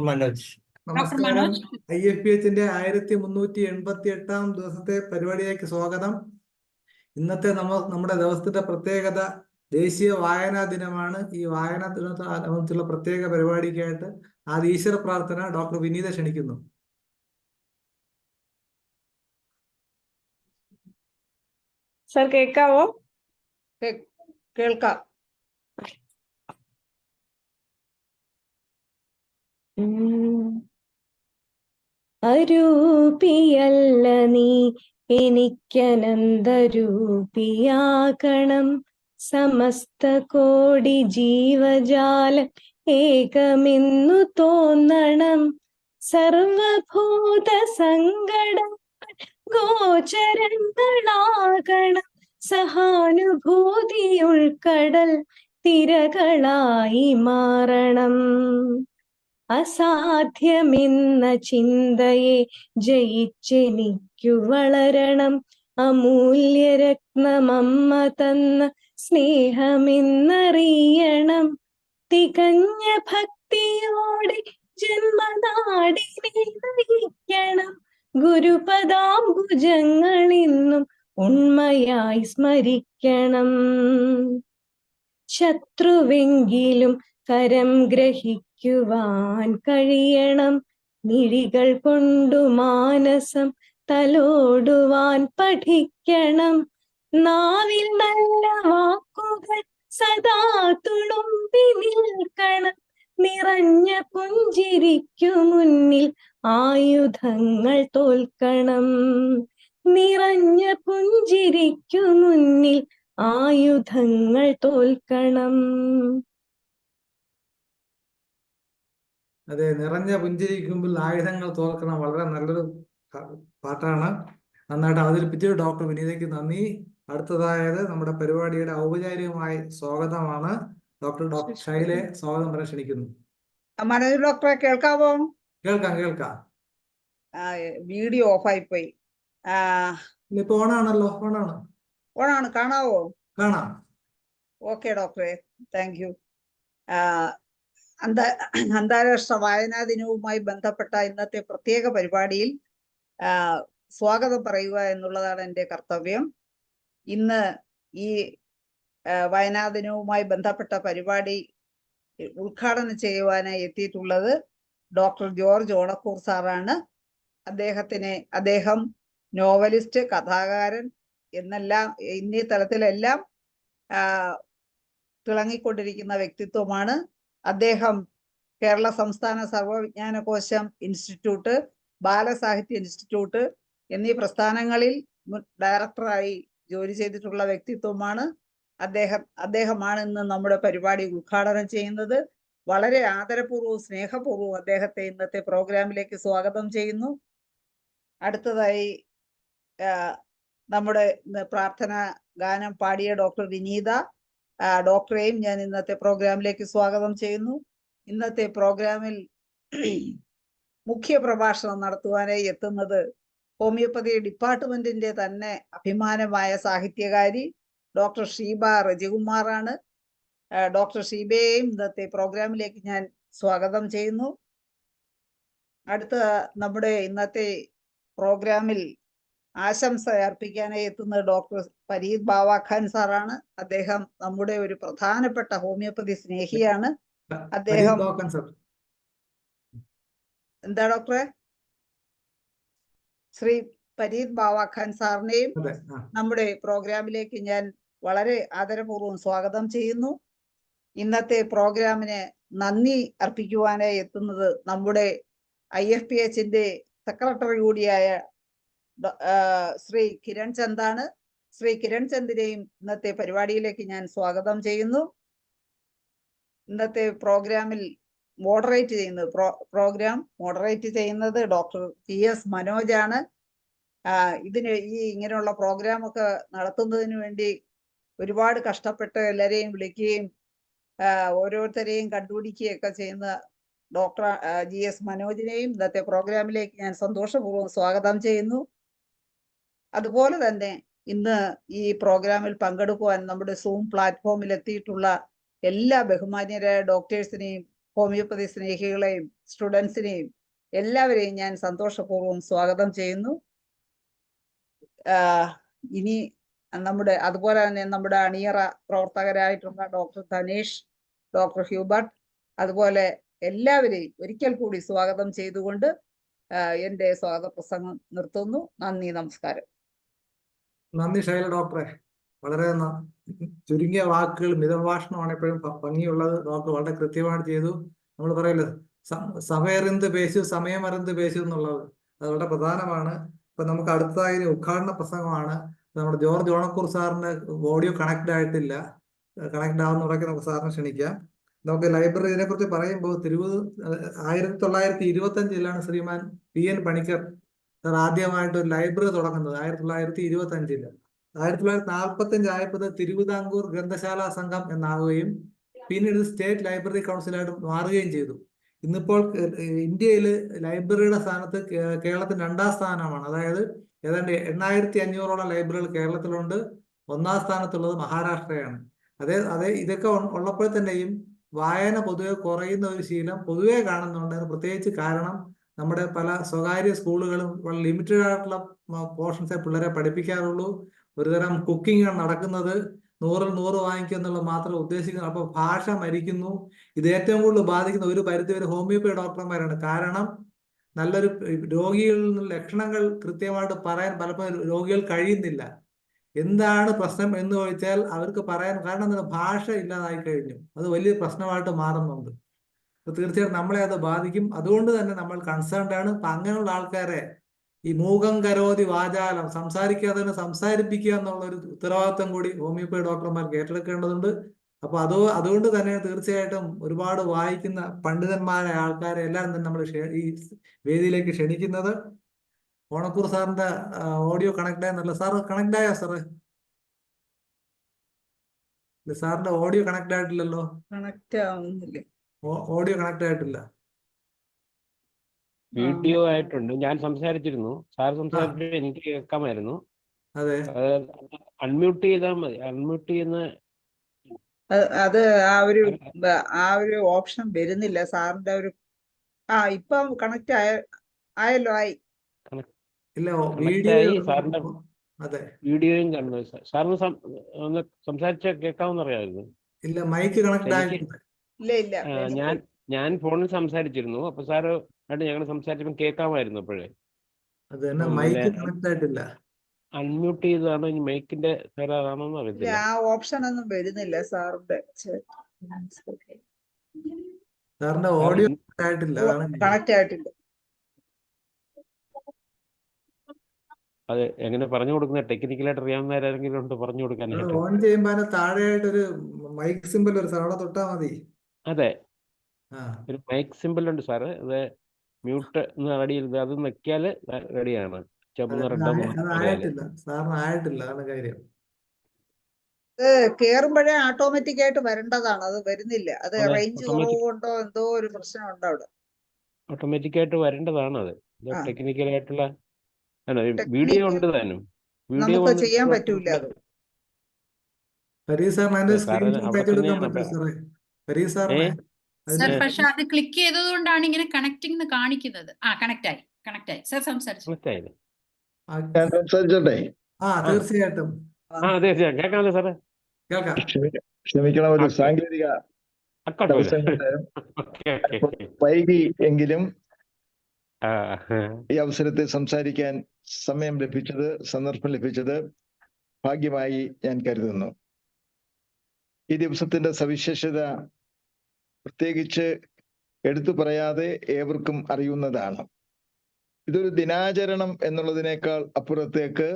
Manoj. Doctor നമസ്കാരം. മനോജ്. IFPHന്റെ 1388-ാം ദിവസത്തെ പരിപാടിയിലേക്ക് സ്വാഗതം. ഇന്നത്തെ നമ്മുടെ ദിവസത്തിന്റെ പ്രത്യേകത ദേശീയ വായനാ ദിനമാണ്. ഈ വായനാ ദിനത്തോടനുബന്ധിച്ചുള്ള പ്രത്യേക പരിപാടിക്കായിട്ട് ആദ്യ ഈശ്വര പ്രാർത്ഥന ഡോക്ടർ വിനീത ക്ഷണിക്കുന്നു. സർ കേൾക്കാവോ? കേൾക്കാം. അരൂപിയല്ല നീ എനിക്കനന്തരൂപിയാകണം, സമസ്ത കോടി ജീവജാല ഏകമെന്നു തോന്നണം, സർവഭൂത സങ്കടം ഗോചരങ്ങളാകണം, സഹാനുഭൂതി ഉൾക്കടൽ തിരകളായി മാറണം, അസാധ്യമെന്ന ചിന്തയെ ജയിച്ചെനിക്കു വളരണം, അമൂല്യരത്നമമ്മ തന്ന സ്നേഹമെന്നറിയണം, തികഞ്ഞ ഭക്തിയോടെ ജന്മനാടിനെ നയിക്കണം, ഗുരുപദാംബുജങ്ങളിന്നും ഉണ്മയായി സ്മരിക്കണം, ശത്രുവെങ്കിലും കരം ഗ്രഹിക്കുവാൻ കഴിയണം, മിഴികൾ കൊണ്ടു മാനസം തലോടുവാൻ പഠിക്കണം, നാവിൽ നല്ല വാക്കുകൾ സദാ തുളുമ്പി നിൽക്കണം, നിറഞ്ഞ പുഞ്ചിരിക്കു മുന്നിൽ ആയുധങ്ങൾ തോൽക്കണം, നിറഞ്ഞ പുഞ്ചിരിക്കു മുന്നിൽ ആയുധങ്ങൾ തോൽക്കണം. അതെ, നിറഞ്ഞ പുഞ്ചിരിക്കുമ്പോൾ ആയുധങ്ങൾ തോൽക്കണം. വളരെ നല്ലൊരു പാട്ടാണ്. നന്നായിട്ട് അവതരിപ്പിച്ചു ഡോക്ടർ വിനീതയ്ക്ക് നന്ദി. അടുത്തതായത് നമ്മുടെ പരിപാടിയുടെ ഔപചാരികമായ സ്വാഗതമാണ്. ഡോക്ടർ ഷൈലെ സ്വാഗതം പറയാൻ ക്ഷണിക്കുന്നു. മനോജ് ഡോക്ടറെ കേൾക്കാവോ? കേൾക്കാം. വീഡിയോ ഓഫായി പോയി. ഇപ്പൊ ഓണാണല്ലോ. ഓണാണ്. കാണാവോ? കാണാം. ഓക്കെ ഡോക്ടറെ, താങ്ക് യു. അന്താരാഷ്ട്ര വായനാ ദിനവുമായി ബന്ധപ്പെട്ട ഇന്നത്തെ പ്രത്യേക പരിപാടിയിൽ സ്വാഗതം പറയുക എന്നുള്ളതാണ് എൻ്റെ കർത്തവ്യം. ഇന്ന് ഈ വായനാ ദിനവുമായി ബന്ധപ്പെട്ട പരിപാടി ഉദ്ഘാടനം ചെയ്യുവാനായി എത്തിയിട്ടുള്ളത് ഡോക്ടർ ജോർജ് ഓണക്കൂർ സാറാണ്. അദ്ദേഹം നോവലിസ്റ്റ്, കഥാകാരൻ എന്നെല്ലാം ഇന്നീ തലത്തിലെല്ലാം തിളങ്ങിക്കൊണ്ടിരിക്കുന്ന വ്യക്തിത്വമാണ്. അദ്ദേഹം കേരള സംസ്ഥാന സർവവിജ്ഞാനകോശം ഇൻസ്റ്റിറ്റ്യൂട്ട്, ബാലസാഹിത്യ ഇൻസ്റ്റിറ്റ്യൂട്ട് എന്നീ പ്രസ്ഥാനങ്ങളിൽ ഡയറക്ടറായി ജോലി ചെയ്തിട്ടുള്ള വ്യക്തിത്വമാണ്. അദ്ദേഹമാണ് ഇന്ന് നമ്മുടെ പരിപാടി ഉദ്ഘാടനം ചെയ്യുന്നത്. വളരെ ആദരപൂർവ്വവും സ്നേഹപൂർവ്വവും അദ്ദേഹത്തെ ഇന്നത്തെ പ്രോഗ്രാമിലേക്ക് സ്വാഗതം ചെയ്യുന്നു. അടുത്തതായി നമ്മുടെ പ്രാർത്ഥന ഗാനം പാടിയ ഡോക്ടർ വിനീത ഡോക്ടറെയും ഞാൻ ഇന്നത്തെ പ്രോഗ്രാമിലേക്ക് സ്വാഗതം ചെയ്യുന്നു. ഇന്നത്തെ പ്രോഗ്രാമിൽ മുഖ്യ പ്രഭാഷണം നടത്തുവാനായി എത്തുന്നത് ഹോമിയോപ്പതി ഡിപ്പാർട്ട്മെന്റിന്റെ തന്നെ അഭിമാനമായ സാഹിത്യകാരി ഡോക്ടർ ഷീബ റജികുമാറാണ്. ഡോക്ടർ ഷീബയെയും ഇന്നത്തെ പ്രോഗ്രാമിലേക്ക് ഞാൻ സ്വാഗതം ചെയ്യുന്നു. അടുത്ത നമ്മുടെ ഇന്നത്തെ പ്രോഗ്രാമിൽ ആശംസ അർപ്പിക്കാനായി എത്തുന്നത് ഡോക്ടർ ഫരീദ് ബാവ ഖാൻ സാറാണ്. അദ്ദേഹം നമ്മുടെ ഒരു പ്രധാനപ്പെട്ട ഹോമിയോപ്പതി സ്നേഹിയാണ്. അദ്ദേഹം എന്താ ഡോക്ടറെ? ശ്രീ ഫരീദ് ബാവ ഖാൻ സാറിനെയും നമ്മുടെ പ്രോഗ്രാമിലേക്ക് ഞാൻ വളരെ ആദരപൂർവ്വം സ്വാഗതം ചെയ്യുന്നു. ഇന്നത്തെ പ്രോഗ്രാമിന് നന്ദി അർപ്പിക്കുവാനായി എത്തുന്നത് നമ്മുടെ IFPHന്റെ സെക്രട്ടറി കൂടിയായ ശ്രീ കിരൺ ചന്ദാണ്. ശ്രീ കിരൺ ചന്ദിനെയും ഇന്നത്തെ പരിപാടിയിലേക്ക് ഞാൻ സ്വാഗതം ചെയ്യുന്നു. ഇന്നത്തെ പ്രോഗ്രാമിൽ പ്രോഗ്രാം മോഡറേറ്റ് ചെയ്യുന്നത് ഡോക്ടർ PS മനോജാണ്. ഇങ്ങനെയുള്ള പ്രോഗ്രാം ഒക്കെ നടത്തുന്നതിന് വേണ്ടി ഒരുപാട് കഷ്ടപ്പെട്ട് എല്ലാരെയും വിളിക്കുകയും ഓരോരുത്തരെയും കണ്ടുപിടിക്കുകയൊക്കെ ചെയ്യുന്ന ഡോക്ടർ GS മനോജിനെയും ഇന്നത്തെ പ്രോഗ്രാമിലേക്ക് ഞാൻ സന്തോഷപൂർവ്വം സ്വാഗതം ചെയ്യുന്നു. അതുപോലെ തന്നെ ഇന്ന് ഈ പ്രോഗ്രാമിൽ പങ്കെടുക്കുവാൻ നമ്മുടെ സൂം പ്ലാറ്റ്ഫോമിൽ എത്തിയിട്ടുള്ള എല്ലാ ബഹുമാന്യരായ ഡോക്ടേഴ്സിനെയും ഹോമിയോപ്പതി സ്നേഹികളെയും സ്റ്റുഡൻസിനെയും എല്ലാവരെയും ഞാൻ സന്തോഷപൂർവ്വം സ്വാഗതം ചെയ്യുന്നു. ഇനി അതുപോലെ തന്നെ നമ്മുടെ അണിയറ പ്രവർത്തകരായിട്ടുള്ള ഡോക്ടർ ധനേഷ്, ഡോക്ടർ ഹ്യൂബർട്ട്, അതുപോലെ എല്ലാവരെയും ഒരിക്കൽ കൂടി സ്വാഗതം ചെയ്തുകൊണ്ട് എൻ്റെ സ്വാഗത പ്രസംഗം നിർത്തുന്നു. നന്ദി, നമസ്കാരം. നന്ദി ശൈല ഡോക്ടറെ. വളരെ ചുരുങ്ങിയ വാക്കുകൾ, മിതഭാഷണമാണ് എപ്പോഴും ഭംഗിയുള്ളത്. ഡോക്ടർ വളരെ കൃത്യമായിട്ട് ചെയ്തു. നമ്മൾ പറയല്ലോ സമയറിന്ത് പേശു, സമയമറിന്ത് പേശു എന്നുള്ളത്, അത് വളരെ പ്രധാനമാണ്. ഇപ്പൊ നമുക്ക് അടുത്തതായി ഉദ്ഘാടന പ്രസംഗമാണ്. നമ്മുടെ ജോർജ് ഓണക്കൂർ സാറിന്റെ ഓഡിയോ കണക്ട് ആയിട്ടില്ല. കണക്ട് ആവുന്ന ഉടനെ നമുക്ക് സാറിനെ ക്ഷണിക്കാം. നമുക്ക് ലൈബ്രറിയെ കുറിച്ച് പറയുമ്പോൾ 1925 ശ്രീമാൻ PN പണിക്കർ സാർ ആദ്യമായിട്ട് ഒരു ലൈബ്രറി തുടങ്ങുന്നത്. 1925. 1945 ആയപ്പോൾ തിരുവിതാംകൂർ ഗ്രന്ഥശാല സംഘം എന്നാവുകയും പിന്നീട് സ്റ്റേറ്റ് ലൈബ്രറി കൗൺസിലായിട്ട് മാറുകയും ചെയ്തു. ഇന്നിപ്പോൾ ഇന്ത്യയിൽ ലൈബ്രറിയുടെ സ്ഥാനത്ത് കേരളത്തിന് 2ാം സ്ഥാനമാണ്. അതായത് ഏതാണ്ട് 8500ഓളം ലൈബ്രറികൾ കേരളത്തിലുണ്ട്. 1ാം സ്ഥാനത്തുള്ളത് മഹാരാഷ്ട്രയാണ്. ഇതൊക്കെ ഉള്ളപ്പോൾ തന്നെയും വായന പൊതുവെ കുറയുന്ന ഒരു ശീലം പൊതുവെ കാണുന്നുണ്ട്. പ്രത്യേകിച്ച് കാരണം നമ്മുടെ പല സ്വകാര്യ സ്കൂളുകളും വളരെ ലിമിറ്റഡ് ആയിട്ടുള്ള പോർഷൻസെ പിള്ളേരെ പഠിപ്പിക്കാറുള്ളൂ. ഒരുതരം കുക്കിംഗ് ആണ് നടക്കുന്നത്. 100ൽ 100 വാങ്ങിക്കുക എന്നുള്ളത് മാത്രം ഉദ്ദേശിക്കുന്നു. അപ്പൊ ഭാഷ മരിക്കുന്നു. ഇത് ഏറ്റവും കൂടുതൽ ബാധിക്കുന്ന ഒരു പരിധിവരെ ഹോമിയോപ്പതി ഡോക്ടർമാരാണ്. കാരണം നല്ലൊരു രോഗികളിൽ നിന്ന് ലക്ഷണങ്ങൾ കൃത്യമായിട്ട് പറയാൻ പലപ്പോഴും രോഗികൾ കഴിയുന്നില്ല. എന്താണ് പ്രശ്നം എന്ന് ചോദിച്ചാൽ അവർക്ക് പറയാൻ, കാരണം ഭാഷ ഇല്ലാതായി കഴിഞ്ഞു. അത് വലിയ പ്രശ്നമായിട്ട് മാറുന്നുണ്ട്. തീർച്ചയായിട്ടും നമ്മളെ അത് ബാധിക്കും. അതുകൊണ്ട് തന്നെ നമ്മൾ കൺസേൺഡ് ആണ്. അപ്പൊ അങ്ങനെയുള്ള ആൾക്കാരെ ഈ മൂകം കരോതി വാചാലം, സംസാരിക്കാതെ സംസാരിപ്പിക്കുക എന്നുള്ള ഒരു ഉത്തരവാദിത്വം കൂടി ഹോമിയോപ്പതി ഡോക്ടർമാർക്ക് ഏറ്റെടുക്കേണ്ടതുണ്ട്. അപ്പൊ അതുകൊണ്ട് തന്നെ തീർച്ചയായിട്ടും ഒരുപാട് വായിക്കുന്ന പണ്ഡിതന്മാരായ ആൾക്കാരെ എല്ലാം തന്നെ നമ്മൾ ഈ വേദിയിലേക്ക് ക്ഷണിക്കുന്നത്. ഓണക്കൂർ സാറിന്റെ ഓഡിയോ കണക്ട് ആയെന്നല്ല സാർ, കണക്ട് ആയോ സാറ്? സാറിന്റെ ഓഡിയോ കണക്ട് ആയിട്ടില്ലല്ലോ. കണക്ട് ആവുന്നില്ല. ഓഡിയോ കണക്ട് ആയിട്ടില്ല. വീഡിയോ ആയിട്ടുണ്ട്. ഞാൻ സംസാരിച്ചിരുന്നു. സാർ സംസാരിച്ചിട്ട് എനിക്ക് കേൾക്കാമായിരുന്നു. അതെ, അൺമ്യൂട്ട് ചെയ്താൽ മതി. അൺമ്യൂട്ട് ചെയ്യുന്ന അത് ആ ഒരു ഓപ്ഷൻ വരുന്നില്ല സാറിന്റെ ഒരു. ഇപ്പം കണക്ട് ആയല്ലോ. ഇല്ല വീഡിയോ സാറിന്റെ അതെ, വീഡിയോയും കാണുന്നത്. സാറിന് ഒന്ന് സംസാരിച്ച കേൾക്കാമെന്ന് അറിയാമായിരുന്നു. ഇല്ല, മൈക്ക് കണക്ട് ആയിട്ടില്ല. ഇല്ല. ഞാൻ ഫോണിൽ സംസാരിച്ചിരുന്നു. അപ്പൊ സാറ് ഞങ്ങൾ സംസാരിച്ചപ്പോൾ കേൾക്കാമായിരുന്നു. അപ്പോഴേ അത് തന്നെ, മൈക്ക് കണക്ട് ആയിട്ടില്ല. അൺമ്യൂട്ട് ചെയ്തതാണോ ഇനി മൈക്കിന്റെ തരാതാണോ എന്ന് അറിയത്തില്ല. ആ ഓപ്ഷൻ ഒന്നും വരുന്നില്ല സാറിന്റെ. സാറിന്റെ ഓഡിയോ ആയിട്ടില്ല. കണക്ട് ആയിട്ടില്ല. അത് എങ്ങനെ പറഞ്ഞു കൊടുക്കുന്ന ടെക്നിക്കലായിട്ട് അറിയാവുന്നവരാരെങ്കിലും ഉണ്ട് പറഞ്ഞു കൊടുക്കാനായിട്ട്? ഓൺ ചെയ്യുമ്പോൾ അതിന് താഴെയായിട്ടൊരു മൈക്ക് സിമ്പിൾ ഒരു സാർ അവിടെ തൊട്ടാ മതി. അതെ, ഒരു മൈക്ക് സിമ്പിൾ ഉണ്ട് സാറ്. അത് മ്യൂട്ട് എന്ന് റെഡി ചെയ്ത് അത് നിൽക്കിയാല് റെഡിയാണ്. ആയിട്ടില്ല, സാറിന് ആയിട്ടില്ല, അതാണ് കാര്യം. കേറുമ്പോഴേ ഓട്ടോമാറ്റിക് ആയിട്ട് വരേണ്ടതാണ്. അത് വരുന്നില്ല. അത് റേഞ്ച് കുറവുകൊണ്ടോ എന്തോ ഒരു പ്രശ്നമുണ്ട് അവിടെ. ഓട്ടോമാറ്റിക് ആയിട്ട് വരേണ്ടതാണ്. അത് ടെക്നിക്കലായിട്ടുള്ള വീഡിയോ ഉണ്ട് താനും. നമുക്ക് ചെയ്യാൻ പറ്റൂല. അത് പരീസ് സാറിന് അതിന്റെ സ്ക്രീൻഷോട്ട് അയച്ചെടുക്കാൻ പറ്റുമോ സാറേ? പരീസ് സാറിന് സർ, പക്ഷെ അത് ക്ലിക്ക് ചെയ്തതുകൊണ്ടാണ് ഇങ്ങനെ കണക്റ്റിംഗ് കാണിക്കുന്നത്. കണക്ട് ആയി സർ, സംസാരിച്ചോട്ടെ? തീർച്ചയായിട്ടും കേൾക്കാമല്ലോ സാറേ? കേൾക്കാം. ക്ഷമിക്കണം, ഒരു സാങ്കേതിക വൈകി എങ്കിലും ഈ അവസരത്തിൽ സംസാരിക്കാൻ സന്ദർഭം ലഭിച്ചത് ഭാഗ്യമായി ഞാൻ കരുതുന്നു. ഈ ദിവസത്തിന്റെ സവിശേഷത പ്രത്യേകിച്ച് എടുത്തു പറയാതെ ഏവർക്കും അറിയുന്നതാണ്. ഇതൊരു ദിനാചരണം എന്നുള്ളതിനേക്കാൾ അപ്പുറത്തേക്ക്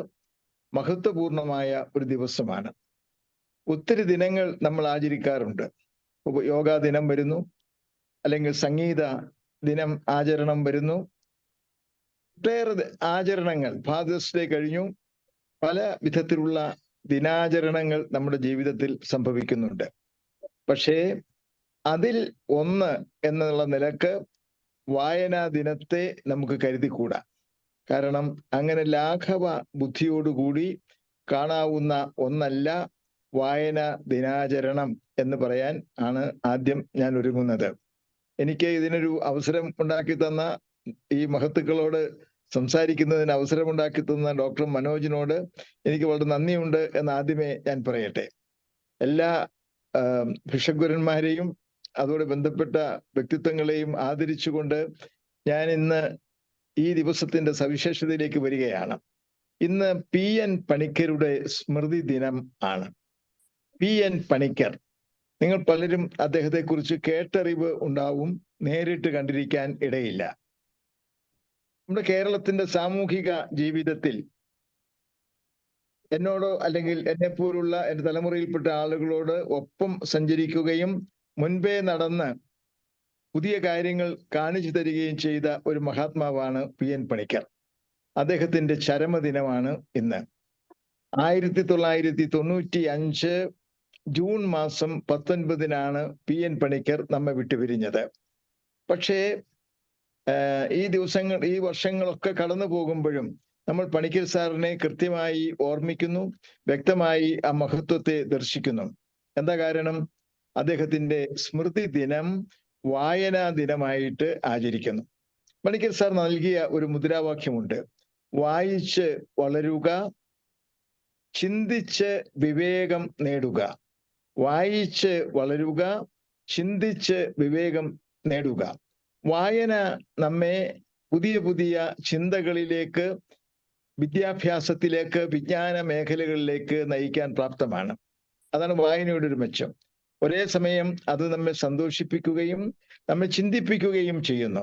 മഹത്വപൂർണമായ ഒരു ദിവസമാണ്. ഒത്തിരി ദിനങ്ങൾ നമ്മൾ ആചരിക്കാറുണ്ട്. യോഗാ ദിനം വരുന്നു, അല്ലെങ്കിൽ സംഗീത ദിനം ആചരണം വരുന്നു. ഒട്ടേറെ ആചരണങ്ങൾ, ഫാദേഴ്സ് ഡേ കഴിഞ്ഞു, പല വിധത്തിലുള്ള ദിനാചരണങ്ങൾ നമ്മുടെ ജീവിതത്തിൽ സംഭവിക്കുന്നുണ്ട്. പക്ഷേ അതിൽ ഒന്ന് എന്നുള്ള നിലക്ക് വായനാ ദിനത്തെ നമുക്ക് കരുതിക്കൂടാ. കാരണം അങ്ങനെ ലാഘവ ബുദ്ധിയോടുകൂടി കാണാവുന്ന ഒന്നല്ല വായനാ ദിനാചരണം എന്ന് പറയാൻ ആണ് ആദ്യം ഞാൻ ഒരുങ്ങുന്നത്. എനിക്ക് ഇതിനൊരു അവസരം ഉണ്ടാക്കി തന്ന ഈ മഹത്തുക്കളോട് സംസാരിക്കുന്നതിന് അവസരമുണ്ടാക്കി തന്ന ഡോക്ടർ മനോജിനോട് എനിക്ക് വളരെ നന്ദിയുണ്ട് എന്ന് ആദ്യമേ ഞാൻ പറയട്ടെ. എല്ലാ ഭിഷഗ്വരന്മാരെയും അതോടെ ബന്ധപ്പെട്ട വ്യക്തിത്വങ്ങളെയും ആദരിച്ചുകൊണ്ട് ഞാൻ ഇന്ന് ഈ ദിവസത്തിന്റെ സവിശേഷതയിലേക്ക് വരികയാണ്. ഇന്ന് PN പണിക്കരുടെ സ്മൃതി ദിനം ആണ്. PN പണിക്കർ, നിങ്ങൾ പലരും അദ്ദേഹത്തെ കുറിച്ച് കേട്ടറിവ് ഉണ്ടാവും, നേരിട്ട് കണ്ടിരിക്കാൻ ഇടയില്ല. നമ്മുടെ കേരളത്തിന്റെ സാമൂഹിക ജീവിതത്തിൽ എന്നോടോ അല്ലെങ്കിൽ എന്നെപ്പോലുള്ള എൻ്റെ തലമുറയിൽപ്പെട്ട ആളുകളോട് ഒപ്പം സഞ്ചരിക്കുകയും മുൻപേ നടന്ന് പുതിയ കാര്യങ്ങൾ കാണിച്ചു തരികയും ചെയ്ത ഒരു മഹാത്മാവാണ് PN പണിക്കർ. അദ്ദേഹത്തിന്റെ ചരമദിനമാണ് ഇന്ന്. 1995 ജൂൺ മാസം 19-നാണ് PN പണിക്കർ നമ്മെ വിട്ടുപിരിഞ്ഞത്. പക്ഷേ ഈ വർഷങ്ങളൊക്കെ കടന്നു പോകുമ്പോഴും നമ്മൾ പണിക്കർ സാറിനെ കൃത്യമായി ഓർമ്മിക്കുന്നു, വ്യക്തമായി ആ മഹത്വത്തെ ദർശിക്കുന്നു. എന്താ കാരണം? അദ്ദേഹത്തിന്റെ സ്മൃതി ദിനം വായനാ ദിനമായിട്ട് ആചരിക്കുന്നു. പണിക്കർ സാർ നൽകിയ ഒരു മുദ്രാവാക്യമുണ്ട്: വായിച്ച് വളരുക, ചിന്തിച്ച് വിവേകം നേടുക. വായിച്ച് വളരുക, ചിന്തിച്ച് വിവേകം നേടുക. വായന നമ്മെ പുതിയ പുതിയ ചിന്തകളിലേക്ക്, വിദ്യാഭ്യാസത്തിലേക്ക്, വിജ്ഞാന മേഖലകളിലേക്ക് നയിക്കാൻ പ്രാപ്തമാണ്. അതാണ് വായനയുടെ ഒരു മെച്ചം. ഒരേ സമയം അത് നമ്മെ സന്തോഷിപ്പിക്കുകയും നമ്മെ ചിന്തിപ്പിക്കുകയും ചെയ്യുന്നു.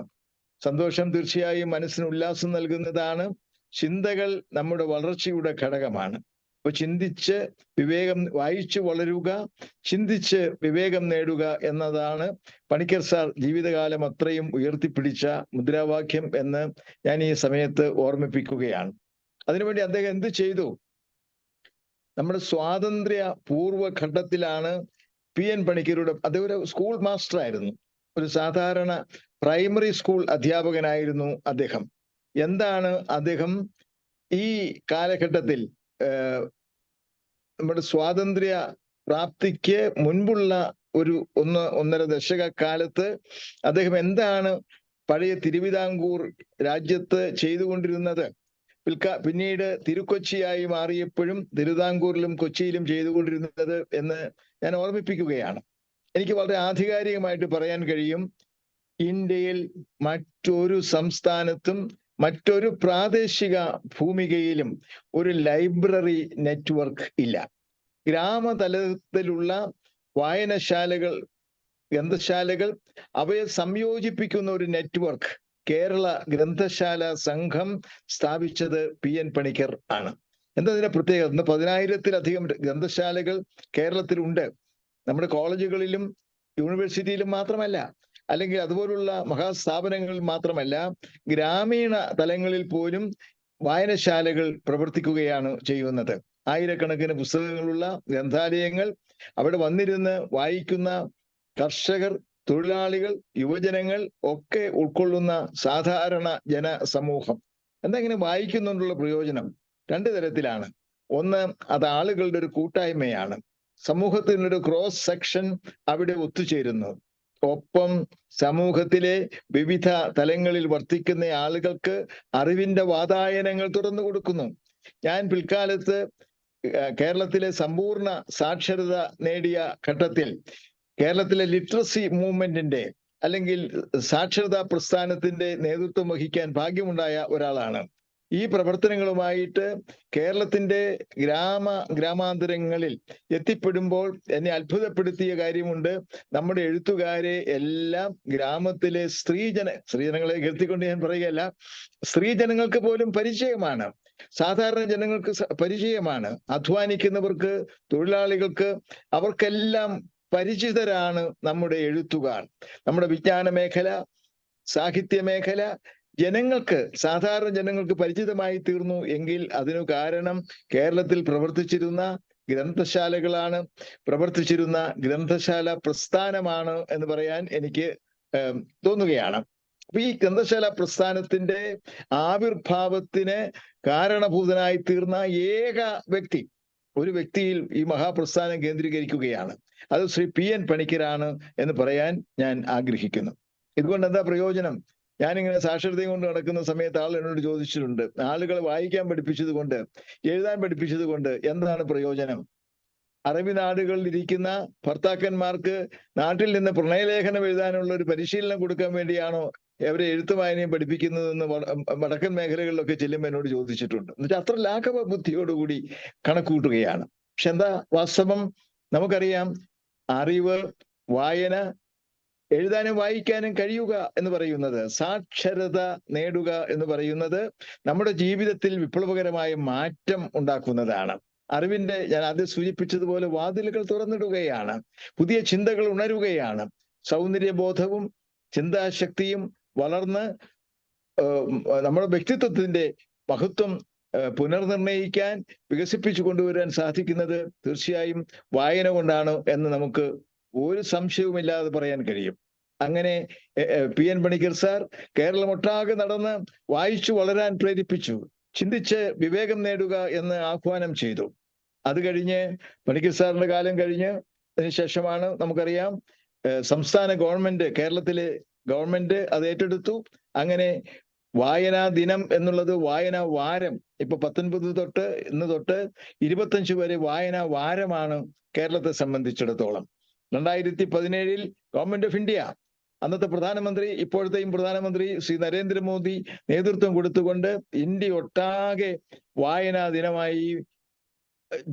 സന്തോഷം തീർച്ചയായും മനസ്സിന് ഉല്ലാസം നൽകുന്നതാണ്. ചിന്തകൾ നമ്മുടെ വളർച്ചയുടെ ഘടകമാണ്. അപ്പൊ ചിന്തിച്ച് വിവേകം, വായിച്ചു വളരുക, ചിന്തിച്ച് വിവേകം നേടുക എന്നതാണ് പണിക്കർ സാർ ജീവിതകാലം അത്രയും ഉയർത്തിപ്പിടിച്ച മുദ്രാവാക്യം എന്ന് ഞാൻ ഈ സമയത്ത് ഓർമ്മിപ്പിക്കുകയാണ്. അതിനുവേണ്ടി അദ്ദേഹം എന്ത് ചെയ്തു? നമ്മുടെ സ്വാതന്ത്ര്യ പൂർവ്വഘട്ടത്തിലാണ് PN പണിക്കരുടെ, അദ്ദേഹം ഒരു സ്കൂൾ മാസ്റ്റർ ആയിരുന്നു, ഒരു സാധാരണ പ്രൈമറി സ്കൂൾ അധ്യാപകനായിരുന്നു അദ്ദേഹം. എന്താണ് അദ്ദേഹം ഈ കാലഘട്ടത്തിൽ, നമ്മുടെ സ്വാതന്ത്ര്യ പ്രാപ്തിക്ക് മുൻപുള്ള ഒരു 1.5 ദശക കാലത്ത് അദ്ദേഹം എന്താണ് പഴയ തിരുവിതാംകൂർ രാജ്യത്ത് ചെയ്തുകൊണ്ടിരുന്നത്? പിന്നീട് തിരുക്കൊച്ചിയായി മാറിയപ്പോഴും തിരുവിതാംകൂറിലും കൊച്ചിയിലും ചെയ്തുകൊണ്ടിരുന്നത് എന്ന് ഞാൻ ഓർമ്മിപ്പിക്കുകയാണ്. എനിക്ക് വളരെ ആധികാരികമായിട്ട് പറയാൻ കഴിയും, ഇന്ത്യയിൽ മറ്റൊരു സംസ്ഥാനത്തും മറ്റൊരു പ്രാദേശിക ഭൂമികയിലും ഒരു ലൈബ്രറി നെറ്റ്വർക്ക് ഇല്ല. ഗ്രാമതലത്തിലുള്ള വായനശാലകൾ, ഗ്രന്ഥശാലകൾ, അവയെ സംയോജിപ്പിക്കുന്ന ഒരു നെറ്റ്വർക്ക് കേരള ഗ്രന്ഥശാല സംഘം സ്ഥാപിച്ചത് PN പണിക്കർ ആണ്. എന്താ ഇതിന്റെ പ്രത്യേകത? 10,000-ത്തിലധികം ഗ്രന്ഥശാലകൾ കേരളത്തിലുണ്ട്. നമ്മുടെ കോളേജുകളിലും യൂണിവേഴ്സിറ്റിയിലും മാത്രമല്ല, അല്ലെങ്കിൽ അതുപോലുള്ള മഹാസ്ഥാപനങ്ങളിൽ മാത്രമല്ല, ഗ്രാമീണ തലങ്ങളിൽ പോലും വായനശാലകൾ പ്രവർത്തിക്കുകയാണ് ചെയ്യുന്നത്. ആയിരക്കണക്കിന് പുസ്തകങ്ങളുള്ള ഗ്രന്ഥാലയങ്ങൾ, അവിടെ വന്നിരുന്ന് വായിക്കുന്ന കർഷകർ, തൊഴിലാളികൾ, യുവജനങ്ങൾ ഒക്കെ ഉൾക്കൊള്ളുന്ന സാധാരണ ജനസമൂഹം. എന്താ ഇങ്ങനെ വായിക്കുന്നതുകൊണ്ടുള്ള പ്രയോജനം? 2 തരത്തിലാണ്. ഒന്ന്, അത് ആളുകളുടെ ഒരു കൂട്ടായ്മയാണ്. സമൂഹത്തിനൊരു ക്രോസ് സെക്ഷൻ അവിടെ ഒത്തുചേരുന്നു. ഒപ്പം സമൂഹത്തിലെ വിവിധ തലങ്ങളിൽ വർത്തിക്കുന്ന ആളുകൾക്ക് അറിവിന്റെ വാതായനങ്ങൾ തുറന്നു കൊടുക്കുന്നു. ഞാൻ പിൽക്കാലത്ത് കേരളത്തിലെ സമ്പൂർണ്ണ സാക്ഷരത നേടിയ ഘട്ടത്തിൽ കേരളത്തിലെ ലിറ്ററസി മൂവ്മെന്റിന്റെ അല്ലെങ്കിൽ സാക്ഷരതാ പ്രസ്ഥാനത്തിന്റെ നേതൃത്വം വഹിക്കാൻ ഭാഗ്യമുണ്ടായ ഒരാളാണ്. ഈ പ്രവർത്തനങ്ങളുമായിട്ട് കേരളത്തിന്റെ ഗ്രാമാന്തരങ്ങളിൽ എത്തിപ്പെടുമ്പോൾ എന്നെ അത്ഭുതപ്പെടുത്തിയ കാര്യമുണ്ട്. നമ്മുടെ എഴുത്തുകാരെ എല്ലാം ഗ്രാമത്തിലെ സ്ത്രീജനങ്ങളെ കേൾത്തിക്കൊണ്ട് ഞാൻ പറയുകയല്ല, സ്ത്രീജനങ്ങൾക്ക് പോലും പരിചയമാണ്, സാധാരണ ജനങ്ങൾക്ക് പരിചയമാണ്, അധ്വാനിക്കുന്നവർക്ക്, തൊഴിലാളികൾക്ക്, അവർക്കെല്ലാം പരിചിതരാണ് നമ്മുടെ എഴുത്തുകാർ. നമ്മുടെ വിജ്ഞാന മേഖല, സാഹിത്യ മേഖല ജനങ്ങൾക്ക്, സാധാരണ ജനങ്ങൾക്ക് പരിചിതമായി തീർന്നു എങ്കിൽ അതിനു കാരണം കേരളത്തിൽ പ്രവർത്തിച്ചിരുന്ന ഗ്രന്ഥശാലകളാണ്, പ്രവർത്തിച്ചിരുന്ന ഗ്രന്ഥശാല പ്രസ്ഥാനമാണ് എന്ന് പറയാൻ എനിക്ക് തോന്നുകയാണ്. അപ്പൊ ഈ ഗ്രന്ഥശാല പ്രസ്ഥാനത്തിന്റെ ആവിർഭാവത്തിന് കാരണഭൂതനായി തീർന്ന ഏക വ്യക്തി, ഒരു വ്യക്തിയിൽ ഈ മഹാപ്രസ്ഥാനം കേന്ദ്രീകരിക്കുകയാണ്. അത് ശ്രീ PN പണിക്കരാണ് എന്ന് പറയാൻ ഞാൻ ആഗ്രഹിക്കുന്നു. ഇതുകൊണ്ട് എന്താ പ്രയോജനം? ഞാനിങ്ങനെ സാക്ഷരതയും കൊണ്ട് നടക്കുന്ന സമയത്ത് ആൾ എന്നോട് ചോദിച്ചിട്ടുണ്ട്, ആളുകളെ വായിക്കാൻ പഠിപ്പിച്ചത് കൊണ്ട്, എഴുതാൻ പഠിപ്പിച്ചത് കൊണ്ട് എന്താണ് പ്രയോജനം? അറബി നാടുകളിൽ ഇരിക്കുന്ന ഭർത്താക്കന്മാർക്ക് നാട്ടിൽ നിന്ന് പ്രണയലേഖനം എഴുതാനുള്ള ഒരു പരിശീലനം കൊടുക്കാൻ വേണ്ടിയാണോ അവരെ എഴുത്തും വായനയും പഠിപ്പിക്കുന്നതെന്ന് വടക്കൻ മേഖലകളിലൊക്കെ ചെല്ലുമ്പോൾ എന്നോട് ചോദിച്ചിട്ടുണ്ട്. എന്നിട്ട് അത്ര ലാഘവ ബുദ്ധിയോടുകൂടി കണക്കൂട്ടുകയാണ്. പക്ഷെ എന്താ വാസ്തവം? നമുക്കറിയാം, അറിവ്, വായന, എഴുതാനും വായിക്കാനും കഴിയുക എന്ന് പറയുന്നത്, സാക്ഷരത നേടുക എന്ന് പറയുന്നത് നമ്മുടെ ജീവിതത്തിൽ വിപ്ലവകരമായ മാറ്റം ഉണ്ടാക്കുന്നതാണ്. അറിവിന്റെ, ഞാൻ ആദ്യം സൂചിപ്പിച്ചതുപോലെ, വാതിലുകൾ തുറന്നിടുകയാണ്, പുതിയ ചിന്തകൾ ഉണരുകയാണ്, സൗന്ദര്യബോധവും ചിന്താശക്തിയും വളർന്ന് നമ്മുടെ വ്യക്തിത്വത്തിന്റെ മഹത്വം പുനർനിർണയിക്കാൻ, വികസിപ്പിച്ചു കൊണ്ടുവരാൻ സാധിക്കുന്നത് തീർച്ചയായും വായന കൊണ്ടാണ് എന്ന് നമുക്ക് ഒരു സംശയവുമില്ലാതെ പറയാൻ കഴിയും. അങ്ങനെ PN പണിക്കർ സാർ കേരളമൊട്ടാകെ നടന്ന് വായിച്ചു വളരാൻ പ്രേരിപ്പിച്ചു, ചിന്തിച്ച് വിവേകം നേടുക എന്ന് ആഹ്വാനം ചെയ്തു. അത് കഴിഞ്ഞ് പണിക്കർ സാറിന്റെ കാലം കഴിഞ്ഞ് അതിനുശേഷമാണ് നമുക്കറിയാം സംസ്ഥാന ഗവൺമെന്റ്, കേരളത്തിലെ ഗവൺമെന്റ് അത് ഏറ്റെടുത്തു. അങ്ങനെ വായനാ ദിനം എന്നുള്ളത് വായനാ വാരം, ഇപ്പൊ 19 തൊട്ട് ഇന്ന് തൊട്ട് 25 വരെ വായനാ വാരമാണ് കേരളത്തെ സംബന്ധിച്ചിടത്തോളം. 2017 ഗവൺമെന്റ് ഓഫ് ഇന്ത്യ, അന്നത്തെ പ്രധാനമന്ത്രി, ഇപ്പോഴത്തെയും പ്രധാനമന്ത്രി ശ്രീ നരേന്ദ്രമോദി നേതൃത്വം കൊടുത്തുകൊണ്ട് ഇന്ത്യ ഒട്ടാകെ വായനാ ദിനമായി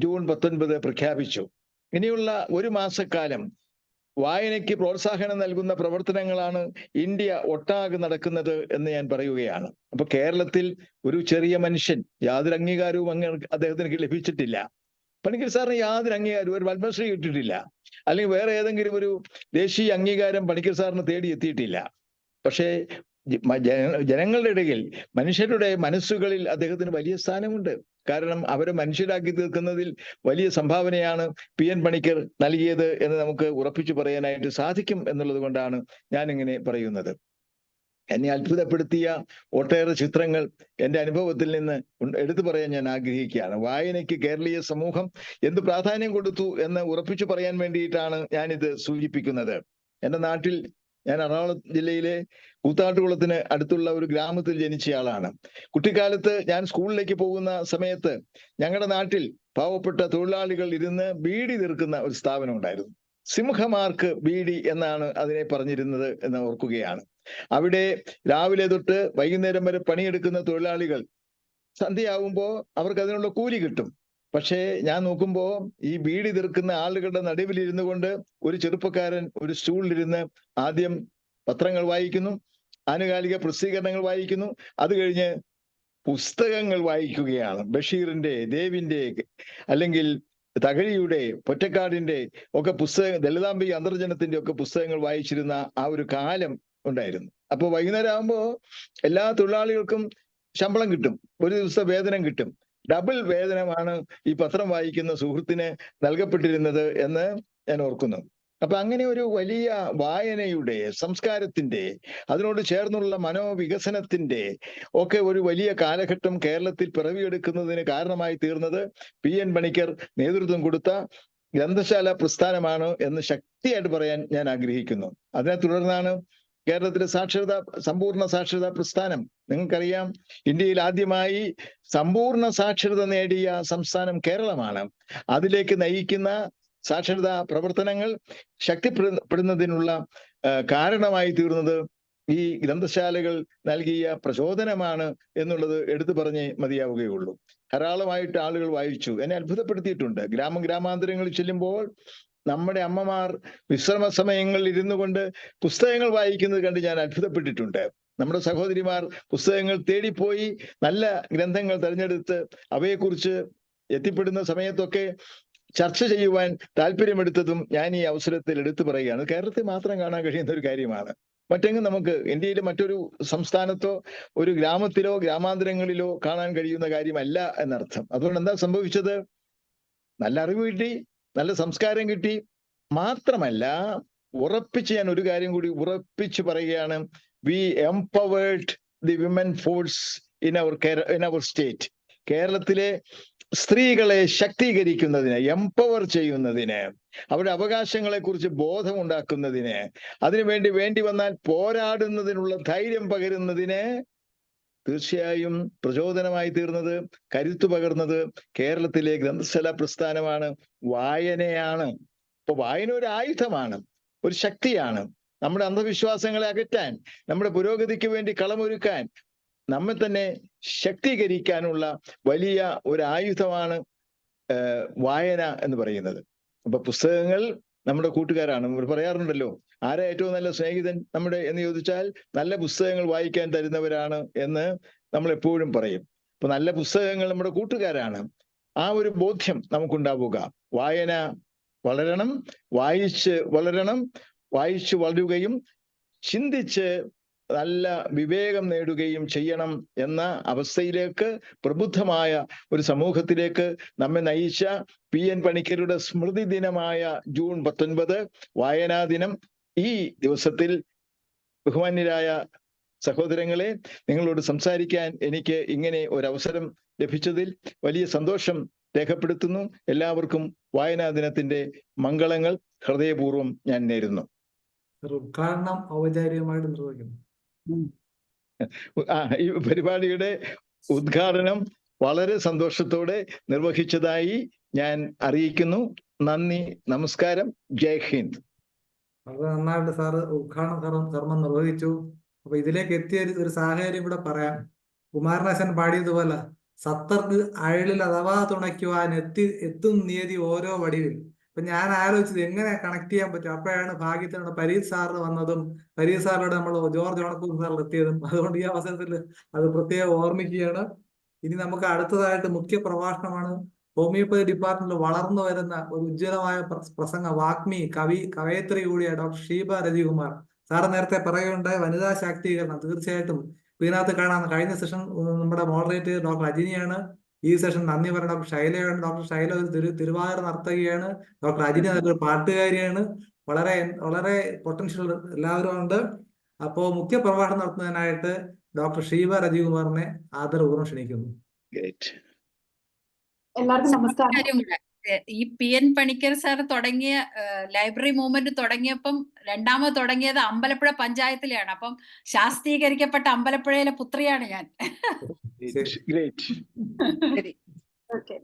ജൂൺ 19 പ്രഖ്യാപിച്ചു. ഇനിയുള്ള ഒരു മാസക്കാലം വായനയ്ക്ക് പ്രോത്സാഹനം നൽകുന്ന പ്രവർത്തനങ്ങളാണ് ഇന്ത്യ ഒട്ടാകെ നടക്കുന്നത് എന്ന് ഞാൻ പറയുകയാണ്. അപ്പൊ കേരളത്തിൽ ഒരു ചെറിയ മനുഷ്യൻ, യാതൊരു അംഗീകാരവും അദ്ദേഹത്തിന് ലഭിച്ചിട്ടില്ല. പണിക്കർ സാറിന് യാതൊരു അംഗീകാരവും, ഒരു പത്മശ്രീ കിട്ടിയിട്ടില്ല, അല്ലെങ്കിൽ വേറെ ഏതെങ്കിലും ഒരു ദേശീയ അംഗീകാരം പണിക്കർ സാറിന് തേടി എത്തിയിട്ടില്ല. പക്ഷേ ജനങ്ങളുടെ ഇടയിൽ, മനുഷ്യരുടെ മനസ്സുകളിൽ അദ്ദേഹത്തിന് വലിയ സ്ഥാനമുണ്ട്. കാരണം അവരെ മനുഷ്യരാക്കി തീർക്കുന്നതിൽ വലിയ സംഭാവനയാണ് PN പണിക്കർ നൽകിയത് എന്ന് നമുക്ക് ഉറപ്പിച്ചു പറയാനായിട്ട് സാധിക്കും എന്നുള്ളത് കൊണ്ടാണ് ഞാനിങ്ങനെ പറയുന്നത്. എന്നെ അത്ഭുതപ്പെടുത്തിയ ഒട്ടേറെ ചിത്രങ്ങൾ എൻ്റെ അനുഭവത്തിൽ നിന്ന് എടുത്തു പറയാൻ ഞാൻ ആഗ്രഹിക്കുകയാണ്. വായനയ്ക്ക് കേരളീയ സമൂഹം എന്ത് പ്രാധാന്യം കൊടുത്തു എന്ന് ഉറപ്പിച്ചു പറയാൻ വേണ്ടിയിട്ടാണ് ഞാനിത് സൂചിപ്പിക്കുന്നത്. എൻ്റെ നാട്ടിൽ, ഞാൻ എറണാകുളം ജില്ലയിലെ കൂത്താട്ടുകുളത്തിന് അടുത്തുള്ള ഒരു ഗ്രാമത്തിൽ ജനിച്ചയാളാണ്. കുട്ടിക്കാലത്ത് ഞാൻ സ്കൂളിലേക്ക് പോകുന്ന സമയത്ത് ഞങ്ങളുടെ നാട്ടിൽ പാവപ്പെട്ട തൊഴിലാളികൾ ഇരുന്ന് ബീഡി തീർക്കുന്ന ഒരു സ്ഥാപനം ഉണ്ടായിരുന്നു. സിംഹമാർക്ക് ബീഡി എന്നാണ് അതിനെ പറഞ്ഞിരുന്നത് എന്ന് ഓർക്കുകയാണ്. അവിടെ രാവിലെ തൊട്ട് വൈകുന്നേരം വരെ പണിയെടുക്കുന്ന തൊഴിലാളികൾ സന്ധ്യയാവുമ്പോൾ അവർക്ക് അതിനുള്ള കൂലി കിട്ടും. പക്ഷേ ഞാൻ നോക്കുമ്പോൾ ഈ ബീഡി തീർക്കുന്ന ആളുകളുടെ നടുവിലിരുന്നു കൊണ്ട് ഒരു ചെറുപ്പക്കാരൻ ഒരു സ്റ്റൂളിലിരുന്ന് ആദ്യം പത്രങ്ങൾ വായിക്കുന്നു, ആനുകാലിക പ്രസിദ്ധീകരണങ്ങൾ വായിക്കുന്നു, അത് കഴിഞ്ഞ് പുസ്തകങ്ങൾ വായിക്കുകയാണ്. ബഷീറിന്റെ, ദേവിന്റെ, അല്ലെങ്കിൽ തകഴിയുടെ, പൊറ്റക്കാടിന്റെ ഒക്കെ പുസ്തകം, ലളിതാംബിക അന്തർജനത്തിന്റെ ഒക്കെ പുസ്തകങ്ങൾ വായിച്ചിരുന്ന ആ ഒരു കാലം ഉണ്ടായിരുന്നു. അപ്പൊ വൈകുന്നേരം ആകുമ്പോൾ എല്ലാ തൊഴിലാളികൾക്കും ശമ്പളം കിട്ടും, ഒരു ദിവസത്തെ വേതനം കിട്ടും. ഡബിൾ വേതനമാണ് ഈ പത്രം വായിക്കുന്ന സുഹൃത്തിന് നൽകപ്പെട്ടിരുന്നത് എന്ന് ഞാൻ ഓർക്കുന്നു. അപ്പൊ അങ്ങനെ ഒരു വലിയ വായനയുടെ, സംസ്കാരത്തിന്റെ, അതിനോട് ചേർന്നുള്ള മനോവികസനത്തിന്റെ ഒക്കെ ഒരു വലിയ കാലഘട്ടം കേരളത്തിൽ പിറവിയെടുക്കുന്നതിന് കാരണമായി തീർന്നത് PN പണിക്കർ നേതൃത്വം കൊടുത്ത ഗ്രന്ഥശാല പ്രസ്ഥാനമാണ് എന്ന് ശക്തിയായിട്ട് പറയാൻ ഞാൻ ആഗ്രഹിക്കുന്നു. അതിനെ തുടർന്നാണ് കേരളത്തിലെ സമ്പൂർണ്ണ സാക്ഷരതാ പ്രസ്ഥാനം. നിങ്ങൾക്കറിയാം, ഇന്ത്യയിൽ ആദ്യമായി സമ്പൂർണ്ണ സാക്ഷരത നേടിയ സംസ്ഥാനം കേരളമാണ്. അതിലേക്ക് നയിക്കുന്ന സാക്ഷരതാ പ്രവർത്തനങ്ങൾ ശക്തിപ്പെടുന്നതിനുള്ള കാരണമായി തീർന്നത് ഈ ഗ്രന്ഥശാലകൾ നൽകിയ പ്രചോദനമാണ് എന്നുള്ളത് എടുത്തു പറഞ്ഞേ മതിയാവുകയുള്ളൂ. ധാരാളമായിട്ട് ആളുകൾ വായിച്ചു. എന്നെ അത്ഭുതപ്പെടുത്തിയിട്ടുണ്ട്. ഗ്രാമാന്തരങ്ങളിൽ ചെല്ലുമ്പോൾ നമ്മുടെ അമ്മമാർ വിശ്രമ സമയങ്ങളിൽ ഇരുന്നു കൊണ്ട് പുസ്തകങ്ങൾ വായിക്കുന്നത് കണ്ട് ഞാൻ അത്ഭുതപ്പെട്ടിട്ടുണ്ട്. നമ്മുടെ സഹോദരിമാർ പുസ്തകങ്ങൾ തേടിപ്പോയി നല്ല ഗ്രന്ഥങ്ങൾ തിരഞ്ഞെടുത്ത് അവയെക്കുറിച്ച് എത്തിപ്പെടുന്ന സമയത്തൊക്കെ ചർച്ച ചെയ്യുവാൻ താല്പര്യമെടുത്തതും ഞാൻ ഈ അവസരത്തിൽ എടുത്തു പറയുകയാണ്. കേരളത്തിൽ മാത്രം കാണാൻ കഴിയുന്ന ഒരു കാര്യമാണ്. മറ്റെങ്ങും നമുക്ക് ഇന്ത്യയിലെ മറ്റൊരു സംസ്ഥാനത്തോ ഒരു ഗ്രാമത്തിലോ ഗ്രാമാന്തരങ്ങളിലോ കാണാൻ കഴിയുന്ന കാര്യമല്ല എന്നർത്ഥം. അതുകൊണ്ട് എന്താ സംഭവിച്ചത്? നല്ല അറിവ് കിട്ടി, നല്ല സംസ്കാരം കിട്ടി. മാത്രമല്ല, ഉറപ്പിച്ച് ഞാൻ ഒരു കാര്യം കൂടി ഉറപ്പിച്ച് പറയുകയാണ്, we empowered the women force in our state. കേരളത്തിലെ സ്ത്രീകളെ ശക്തീകരിക്കുന്നതിന്, എംപവർ ചെയ്യുന്നതിന്, അവരുടെ അവകാശങ്ങളെക്കുറിച്ച് ബോധമുണ്ടാക്കുന്നതിന്, അതിനുവേണ്ടി വേണ്ടി വന്നാൽ പോരാടുന്നതിനുള്ള ധൈര്യം പകരുന്നതിന് തീർച്ചയായും പ്രചോദനമായി തീർന്നത്, കരുത്തു പകർന്നത് കേരളത്തിലെ ഗ്രന്ഥശാല പ്രസ്ഥാനമാണ്, വായനയാണ്. ഇപ്പൊ വായന ഒരു ആയുധമാണ്, ഒരു ശക്തിയാണ്. നമ്മുടെ അന്ധവിശ്വാസങ്ങളെ അകറ്റാൻ, നമ്മുടെ പുരോഗതിക്ക് വേണ്ടി കളമൊരുക്കാൻ, നമ്മെ തന്നെ ശക്തീകരിക്കാനുള്ള വലിയ ഒരു ആയുധമാണ് വായന എന്ന് പറയുന്നത്. അപ്പൊ പുസ്തകങ്ങൾ നമ്മുടെ കൂട്ടുകാരാണ്. നമ്മൾ പറയാറുണ്ടല്ലോ, ആരാ ഏറ്റവും നല്ല സ്നേഹിതൻ നമ്മുടെ എന്ന് ചോദിച്ചാൽ നല്ല പുസ്തകങ്ങൾ വായിക്കാൻ തരുന്നവരാണ് എന്ന് നമ്മൾ എപ്പോഴും പറയും. അപ്പൊ നല്ല പുസ്തകങ്ങൾ നമ്മുടെ കൂട്ടുകാരാണ്. ആ ഒരു ബോധ്യം നമുക്കുണ്ടാവുക. വായന വളരണം, വായിച്ച് വളരണം, വായിച്ചു വളരുകയും ചിന്തിച്ച് നല്ല വിവേകം നേടുകയും ചെയ്യണം എന്ന അവസ്ഥയിലേക്ക്, പ്രബുദ്ധമായ ഒരു സമൂഹത്തിലേക്ക് നമ്മെ നയിച്ച PN പണിക്കരുടെ സ്മൃതി ദിനമായ ജൂൺ 19 വായനാ ദിനം. ഈ ദിവസത്തിൽ ബഹുമാന്യരായ സഹോദരങ്ങളെ, നിങ്ങളോട് സംസാരിക്കാൻ എനിക്ക് ഇങ്ങനെ ഒരവസരം ലഭിച്ചതിൽ വലിയ സന്തോഷം രേഖപ്പെടുത്തുന്നു. എല്ലാവർക്കും വായനാ ദിനത്തിന്റെ മംഗളങ്ങൾ ഹൃദയപൂർവ്വം ഞാൻ നേരുന്നു. ഉദ്ഘാടനം ഔപചാരികമായിട്ട് നിർവഹിക്കുന്നു. ഈ പരിപാടിയുടെ ഉദ്ഘാടനം വളരെ സന്തോഷത്തോടെ നിർവഹിച്ചതായി ഞാൻ അറിയിക്കുന്നു. നന്ദി, നമസ്കാരം, ജയ് ഹിന്ദ്. വളരെ നന്നായിട്ട് സാറ് ഉദ്ഘാടന കർമ്മം നിർവഹിച്ചു. അപ്പൊ ഇതിലേക്ക് എത്തിയ ഒരു സാഹചര്യം കൂടെ പറയാം. കുമാരനാശൻ പാടിയതുപോലെ സത്തർക്ക് അഴലിൽ അഥവാ തുണയ്ക്കുവാൻ എത്തും നിയതി ഓരോ വടിവിൽ. അപ്പൊ ഞാൻ ആലോചിച്ചത് എങ്ങനെ കണക്ട് ചെയ്യാൻ പറ്റും. അപ്പോഴാണ് ഭാഗ്യത്തിനോട് പരീത് സാറിന് വന്നതും പരീത് സാറിനോട് നമ്മൾ ജോർജ് ഓണക്കൂർ സാറിൽ എത്തിയതും. അതുകൊണ്ട് ഈ അവസരത്തിൽ അത് പ്രത്യേകം ഓർമ്മിക്കുകയാണ്. ഇനി നമുക്ക് അടുത്തതായിട്ട് മുഖ്യ പ്രഭാഷണമാണ്. ഹോമിയോപ്പതി ഡിപ്പാർട്ട്മെന്റിൽ വളർന്നു വരുന്ന ഒരു ഉജ്ജ്വലമായ പ്രസംഗ വാഗ്മി, കവയത്രി കൂടിയ ഡോക്ടർ ഷീബ രജികുമാർ. സാറ് നേരത്തെ പറയുകയുണ്ടായ വനിതാ ശാക്തീകരണം തീർച്ചയായിട്ടും ഇതിനകത്ത് കാണാം. കഴിഞ്ഞ സെഷൻ നമ്മുടെ മോഡറേറ്റർ ഡോക്ടർ അജിനിയാണ്. ഈ സെഷൻ നന്ദി പറയുന്ന ഡോക്ടർ ഷൈലയാണ്. ഡോക്ടർ ഷൈല ഒരു തിരുവാതിര നർത്തകിയാണ്. ഡോക്ടർ അജിനി നല്ലൊരു പാട്ടുകാരിയാണ്. വളരെ വളരെ പൊട്ടൻഷ്യൽ എല്ലാവരും ഉണ്ട്. അപ്പോ മുഖ്യ പ്രഭാഷണം നടത്തുന്നതിനായിട്ട് ഡോക്ടർ ഷീബ രജികുമാറിനെ ആദരപൂർവ്വം ക്ഷണിക്കുന്നു. എല്ലാവർക്കും നമസ്കാരം. കാര്യം കൂടെ, ഈ PN പണിക്കർ സാർ തുടങ്ങിയ ലൈബ്രറി മൂവ്മെന്റ് തുടങ്ങിയപ്പം രണ്ടാമത് തുടങ്ങിയത് അമ്പലപ്പുഴ പഞ്ചായത്തിലാണ്. അപ്പം ശാസ്ത്രീകരിക്കപ്പെട്ട അമ്പലപ്പുഴയിലെ പുത്രിയാണ് ഞാൻ. ഓക്കെ,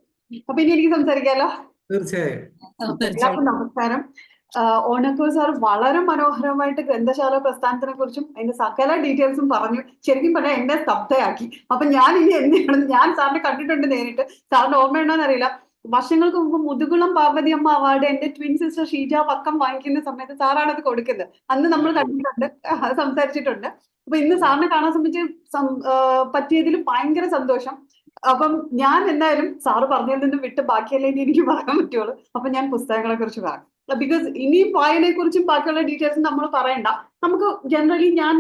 അപ്പൊ ഇനി എനിക്ക് സംസാരിക്കാലോ? തീർച്ചയായും. എല്ലാവർക്കും നമസ്കാരം. ഓണക്കൂർ സാർ വളരെ മനോഹരമായിട്ട് ഗ്രന്ഥശാല പ്രസ്ഥാനത്തിനെ കുറിച്ചും അതിന്റെ സകല ഡീറ്റെയിൽസും പറഞ്ഞു. ശരിക്കും പറഞ്ഞാൽ എന്നെ സ്തബ്ധയാക്കി. അപ്പൊ ഞാൻ ഇനി എന്താണ്, ഞാൻ സാറിനെ കണ്ടിട്ടുണ്ട് നേരിട്ട്, സാറിന്റെ ഓർമ്മയുണ്ടോന്ന് അറിയില്ല. വർഷങ്ങൾക്ക് മുമ്പ് മുതുകുളം പാർവതി അമ്മ അവാർഡ് എന്റെ ട്വിൻ സിസ്റ്റർ ഷീജ പക്കം വാങ്ങിക്കുന്ന സമയത്ത് സാറാണ് അത് കൊടുക്കുന്നത്. അന്ന് നമ്മൾ കണ്ടിട്ടുണ്ട്, സംസാരിച്ചിട്ടുണ്ട്. അപ്പൊ ഇന്ന് സാറിനെ കാണാൻ പറ്റിയതിൽ ഭയങ്കര സന്തോഷം. അപ്പം ഞാൻ എന്തായാലും സാറ് പറഞ്ഞതിൽ നിന്ന് വിട്ട് ബാക്കിയല്ലേ ഇനി എനിക്ക് പറയാൻ പറ്റുള്ളൂ. അപ്പൊ ഞാൻ പുസ്തകങ്ങളെ കുറിച്ച് പറയാം. ബിക്കോസ് ഇനി വായനയെ കുറിച്ചും ബാക്കിയുള്ള ഡീറ്റെയിൽസും നമ്മൾ പറയണ്ട. നമുക്ക് ജനറലി ഞാൻ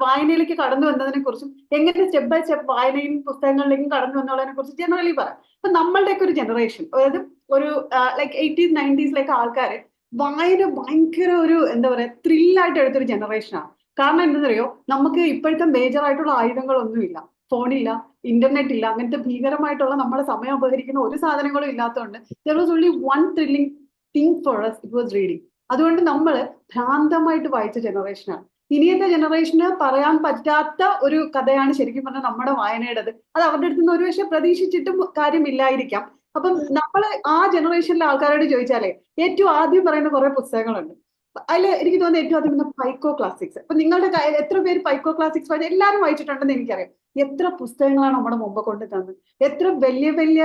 വായനയിലേക്ക് കടന്നു വന്നതിനെ കുറിച്ചും എങ്ങനെ സ്റ്റെപ്പ് ബൈ സ്റ്റെപ്പ് വായനയും പുസ്തകങ്ങളിലേക്കും കടന്നു വന്നുള്ളതിനെ കുറിച്ച് ജനറലി പറയാം. അപ്പൊ നമ്മളുടെയൊക്കെ ഒരു ജനറേഷൻ, അതായത് ഒരു ലൈക്ക് 80s 90s ആൾക്കാര് വായന ഭയങ്കര ഒരു എന്താ പറയാ ത്രില്ലായിട്ട് എടുത്തൊരു ജനറേഷനാണ്. കാരണം എന്താണെന്നറിയോ, നമുക്ക് ഇപ്പോഴത്തെ മേജർ ആയിട്ടുള്ള ആയുധങ്ങളൊന്നുമില്ല. ഫോണില്ല, ഇന്റർനെറ്റ് ഇല്ല, അങ്ങനത്തെ ഭീകരമായിട്ടുള്ള നമ്മുടെ സമയം അപഹരിക്കുന്ന ഒരു സാധനങ്ങളും ഇല്ലാത്തതുകൊണ്ട് there was only one thrilling thing for us, it was reading. അതുകൊണ്ട് നമ്മൾ ഭ്രാന്തമായിട്ട് വായിച്ച ജനറേഷനാണ്. ഇനിയത്തെ ജനറേഷന് പറയാൻ പറ്റാത്ത ഒരു കഥയാണ് ശരിക്കും പറഞ്ഞാൽ നമ്മുടെ വായനയുടേത്. അത് അവരുടെ അടുത്ത് നിന്ന് ഒരു പക്ഷെ പ്രതീക്ഷിച്ചിട്ടും കാര്യമില്ലായിരിക്കാം. അപ്പം നമ്മൾ ആ ജനറേഷനിലെ ആൾക്കാരോട് ചോദിച്ചാലേ ഏറ്റവും ആദ്യം പറയുന്ന കുറെ പുസ്തകങ്ങളുണ്ട്. അതിൽ എനിക്ക് തോന്നുന്നത് ഏറ്റവും ആദ്യം പൈക്കോ ക്ലാസിക്സ്. അപ്പൊ നിങ്ങളുടെ കയ്യിൽ എത്ര പേര് പൈക്കോ ക്ലാസിക്സ് വായിച്ചു? എല്ലാവരും വായിച്ചിട്ടുണ്ടെന്ന് എനിക്കറിയാം. എത്ര പുസ്തകങ്ങളാണ് നമ്മുടെ മുമ്പ് കൊണ്ട് തന്നത്. എത്ര വലിയ വലിയ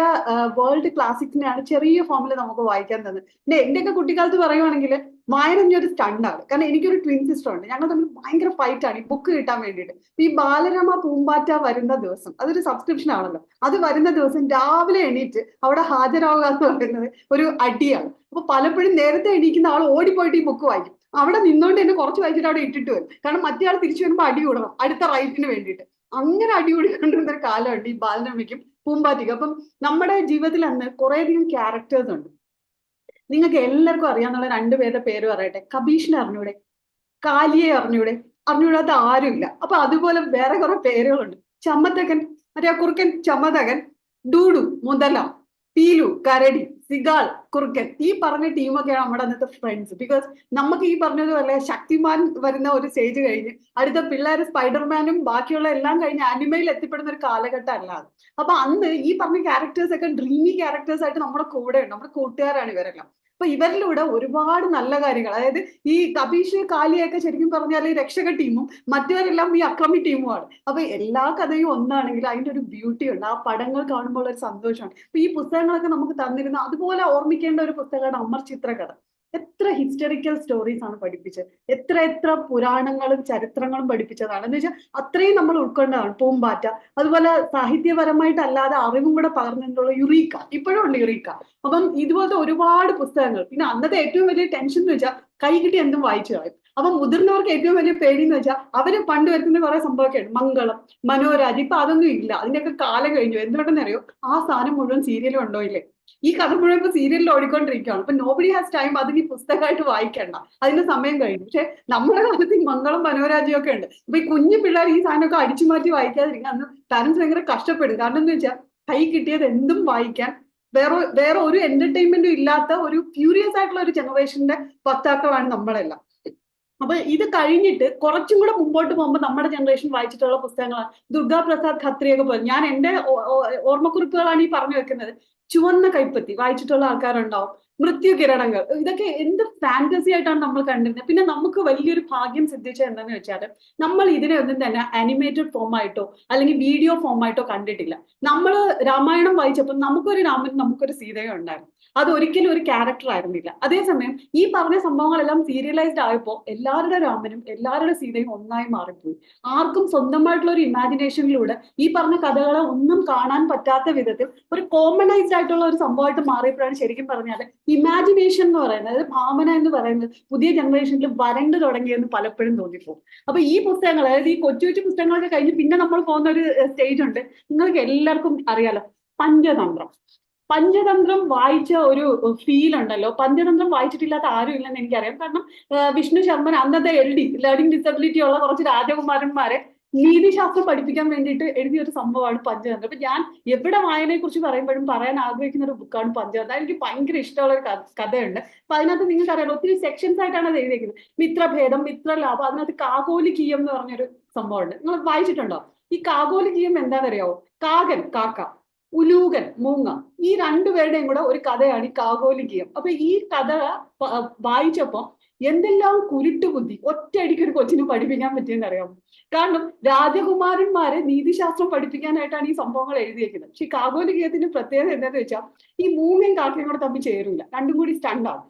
വേൾഡ് ക്ലാസിക്സിനെയാണ് ചെറിയ ഫോമിൽ നമുക്ക് വായിക്കാൻ തന്നത്. എന്റെയൊക്കെ കുട്ടിക്കാലത്ത് പറയുവാണെങ്കിൽ വായന ഒരു സ്റ്റണ്ടാണ്. കാരണം എനിക്കൊരു ട്വിൻ സിസ്റ്റർ ഉണ്ട്. ഞങ്ങൾ തമ്മിൽ ഭയങ്കര ഫൈറ്റ് ആണ് ഈ ബുക്ക് കിട്ടാൻ വേണ്ടിയിട്ട്. ഈ ബാലരമ പൂമ്പാറ്റ വരുന്ന ദിവസം, അതൊരു സബ്സ്ക്രിപ്ഷൻ ആണല്ലോ, അത് വരുന്ന ദിവസം രാവിലെ എണീറ്റ് അവിടെ ഹാജരാവുക എന്ന് പറയുന്നത് ഒരു അടിയാണ്. അപ്പൊ പലപ്പോഴും നേരത്തെ എണീക്കുന്ന ആൾ ഓടിപ്പോയിട്ട് ഈ ബുക്ക് വായിക്കും. അവിടെ നിന്നോണ്ട് തന്നെ കുറച്ച് വായിച്ചിട്ട് അവിടെ ഇട്ടിട്ട് വരും. കാരണം മറ്റേ ആൾ തിരിച്ചു വരുമ്പോൾ അടി കൂടണം അടുത്ത റൈറ്റിന് വേണ്ടിയിട്ട്. അങ്ങനെ അടി കൂടിക്കൊണ്ടിരുന്ന ഒരു കാലമുണ്ട് ഈ ബാലരമയ്ക്കും പൂമ്പാറ്റയ്ക്കും. അപ്പം നമ്മുടെ ജീവിതത്തിൽ അന്ന് കുറേയധികം ക്യാരക്ടേഴ്സ് ഉണ്ട്. നിങ്ങൾക്ക് എല്ലാവർക്കും അറിയാന്നുള്ള രണ്ടുപേരുടെ പേര് പറയട്ടെ. കബീഷിനെ അറിഞ്ഞൂടെ, കാലിയെ അറിഞ്ഞൂടാത്ത ആരുമില്ല. അപ്പൊ അതുപോലെ വേറെ കുറെ പേരുകളുണ്ട്. ചമ്മത്തകൻ, മറ്റേ കുറുക്കൻ ചമ്മതകൻ, ഡൂഡു, മുതല, പീലു, കരടി, സിഗാൾ, കുറുക്കൻ, ഈ പറഞ്ഞ ടീമൊക്കെയാണ് നമ്മുടെ അന്നത്തെ ഫ്രണ്ട്സ്. ബിക്കോസ് നമുക്ക് ഈ പറഞ്ഞതുപോലെ ശക്തിമാൻ വരുന്ന ഒരു സ്റ്റേജ് കഴിഞ്ഞ് അടുത്ത പിള്ളേർ സ്പൈഡർമാനും ബാക്കിയുള്ള എല്ലാം കഴിഞ്ഞ് ആനിമയിൽ എത്തിപ്പെടുന്ന ഒരു കാലഘട്ടം അല്ലാതെ. അപ്പൊ അന്ന് ഈ പറഞ്ഞ ക്യാരക്ടേഴ്സ് ഒക്കെ ഡ്രീമി ക്യാരക്ടേഴ്സ് ആയിട്ട് നമ്മുടെ കൂടെ ഉണ്ട്, നമ്മുടെ കൂട്ടുകാരാണ് ഇവരെല്ലാം. അപ്പൊ ഇവരിലൂടെ ഒരുപാട് നല്ല കാര്യങ്ങൾ, അതായത് ഈ കബീഷ് കാലിയൊക്കെ ശരിക്കും പറഞ്ഞാൽ രക്ഷക ടീമും മറ്റവരെല്ലാം ഈ അക്രമി ടീമുമാണ്. അപ്പൊ എല്ലാ കഥയും ഒന്നാണെങ്കിൽ അതിന്റെ ഒരു ബ്യൂട്ടി ഉണ്ട്, ആ പടങ്ങൾ കാണുമ്പോൾ ഒരു സന്തോഷമാണ്. അപ്പൊ ഈ പുസ്തകങ്ങളൊക്കെ നമുക്ക് തന്നിരുന്ന അതുപോലെ ഓർമ്മിക്കേണ്ട ഒരു പുസ്തകമാണ് അമർ ചിത്രകഥ. എത്ര ഹിസ്റ്ററിക്കൽ സ്റ്റോറീസ് ആണ് പഠിപ്പിച്ചത്, എത്ര പുരാണങ്ങളും ചരിത്രങ്ങളും പഠിപ്പിച്ചതാണ്. എന്ന് വെച്ചാൽ അത്രയും നമ്മൾ ഉൾക്കൊണ്ടതാണ്. പൂമ്പാറ്റ, അതുപോലെ സാഹിത്യപരമായിട്ടല്ലാതെ അറിവും കൂടെ പകർന്നിട്ടുള്ള യുറീക്ക, ഇപ്പോഴും ഉണ്ട് യുറീക്ക. അപ്പം ഇതുപോലത്തെ ഒരുപാട് പുസ്തകങ്ങൾ. പിന്നെ അന്നത്തെ ഏറ്റവും വലിയ ടെൻഷൻ എന്ന് വെച്ചാൽ കൈ കിട്ടി എന്തും വായിച്ചു കളയും. അപ്പൊ മുതിർന്നവർക്ക് ഏറ്റവും വലിയ പേടി എന്ന് വെച്ചാൽ അവര് പണ്ട് വരുത്തുന്ന കുറെ സംഭവമൊക്കെയാണ്, മംഗളം, മനോരാജ്. ഇപ്പൊ അതൊന്നും ഇല്ല, അതിന്റെയൊക്കെ കാലം കഴിഞ്ഞു. എന്തുകൊണ്ടെന്ന് അറിയോ? ആ സാധനം മുഴുവൻ സീരിയലും ഉണ്ടോ ഇല്ലേ? ഈ കഥ മുഴുവൻ ഇപ്പൊ സീരിയലിൽ ഓടിക്കൊണ്ടിരിക്കുകയാണ്. അപ്പൊ നോബഡി ഹാസ് ടൈം അതിന് ഈ പുസ്തകമായിട്ട് വായിക്കണ്ട, അതിന്റെ സമയം കഴിഞ്ഞു. പക്ഷെ നമ്മുടെ കാലത്ത് ഈ മംഗളം, മനോരാജ്യം ഒക്കെ ഉണ്ട്. അപ്പൊ ഈ കുഞ്ഞു പിള്ളേർ ഈ സാധനമൊക്കെ അടിച്ചു മാറ്റി വായിക്കാതിരിക്കുക, അന്ന് പാരന്റ്സ് ഭയങ്കര കഷ്ടപ്പെടും. കാരണം എന്ന് വെച്ചാൽ കൈ കിട്ടിയത് എന്തും വായിക്കാൻ, വേറെ ഒരു എന്റർടൈൻമെന്റും ഇല്ലാത്ത ഒരു ഫ്യൂരിയസ് ആയിട്ടുള്ള ഒരു ജനറേഷന്റെ വക്താക്കളാണ് നമ്മളെല്ലാം. അപ്പൊ ഇത് കഴിഞ്ഞിട്ട് കുറച്ചും കൂടെ മുമ്പോട്ട് പോകുമ്പോൾ നമ്മുടെ ജനറേഷൻ വായിച്ചിട്ടുള്ള പുസ്തകങ്ങളാണ് ദുർഗാ പ്രസാദ് ഖത്രിയൊക്കെ പോലെ. ഞാൻ എന്റെ ഓർമ്മക്കുറിപ്പുകളാണ് ഈ പറഞ്ഞു വെക്കുന്നത്. ചുവന്ന കൈപ്പത്തി വായിച്ചിട്ടുള്ള ആൾക്കാരുണ്ടാവും, മൃത്യുകിരണങ്ങൾ, ഇതൊക്കെ എന്ത് ഫാന്റസി ആയിട്ടാണ് നമ്മൾ കണ്ടിരുന്നത്. പിന്നെ നമുക്ക് വലിയൊരു ഭാഗ്യം സിദ്ധിച്ചത് എന്താണെന്ന് വെച്ചാൽ നമ്മൾ ഇതിനെ ഒന്നും തന്നെ ആനിമേറ്റഡ് ഫോമായിട്ടോ അല്ലെങ്കിൽ വീഡിയോ ഫോമായിട്ടോ കണ്ടിട്ടില്ല. നമ്മൾ രാമായണം വായിച്ചപ്പോൾ നമുക്കൊരു രാമനും നമുക്കൊരു സീതയും ഉണ്ടായിരുന്നു. അത് ഒരിക്കലും ഒരു ക്യാരക്ടർ ആയിരുന്നില്ല. അതേസമയം ഈ പറഞ്ഞ സംഭവങ്ങളെല്ലാം സീരിയലൈസ്ഡ് ആയപ്പോൾ എല്ലാവരുടെ രാമനും എല്ലാവരുടെ സീതയും ഒന്നായി മാറിപ്പോയി. ആർക്കും സ്വന്തമായിട്ടുള്ള ഒരു ഇമാജിനേഷനിലൂടെ ഈ പറഞ്ഞ കഥകളെ ഒന്നും കാണാൻ പറ്റാത്ത വിധത്തിൽ ഒരു കോമണൈസ്ഡ് ആയിട്ടുള്ള ഒരു സംഭവമായിട്ട് മാറിയപ്പോഴാണ് ശരിക്കും പറഞ്ഞാൽ ഇമാജിനേഷൻ എന്ന് പറയുന്നത്, ഭാവന എന്ന് പറയുന്നത് പുതിയ ജനറേഷനിൽ വരണ്ടു തുടങ്ങിയെന്ന് പലപ്പോഴും തോന്നിപ്പോകും. അപ്പൊ ഈ പുസ്തകങ്ങൾ, അതായത് ഈ കൊച്ചു കൊച്ചു പുസ്തകങ്ങളൊക്കെ കഴിഞ്ഞ് പിന്നെ നമ്മൾ പോകുന്ന ഒരു സ്റ്റേജ് ഉണ്ട്. നിങ്ങൾക്ക് എല്ലാവർക്കും അറിയാലോ, പഞ്ചതന്ത്രം വായിച്ച ഒരു ഫീൽ ഉണ്ടല്ലോ. പഞ്ചതന്ത്രം വായിച്ചിട്ടില്ലാത്ത ആരും ഇല്ലെന്ന് എനിക്കറിയാം. കാരണം വിഷ്ണു ശർമ്മൻ അന്നത്തെ LD, ലേണിംഗ് ഡിസബിലിറ്റി ഉള്ള കുറച്ച് രാജകുമാരന്മാരെ നീതിശാസ്ത്രം പഠിപ്പിക്കാൻ വേണ്ടിയിട്ട് എഴുതിയ ഒരു സംഭവമാണ് പഞ്ചതന്ത്രം. അപ്പൊ ഞാൻ എവിടെ വായനയെ കുറിച്ച് പറയുമ്പോഴും പറയാൻ ആഗ്രഹിക്കുന്ന ഒരു ബുക്കാണ് പഞ്ചതന്ത്രം. എനിക്ക് ഭയങ്കര ഇഷ്ടമുള്ള ഒരു കഥയുണ്ട്. അപ്പൊ അതിനകത്ത് നിങ്ങൾക്ക് അറിയാലോ, ഒത്തിരി സെക്ഷൻസ് ആയിട്ടാണ് അത് എഴുതിയിരിക്കുന്നത്. മിത്രഭേദം, മിത്രലാഭം, അതിനകത്ത് കാകോലികീയം എന്ന് പറഞ്ഞൊരു സംഭവമുണ്ട്. നിങ്ങൾ വായിച്ചിട്ടുണ്ടോ? ഈ കാകോലികീയം എന്താണെന്നറിയാവോ? കാക്ക, ഉലൂകൻ, മൂങ്ങ, ഈ രണ്ടുപേരുടെയും കൂടെ ഒരു കഥയാണ് ഈ കാകോലികീയം. അപ്പൊ ഈ കഥ വായിച്ചപ്പോ എന്തെല്ലാം കുരുട്ടുബുദ്ധി ഒറ്റയടിക്ക് ഒരു കൊച്ചിന് പഠിപ്പിക്കാൻ പറ്റിയെന്ന് അറിയാമോ? കാരണം രാജകുമാരന്മാരെ നീതിശാസ്ത്രം പഠിപ്പിക്കാനായിട്ടാണ് ഈ സംഭവങ്ങൾ എഴുതിയേക്കുന്നത്. പക്ഷെ ഈ കാകോലികീയത്തിന്റെ പ്രത്യേകത എന്താന്ന് വെച്ചാൽ ഈ മൂങ്ങയും കാക്കയും കൂടെ തമ്മിൽ ചേരൂല, രണ്ടും കൂടി സ്റ്റണ്ടാവും.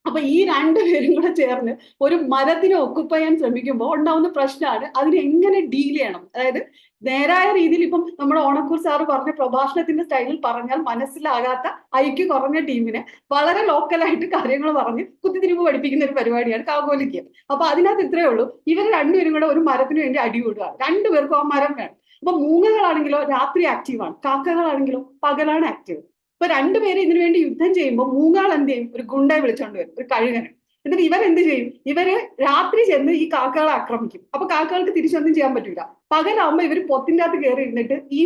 അപ്പൊ ഈ രണ്ടുപേരും കൂടെ ചേർന്ന് ഒരു മരത്തിനെ ഒക്കുപ്പ ചെയ്യാൻ ശ്രമിക്കുമ്പോൾ ഉണ്ടാവുന്ന പ്രശ്നമാണ് അതിനെ എങ്ങനെ ഡീൽ ചെയ്യണം. അതായത് നേരായ രീതിയിൽ ഇപ്പം നമ്മുടെ ഓണക്കൂർ സാറ് പറഞ്ഞ പ്രഭാഷണത്തിന്റെ സ്റ്റൈലിൽ പറഞ്ഞാൽ മനസ്സിലാകാത്ത ഐക്യ കുറഞ്ഞ ടീമിനെ വളരെ ലോക്കലായിട്ട് കാര്യങ്ങൾ പറഞ്ഞ് കുത്തിത്തിരിവ് പഠിപ്പിക്കുന്ന ഒരു പരിപാടിയാണ് കാകോലിക്യം. അപ്പൊ അതിനകത്ത് ഇത്രയേ ഉള്ളൂ, ഇവർ രണ്ടുപേരും കൂടെ ഒരു മരത്തിന് വേണ്ടി അടികൂടുക, രണ്ടുപേർക്കും ആ മരം വേണം. അപ്പൊ മൂങ്ങകളാണെങ്കിലോ രാത്രി ആക്റ്റീവാണ്, കാക്കകളാണെങ്കിലോ പകലാണ് ആക്റ്റീവ്. ഇപ്പൊ രണ്ടുപേരും ഇതിനു വേണ്ടി യുദ്ധം ചെയ്യുമ്പോൾ മൂങ്ങാൾ എന്ത് ചെയ്യും? ഒരു ഗുണ്ടയെ വിളിച്ചോണ്ട് വരും, ഒരു കഴുകനെ. എന്നിട്ട് ഇവരെന്ത് ചെയ്യും? ഇവര് രാത്രി ചെന്ന് ഈ കാക്കകളെ ആക്രമിക്കും. അപ്പൊ കാക്കകൾക്ക് തിരിച്ചൊന്നും ചെയ്യാൻ പറ്റില്ല. പകലാവുമ്പോ ഇവർ പൊത്തിന്റെ അകത്ത് കയറി ഇരുന്നിട്ട് ഈ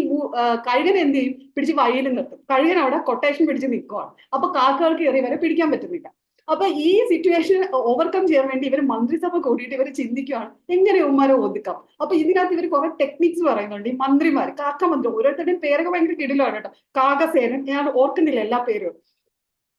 കഴുകൻ എന്ത് ചെയ്യും? പിടിച്ച് വഴിയിൽ നിർത്തും. കഴുകൻ അവിടെ കൊട്ടേഷൻ പിടിച്ച് നിൽക്കുവാണ്. അപ്പൊ കാക്കകൾക്ക് കയറി ഇവരെ പിടിക്കാൻ പറ്റുന്നില്ല. അപ്പൊ ഈ സിറ്റുവേഷൻ ഓവർകം ചെയ്യാൻ വേണ്ടി ഇവർ മന്ത്രിസഭ കൂടിയിട്ട് ഇവർ ചിന്തിക്കുകയാണ് എങ്ങനെ ഉമ്മാരെ ഒതുക്കാം. അപ്പൊ ഇതിനകത്ത് ഇവർ കുറെ ടെക്നിക്സ് പറയുന്നുണ്ട്. ഈ മന്ത്രിമാർ, കാക്കമന്ത്രി, ഓരോരുത്തരുടെയും പേരൊക്കെ ഭയങ്കര കിടിലാണ് കേട്ടോ. കാകസേനൻ, ഞാൻ ഓർക്കുന്നില്ല എല്ലാ പേരും.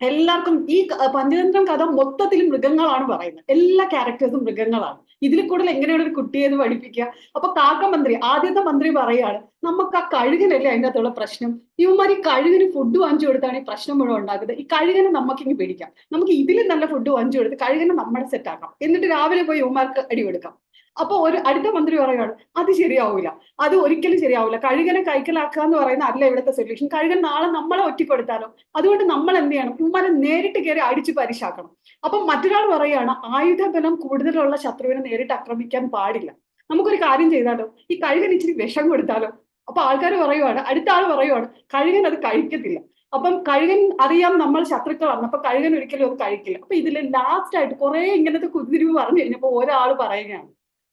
എല്ലാവർക്കും ഈ പഞ്ചതന്ത്രം കഥ മൊത്തത്തിൽ മൃഗങ്ങളാണ് പറയുന്നത്. എല്ലാ ക്യാരക്ടേഴ്സും മൃഗങ്ങളാണ്. ഇതിൽ കൂടുതൽ എങ്ങനെയാണ് ഒരു കുട്ടിയെ പഠിപ്പിക്കുക? അപ്പൊ കാക്കമന്ത്രി, ആദ്യത്തെ മന്ത്രി പറയാണ്, നമുക്ക് ആ കഴുകനല്ലേ അതിൻ്റെ അകത്തുള്ള പ്രശ്നം. ഇവന്മാർ ഈ കഴുകന് ഫുഡ് വാങ്ങിച്ചു കൊടുത്താണ് ഈ പ്രശ്നം മുഴുവൻ ഉണ്ടാക്കുന്നത്. ഈ കഴുകനെ നമുക്കിങ്ങ് പിടിക്കാം, നമുക്ക് ഇതിലും നല്ല ഫുഡ് വാങ്ങിച്ചു കൊടുത്ത് കഴുകനെ നമ്മളെ സെറ്റാക്കാം, എന്നിട്ട് രാവിലെ പോയി ഇവന്മാർക്ക് അടി കൊടുക്കാം. അപ്പൊ ഒരു അടുത്ത മന്ത്രി പറയുകയാണ്, അത് ശരിയാവൂല, അത് ഒരിക്കലും ശരിയാവില്ല. കഴുകനെ കൈക്കലാക്കുക എന്ന് പറയുന്ന അല്ല ഇവിടുത്തെ സൊല്യൂഷൻ. കഴുകൻ നാളെ നമ്മളെ ഒറ്റിക്കൊടുത്താലോ, അതുകൊണ്ട് നമ്മൾ എന്ത് ചെയ്യണം? ഇവന്മാരെ നേരിട്ട് കയറി അടിച്ച് പരിശാക്കണം. അപ്പൊ മറ്റൊരാൾ പറയുകയാണ്, ആയുധബലം കൂടുതലുള്ള ശത്രുവിനെ നേരിട്ട് ആക്രമിക്കാൻ പാടില്ല. നമുക്കൊരു കാര്യം ചെയ്താലോ, ഈ കഴുകൻ ഇച്ചിരി വിഷം കൊടുത്താലോ. അപ്പൊ ആൾക്കാർ പറയുവാണ്, അടുത്ത ആൾ പറയുവാണ്, കഴുകൻ അത് കഴിക്കത്തില്ല. അപ്പം കഴുകൻ അറിയാം നമ്മൾ ശത്രുക്കളാണ്, അപ്പൊ കഴുകൻ ഒരിക്കലും അത് കഴിക്കില്ല. അപ്പൊ ഇതിൽ ലാസ്റ്റ് ആയിട്ട് കുറെ ഇങ്ങനത്തെ കുതിരിവ് പറഞ്ഞു കഴിഞ്ഞപ്പോ ഒരാൾ പറയുകയാണ്,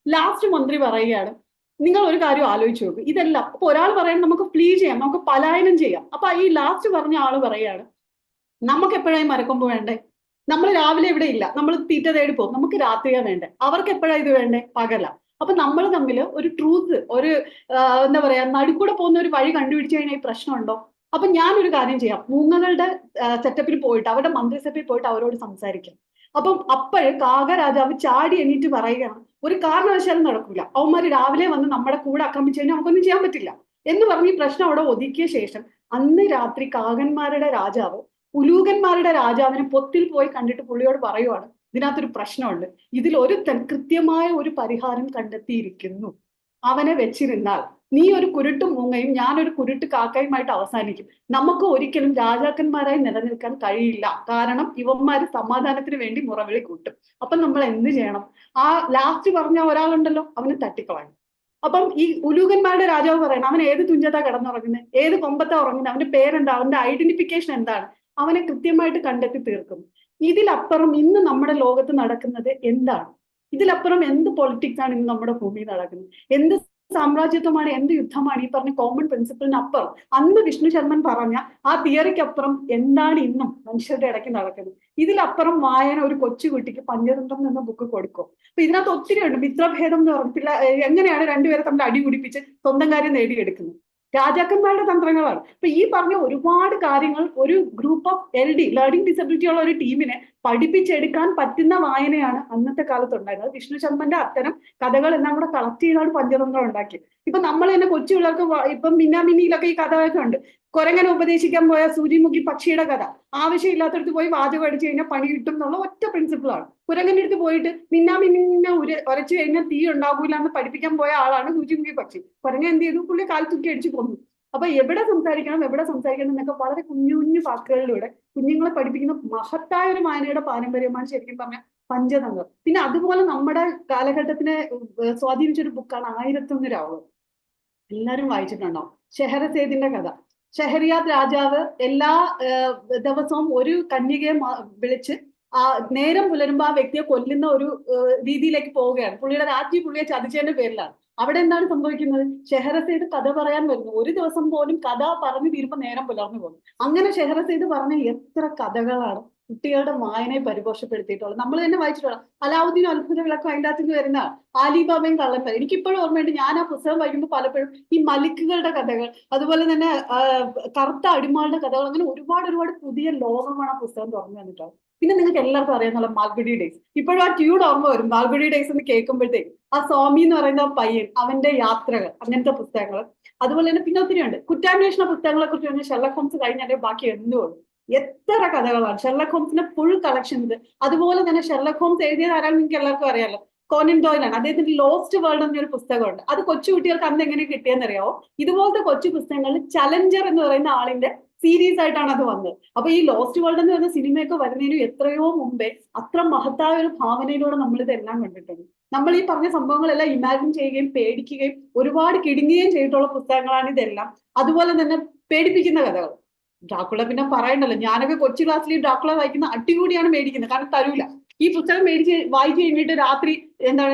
ലാസ്റ്റ് മന്ത്രി പറയുകയാണ്, നിങ്ങൾ ഒരു കാര്യം ആലോചിച്ച് നോക്കും. ഇതെല്ലാം അപ്പൊ ഒരാൾ പറയാൻ നമുക്ക് ഫ്ലീ ചെയ്യാം, നമുക്ക് പലായനം ചെയ്യാം. അപ്പൊ ഈ ലാസ്റ്റ് പറഞ്ഞ ആള് പറയാണ് നമുക്ക് എപ്പോഴായി മരക്കൊമ്പ് വേണ്ടേ? നമ്മൾ രാവിലെ ഇവിടെ ഇല്ല, നമ്മൾ തീറ്റ തേടി പോകും, നമുക്ക് രാത്രിയാ വേണ്ടേ, അവർക്ക് എപ്പോഴാ ഇത് വേണ്ടേ? പകല. അപ്പൊ നമ്മൾ തമ്മിൽ ഒരു ട്രൂത്ത്, ഒരു എന്താ പറയാ, നടുക്കൂടെ പോകുന്ന ഒരു വഴി കണ്ടുപിടിച്ചു കഴിഞ്ഞാൽ ഈ പ്രശ്നമുണ്ടോ? അപ്പൊ ഞാനൊരു കാര്യം ചെയ്യാം, മൂങ്ങകളുടെ സെറ്റപ്പിൽ പോയിട്ട് അവരുടെ മന്ത്രിസഭയിൽ പോയിട്ട് അവരോട് സംസാരിക്കാം. അപ്പം അപ്പോഴ് കാകരാജാവ് ചാടി എണീറ്റ് പറയുകയാണ്, ഒരു കാരണവശാലും നടക്കൂല, അവന്മാര് രാവിലെ വന്ന് നമ്മുടെ കൂടെ ആക്രമിച്ചു കഴിഞ്ഞാൽ നമുക്കൊന്നും ചെയ്യാൻ പറ്റില്ല എന്ന് പറഞ്ഞ് ഈ പ്രശ്നം അവിടെ ഒതുക്കിയ ശേഷം അന്ന് രാത്രി കാകന്മാരുടെ രാജാവ് ഉലൂകന്മാരുടെ രാജാവിനെ പൊത്തിൽ പോയി കണ്ടിട്ട് പുള്ളിയോട് പറയുവാണ്, ഇതിനകത്തൊരു പ്രശ്നമുണ്ട്, ഇതിൽ ഒരുത്തൻ കൃത്യമായ ഒരു പരിഹാരം കണ്ടെത്തിയിരിക്കുന്നു, അവനെ വെച്ചിരുന്നാൽ നീ ഒരു കുരുട്ട് മൂങ്ങയും ഞാനൊരു കുരുട്ട് കാക്കയുമായിട്ട് അവസാനിക്കും. നമുക്ക് ഒരിക്കലും രാജാക്കന്മാരായി നിലനിൽക്കാൻ കഴിയില്ല, കാരണം ഇവന്മാര് സമാധാനത്തിന് വേണ്ടി മുറവിളി കൂട്ടും. അപ്പൊ നമ്മൾ എന്ത് ചെയ്യണം? ആ ലാസ്റ്റ് പറഞ്ഞ ഒരാളുണ്ടല്ലോ, അവന് തട്ടിക്കളയണം. അപ്പം ഈ ഉലൂകന്മാരുടെ രാജാവ് പറയണം, അവൻ ഏത് തുഞ്ചത്താ കിടന്നുറങ്ങുന്നത്, ഏത് കൊമ്പത്താ ഉറങ്ങുന്നത്, അവന്റെ പേരെന്താ, അവന്റെ ഐഡന്റിഫിക്കേഷൻ എന്താണ്, അവനെ കൃത്യമായിട്ട് കണ്ടെത്തി തീർക്കും. ഇതിലപ്പുറം ഇന്ന് നമ്മുടെ ലോകത്ത് നടക്കുന്നത് എന്താണ്? ഇതിലപ്പുറം എന്ത് പൊളിറ്റിക്സ് ആണ് ഇന്ന് നമ്മുടെ ഭൂമിയിൽ നടക്കുന്നത്? എന്ത് സാമ്രാജ്യത്വമാണ്, എന്ത് യുദ്ധമാണ്? ഈ പറഞ്ഞ കോമൺ പ്രിൻസിപ്പിളിനപ്പുറം അന്ന് വിഷ്ണു ശർമ്മൻ പറഞ്ഞ ആ തിയറിക്കപ്പുറം എന്താണ് ഇന്നും മനുഷ്യരുടെ ഇടയ്ക്ക് നടക്കുന്നത്? ഇതിലപ്പുറം വായന ഒരു കൊച്ചുകുട്ടിക്ക് പഞ്ചതന്ത്രം എന്ന ബുക്ക് കൊടുക്കും. അപ്പൊ ഇതിനകത്ത് ഒത്തിരി ഉണ്ട്. മിത്രഭേദം എന്ന് പറഞ്ഞിട്ടില്ല, എങ്ങനെയാണ് രണ്ടുപേരെ തമ്മിൽ അടി കുടിപ്പിച്ച് സ്വന്തം കാര്യം നേടിയെടുക്കുന്നത്? രാജാക്കന്മാരുടെ തന്ത്രങ്ങളാണ്. അപ്പൊ ഈ പറഞ്ഞ ഒരുപാട് കാര്യങ്ങൾ ഒരു group of LD learning disability ഉള്ള ഒരു ടീമിനെ പഠിപ്പിച്ചെടുക്കാൻ പറ്റുന്ന വായനയാണ് അന്നത്തെ കാലത്ത് ഉണ്ടായിരുന്നത്. വിഷ്ണു ശർമ്മന്റെ അത്തരം കഥകൾ എല്ലാം കൂടെ കളക്ട് ചെയ്താണ് പഞ്ചതന്ത്രം ഉണ്ടാക്കിയത്. ഇപ്പൊ നമ്മൾ തന്നെ കൊച്ചു പിള്ളേർക്ക് ഇപ്പം മിന്നാമിന്നിയിലൊക്കെ ഈ കഥകളൊക്കെ ഉണ്ട്. കുരങ്ങനെ ഉപദേശിക്കാൻ പോയ സൂര്യമുഖി പക്ഷിയുടെ കഥ, ആവശ്യമില്ലാത്തടത്ത് പോയി വാചകം അടിച്ചു കഴിഞ്ഞാൽ പണി കിട്ടും എന്നുള്ള ഒറ്റ പ്രിൻസിപ്പിളാണ്. കുരങ്ങന്റെ അടുത്ത് പോയിട്ട് മിന്നാമിന്നിനെ ഉരച്ചു കഴിഞ്ഞാൽ തീ ഉണ്ടാകൂല എന്ന് പഠിപ്പിക്കാൻ പോയ ആളാണ് സൂര്യമുഖി പക്ഷി. കുരങ്ങൻ എന്ത് ചെയ്തു? പുള്ളി കാൽ തൂക്കി അടിച്ചു കൊന്നു. അപ്പൊ എവിടെ സംസാരിക്കണം എന്നൊക്കെ വളരെ കുഞ്ഞു കുഞ്ഞു വാക്കുകളിലൂടെ കുഞ്ഞുങ്ങളെ പഠിപ്പിക്കുന്ന മഹത്തായ ഒരു വായനയുടെ പാരമ്പര്യമാണ് ശരിക്കും പറഞ്ഞാൽ പഞ്ചതന്ത്രം. പിന്നെ അതുപോലെ നമ്മുടെ കാലഘട്ടത്തിനെ സ്വാധീനിച്ചൊരു ബുക്കാണ് 1001 രാവുകൾ. എല്ലാവരും വായിച്ചിട്ടുണ്ടോ? ഷെഹറസേദിന്റെ കഥ. ഷെഹറിയാദ് രാജാവ് എല്ലാ ദിവസവും ഒരു കന്യകയെ വിളിച്ച് നേരം പുലരുമ്പോ ആ വ്യക്തിയെ കൊല്ലുന്ന ഒരു രീതിയിലേക്ക് പോവുകയാണ്. പുള്ളിയുടെ രാജ്ഞി പുള്ളിയെ ചതിച്ചതിന്റെ പേരിലാണ്. അവിടെ എന്താണ് സംഭവിക്കുന്നത്? ഷെഹറസേദ് കഥ പറയാൻ വരുന്നു, ഒരു ദിവസം പോലും കഥ പറഞ്ഞു തീരുമ്പോ നേരം പുലർന്നു പോകുന്നു. അങ്ങനെ ഷെഹറസേദ് പറഞ്ഞ എത്ര കഥകളാണ് കുട്ടികളുടെ വായനയെ പരിപോഷപ്പെടുത്തിയിട്ടുള്ളത്. നമ്മൾ തന്നെ വായിച്ചിട്ടുള്ള അലാവുദ്ദീൻ അത്ഭുത വിളക്കും അതിൻ്റെ അകത്തേക്ക് വരുന്ന ആലിബാബയും കള്ളന്മാർ. എനിക്കിപ്പോഴും ഓർമ്മയുണ്ട്, ഞാൻ ആ പുസ്തകം വായിക്കുമ്പോൾ പലപ്പോഴും ഈ മലിക്കുകളുടെ കഥകൾ, അതുപോലെ തന്നെ കറുത്ത അടിമാളുടെ കഥകൾ, അങ്ങനെ ഒരുപാട് പുതിയ ലോകമാണ് ആ പുസ്തകം തുറന്നു തന്നിട്ടുള്ളത്. പിന്നെ നിങ്ങൾക്ക് എല്ലാവർക്കും അറിയാന്നുള്ള മാൽഗുഡി ഡേയ്സ്. ഇപ്പോഴും ആ ട്യൂഡ് ഓർമ്മ വരും മാൽഗുഡി ഡേയ്സ് എന്ന് കേൾക്കുമ്പോഴത്തേക്ക്. ആ സ്വാമി എന്ന് പറയുന്ന പയ്യൻ, അവന്റെ യാത്രകൾ, അങ്ങനത്തെ പുസ്തകങ്ങൾ. അതുപോലെ തന്നെ പിന്നെ ഒത്തിരി ഉണ്ട്. കുറ്റാന്വേഷണ പുസ്തകങ്ങളെ കുറിച്ച് പറഞ്ഞാൽ ഷെർലക് ഹോംസ് കഴിഞ്ഞാലേ ബാക്കി എന്തുള്ളൂ. എത്ര കഥകളാണ് ഷെർലക് ഹോംസിന്റെ ഫുൾ കളക്ഷൻസ്. അതുപോലെ തന്നെ ഷെർലക് ഹോംസ് എഴുതിയത് ആരാണ് നിങ്ങൾക്ക് എല്ലാവർക്കും അറിയാലോ, കോനൻ ഡോയിലാണ്. അദ്ദേഹത്തിന്റെ ലോസ്റ്റ് വേൾഡ് എന്നൊരു പുസ്തകമുണ്ട്. അത് കൊച്ചു കുട്ടികൾക്ക് അന്ന് എങ്ങനെ കിട്ടിയെന്നറിയാവോ? ഇതുപോലത്തെ കൊച്ചു പുസ്തകങ്ങളിൽ ചലഞ്ചർ എന്ന് പറയുന്ന ആളിന്റെ സീരീസ് ആയിട്ടാണ് അത് വന്നത്. അപ്പൊ ഈ ലോസ്റ്റ് വേൾഡ് എന്ന് പറയുന്ന സിനിമയൊക്കെ വരുന്നതിന് എത്രയോ മുമ്പേ അത്ര മഹത്തായ ഒരു ഭാവനയിലൂടെ നമ്മൾ ഇതെല്ലാം കണ്ടിട്ടുണ്ട്. നമ്മൾ ഈ പറഞ്ഞ സംഭവങ്ങളെല്ലാം ഇമാജിൻ ചെയ്യുകയും പേടിക്കുകയും ഒരുപാട് കിടുങ്ങുകയും ചെയ്തിട്ടുള്ള പുസ്തകങ്ങളാണ് ഇതെല്ലാം. അതുപോലെ തന്നെ പേടിപ്പിക്കുന്ന കഥകൾ. ഡ്രാക്കുള പിന്നെ പറയണ്ടല്ലോ, ഞാനൊക്കെ കൊച്ചു ക്ലാസ്സിൽ ഡ്രാക്കുള വായിക്കുന്ന അടികൂടിയാണ് മേടിക്കുന്നത്, കാരണം തരൂല. ഈ പുസ്തകം വായിച്ചു കഴിഞ്ഞിട്ട് രാത്രി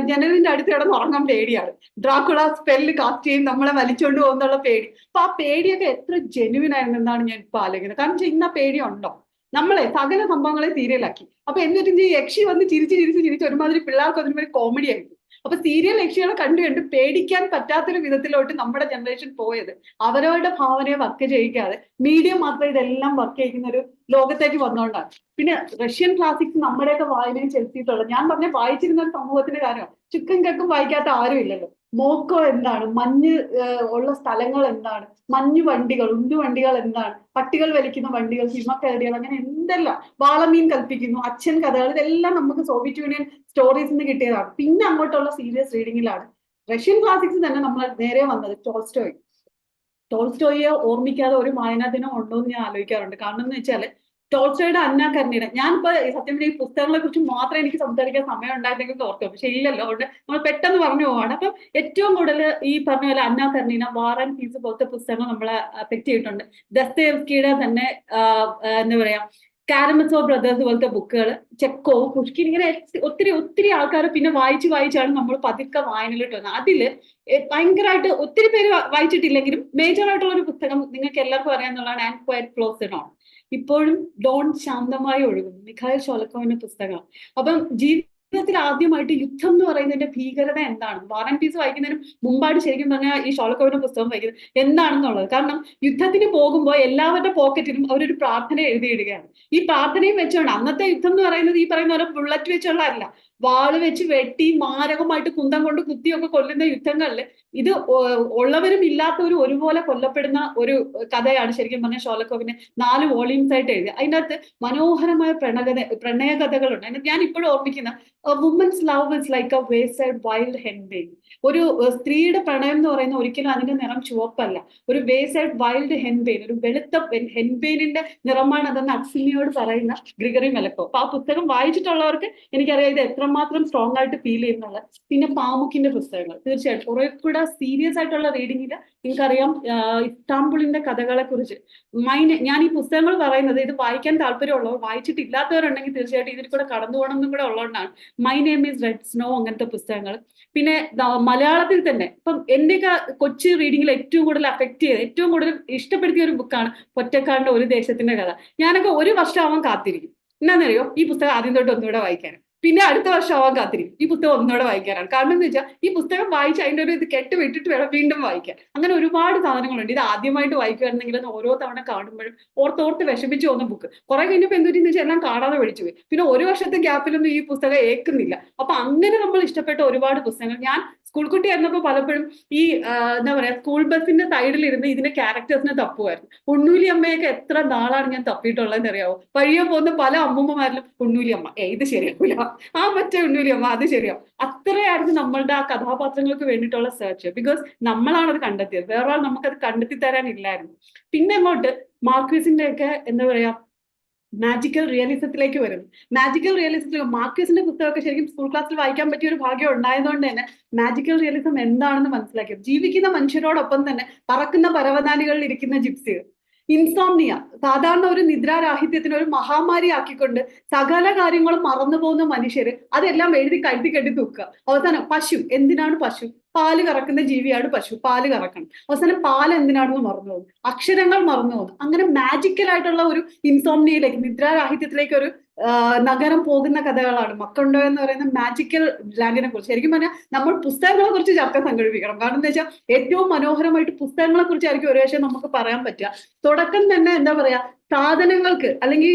ജനലിന്റെ അടുത്ത് കിടന്ന് ഉറങ്ങാൻ പേടിയാണ്. ഡ്രാക്കുള സ്പെല്ല് കാസ്റ്റ് ചെയ്യും, നമ്മളെ വലിച്ചുകൊണ്ട് പോകുന്നുള്ള പേടി. അപ്പൊ ആ പേടിയൊക്കെ എത്ര ജെനുവിൻ ആയിരുന്നു എന്നാണ് ഞാൻ ഇപ്പൊ ആലോചിക്കുന്നത്. കാരണം ഇന്ന പേടി ഉണ്ടോ? നമ്മളെ സകല സംഭവങ്ങളെ സീരിയലാക്കി. അപ്പൊ എന്നിട്ട് യക്ഷി വന്ന് ചിരിച്ച് ഒരുമാതിരി പിള്ളേർക്ക് അതിനൊരു കോമഡി ആയിരിക്കും. അപ്പൊ സീരിയൽ യക്ഷികളെ കണ്ടു പേടിക്കാൻ പറ്റാത്തൊരു വിധത്തിലോട്ട് നമ്മുടെ ജനറേഷൻ പോയത് അവരവരുടെ ഭാവനയെ വർക്ക് ചെയ്യിക്കാതെ മീഡിയം മാത്രം ഇതെല്ലാം വർക്ക് ചെയ്യുന്ന ഒരു ലോകത്തേക്ക് വന്നുകൊണ്ടാണ്. പിന്നെ റഷ്യൻ ക്ലാസിക്സ് നമ്മുടെയൊക്കെ വായനയും ചെലുത്തിയിട്ടുള്ളത്. ഞാൻ പറഞ്ഞ വായിച്ചിരുന്ന ഒരു സമൂഹത്തിന്റെ കാര്യമാണ്. ചുക്കും കക്കും വായിക്കാത്ത ആരും ഇല്ലല്ലോ. മോസ്കോ എന്താണ്, മഞ്ഞ് ഉള്ള സ്ഥലങ്ങൾ എന്താണ്, മഞ്ഞു വണ്ടികൾ, ഉന്തുവണ്ടികൾ എന്താണ്, പട്ടികൾ വലിക്കുന്ന വണ്ടികൾ, ഹിമക്കരടികൾ, അങ്ങനെ എന്തെല്ലാം, വാളമീൻ കൽപ്പിക്കുന്നു, അച്ഛൻ കഥകൾ, ഇതെല്ലാം നമുക്ക് സോവിയറ്റ് യൂണിയൻ സ്റ്റോറീസ് നിന്ന് കിട്ടിയതാണ്. പിന്നെ അങ്ങോട്ടുള്ള സീരിയസ് റീഡിങ്ങിലാണ് റഷ്യൻ ക്ലാസിക്സ് തന്നെ നമ്മൾ നേരെ വന്നത്. ടോൾസ്റ്റോയെ ഓർമ്മിക്കാതെ ഒരു വായനാ ദിനം ഉണ്ടോ എന്ന് ഞാൻ ആലോചിക്കാറുണ്ട്. കാരണം എന്ന് വെച്ചാല് ടോൾസ്റ്റോയുടെ അന്ന കർണീന, ഞാനിപ്പോ സത്യം ഈ പുസ്തകങ്ങളെ കുറിച്ച് മാത്രമേ എനിക്ക് സംസാരിക്കാൻ സമയം ഉണ്ടായിരുന്നെങ്കിൽ ഓർക്കും, പക്ഷെ ഇല്ലല്ലോ, അതുകൊണ്ട് നമ്മൾ പെട്ടെന്ന് പറഞ്ഞു പോവാണ്. അപ്പം ഏറ്റവും കൂടുതൽ ഈ പറഞ്ഞ പോലെ അന്ന കർണീന, വാർ ആൻഡ് പീസ് പോലത്തെ പുസ്തകങ്ങൾ നമ്മളെ അഫക്ട് ചെയ്തിട്ടുണ്ട്. ദസ്തയേവ്സ്കിയുടെ തന്നെ എന്താ പറയാ, കാരമസോ ബ്രദേഴ്സ് പോലത്തെ ബുക്കുകൾ, ചെക്കോ, പുഷ്കിൻ, ഇങ്ങനെ ഒത്തിരി ഒത്തിരി ആൾക്കാർ പിന്നെ വായിച്ചാണ് നമ്മൾ പതുക്കെ വായനയിലോട്ട് വന്നത്. അതില് ഭയങ്കരമായിട്ട് ഒത്തിരി പേര് വായിച്ചിട്ടില്ലെങ്കിലും മേജർ ആയിട്ടുള്ള ഒരു പുസ്തകം നിങ്ങൾക്ക് എല്ലാവർക്കും അറിയാന്നുള്ളതാണ് ആൻഡ് ക്വയറ്റ് ക്ലോസ്ഡ് ഓൺ. ഇപ്പോഴും ഡോൺ ശാന്തമായി ഒഴുകും, മിഖായിൽ ഷോലക്കോവിന്റെ പുസ്തകം. അപ്പം ജീവിതത്തിൽ ആദ്യമായിട്ട് യുദ്ധം എന്ന് പറയുന്നതിന്റെ ഭീകരത എന്താണ്, വാർ ആൻഡ് പീസ് വായിക്കുന്നതിന് മുമ്പാണ് ശരിക്കും പറഞ്ഞാൽ ഈ ഷോലക്കോവിന്റെ പുസ്തകം വായിക്കുന്നത് എന്താണെന്നുള്ളത്. കാരണം യുദ്ധത്തിന് പോകുമ്പോൾ എല്ലാവരുടെ പോക്കറ്റിലും അവരൊരു പ്രാർത്ഥന എഴുതിയിടുകയാണ്. ഈ പ്രാർത്ഥനയും വെച്ചുകൊണ്ട് അന്നത്തെ യുദ്ധം എന്ന് പറയുന്നത് ഈ പറയുന്ന പോലെ ബുള്ളറ്റ് വെച്ചുള്ള അല്ല, വാള് വെച്ച് വെട്ടി മാരകമായിട്ട് കുന്തം കൊണ്ട് കുത്തിയൊക്കെ കൊല്ലുന്ന യുദ്ധങ്ങളിൽ ഇത് ഉള്ളവരും ഇല്ലാത്തവരും ഒരുപോലെ കൊല്ലപ്പെടുന്ന ഒരു കഥയാണ് ശരിക്കും പറഞ്ഞാൽ ഷോലക്കോവിനെ 4 വോളിയൂംസ് ആയിട്ട് എഴുതി. അതിൻ്റെ അകത്ത് മനോഹരമായ പ്രണയ കഥകളുണ്ട്. ഞാൻ ഇപ്പോഴും ഓർമ്മിക്കുന്ന woman's love is like a wayside wild henbane. ഒരു സ്ത്രീയുടെ പ്രണയം എന്ന് പറയുന്ന ഒരിക്കലും അതിന്റെ നിറം ചുവപ്പല്ല, ഒരു വേസൈഡ് വൈൽഡ് ഹെൻബെയിൻ, ഒരു വെളുത്ത ഹെൻബെയിനിന്റെ നിറമാണ് അതെന്ന് അക്സിലിയോട് പറയുന്ന ഗ്രിഗറി മെലക്കോ. അപ്പൊ ആ പുസ്തകം വായിച്ചിട്ടുള്ളവർക്ക് എനിക്കറിയാം ഇത് എത്രമാത്രം സ്ട്രോങ് ആയിട്ട് ഫീൽ ചെയ്യുന്നുള്ളത്. പിന്നെ പാമുക്കിന്റെ പുസ്തകങ്ങൾ തീർച്ചയായിട്ടും കുറെ കൂടെ സീരിയസ് ആയിട്ടുള്ള റീഡിങ്ങില് എനിക്കറിയാം ഇസ്താംബുളിന്റെ കഥകളെ കുറിച്ച് ഞാൻ ഈ പുസ്തകങ്ങൾ പറയുന്നത് ഇത് വായിക്കാൻ താല്പര്യമുള്ളവർ, വായിച്ചിട്ടില്ലാത്തവരുണ്ടെങ്കിൽ തീർച്ചയായിട്ടും ഇതിൽ കൂടെ കടന്നു പോകണമെന്നും കൂടെ ഉള്ളതുകൊണ്ടാണ്. My name is red snow അങ്ങനത്തെ പുസ്തകങ്ങൾ. പിന്നെ മലയാളത്തിൽ തന്നെ ഇപ്പം എന്റെയൊക്കെ കൊച്ചു റീഡിങ്ങിൽ ഏറ്റവും കൂടുതൽ അഫക്ട് ചെയ്ത് ഏറ്റവും കൂടുതൽ ഇഷ്ടപ്പെടുത്തിയ ഒരു ബുക്കാണ് പൊറ്റക്കാടിന്റെ ഒരു ദേശത്തിന്റെ കഥ. ഞാനൊക്കെ 1 വർഷം ആവാൻ കാത്തിരിക്കും. എന്നാന്നറിയോ, ഈ പുസ്തകം ആദ്യം തൊട്ട് ഒന്നുകൂടെ വായിക്കാൻ. പിന്നെ അടുത്ത വർഷം ആവാൻ കാത്തിരിക്കും ഈ പുസ്തകം ഒന്നുകൂടെ വായിക്കാനാണ്. കാരണം എന്ന് വെച്ചാൽ ഈ പുസ്തകം വായിച്ച് അതിൻ്റെ ഒരു ഇത് കെട്ട് വിട്ടിട്ട് വേണം വീണ്ടും വായിക്കാൻ. അങ്ങനെ ഒരുപാട് സാധനങ്ങളുണ്ട്. ഇത് ആദ്യമായിട്ട് വായിക്കുകയാണെന്നെങ്കിൽ ഓരോ തവണ കാണുമ്പോഴും ഓർത്തോർത്ത് വിഷമിച്ച് പോകുന്ന ബുക്ക്. കുറെ കഴിഞ്ഞപ്പോൾ എന്തൊരു വെച്ചാൽ എല്ലാം കാണാതെ പഠിച്ചു പോയി. പിന്നെ 1 വർഷത്തെ ഗ്യാപ്പിലൊന്നും ഈ പുസ്തകം ഏൽക്കുന്നില്ല. അപ്പൊ അങ്ങനെ നമ്മൾ ഇഷ്ടപ്പെട്ട ഒരുപാട് പുസ്തകങ്ങൾ. ഞാൻ സ്കൂൾ കുട്ടിയായിരുന്നപ്പോൾ പലപ്പോഴും ഈ എന്താ പറയാ സ്കൂൾ ബസ്സിന്റെ സൈഡിൽ ഇരുന്ന് ഇതിന്റെ ക്യാരക്ടേഴ്സിനെ തപ്പുമായിരുന്നു. ഉണ്ണൂലി അമ്മയൊക്കെ എത്ര നാളാണ് ഞാൻ തപ്പിയിട്ടുള്ളതെന്ന് അറിയാവോ? വഴിയെ പോകുന്ന പല അമ്മൂമ്മമാരിലും ഉണ്ണൂലി അമ്മ, ഇത് ശരിയാവില്ല, ആ മറ്റേ ഉണ്ണൂലി അമ്മ അത് ശരിയാവും. അത്രയായിരുന്നു നമ്മളുടെ ആ കഥാപാത്രങ്ങൾക്ക് വേണ്ടിയിട്ടുള്ള സെർച്ച്. ബിക്കോസ് നമ്മളാണ് അത് കണ്ടെത്തിയത്, വേറെ ആൾ നമുക്കത് കണ്ടെത്തി തരാനില്ലായിരുന്നു. പിന്നെ അങ്ങോട്ട് മാർക്വീസിന്റെ ഒക്കെ എന്താ പറയാ മാജിക്കൽ റിയലിസത്തിലേക്ക് വരുന്നു. മാജിക്കൽ റിയലിസത്തിൽ മാർക്വീസിന്റെ പുസ്തകമൊക്കെ ശരിക്കും സ്കൂൾ ക്ലാസ്സിൽ വായിക്കാൻ പറ്റിയ ഒരു ഭാഗ്യം ഉണ്ടായതുകൊണ്ട് തന്നെ മാജിക്കൽ റിയലിസം എന്താണെന്ന് മനസ്സിലാക്കി. ജീവിക്കുന്ന മനുഷ്യരോടൊപ്പം തന്നെ പറക്കുന്ന പരവതാനികളിൽ ഇരിക്കുന്ന ജിപ്സികൾ, ഇൻസോംനിയ, സാധാരണ ഒരു നിദ്രാരാഹിത്യത്തിന് ഒരു മഹാമാരി ആക്കിക്കൊണ്ട് സകല കാര്യങ്ങളും മറന്നു പോകുന്ന മനുഷ്യര് അതെല്ലാം എഴുതി കെട്ടി തൂക്കുക. അവസാനം പശു, എന്തിനാണ് പശു? പാല് കറക്കുന്ന ജീവിയാണ് പശു, പാല് കറക്കണം. അവസാനം പാൽ എന്തിനാണെന്ന് മറന്നു പോകുന്നു, അക്ഷരങ്ങൾ മറന്നു പോകുന്നു. അങ്ങനെ മാജിക്കൽ ആയിട്ടുള്ള ഒരു ഇൻസോംനിയയിലേക്ക്, നിദ്രാരാഹിത്യത്തിലേക്ക് ഒരു നഗരം പോകുന്ന കഥകളാണ് മക്കണ്ടോ എന്ന് പറയുന്ന മാജിക്കൽ ലാൻഡിനെ കുറിച്ച്. ശരിക്കും പറഞ്ഞാൽ നമ്മൾ പുസ്തകങ്ങളെ കുറിച്ച് ചർച്ച സംഘടിപ്പിക്കണം. കാരണം എന്താ വെച്ചാൽ ഏറ്റവും മനോഹരമായിട്ട് പുസ്തകങ്ങളെ കുറിച്ചായിരിക്കും ഒരു പക്ഷേ നമുക്ക് പറയാൻ പറ്റുക. തുടക്കം തന്നെ എന്താ പറയാ സാധനങ്ങൾക്ക് അല്ലെങ്കിൽ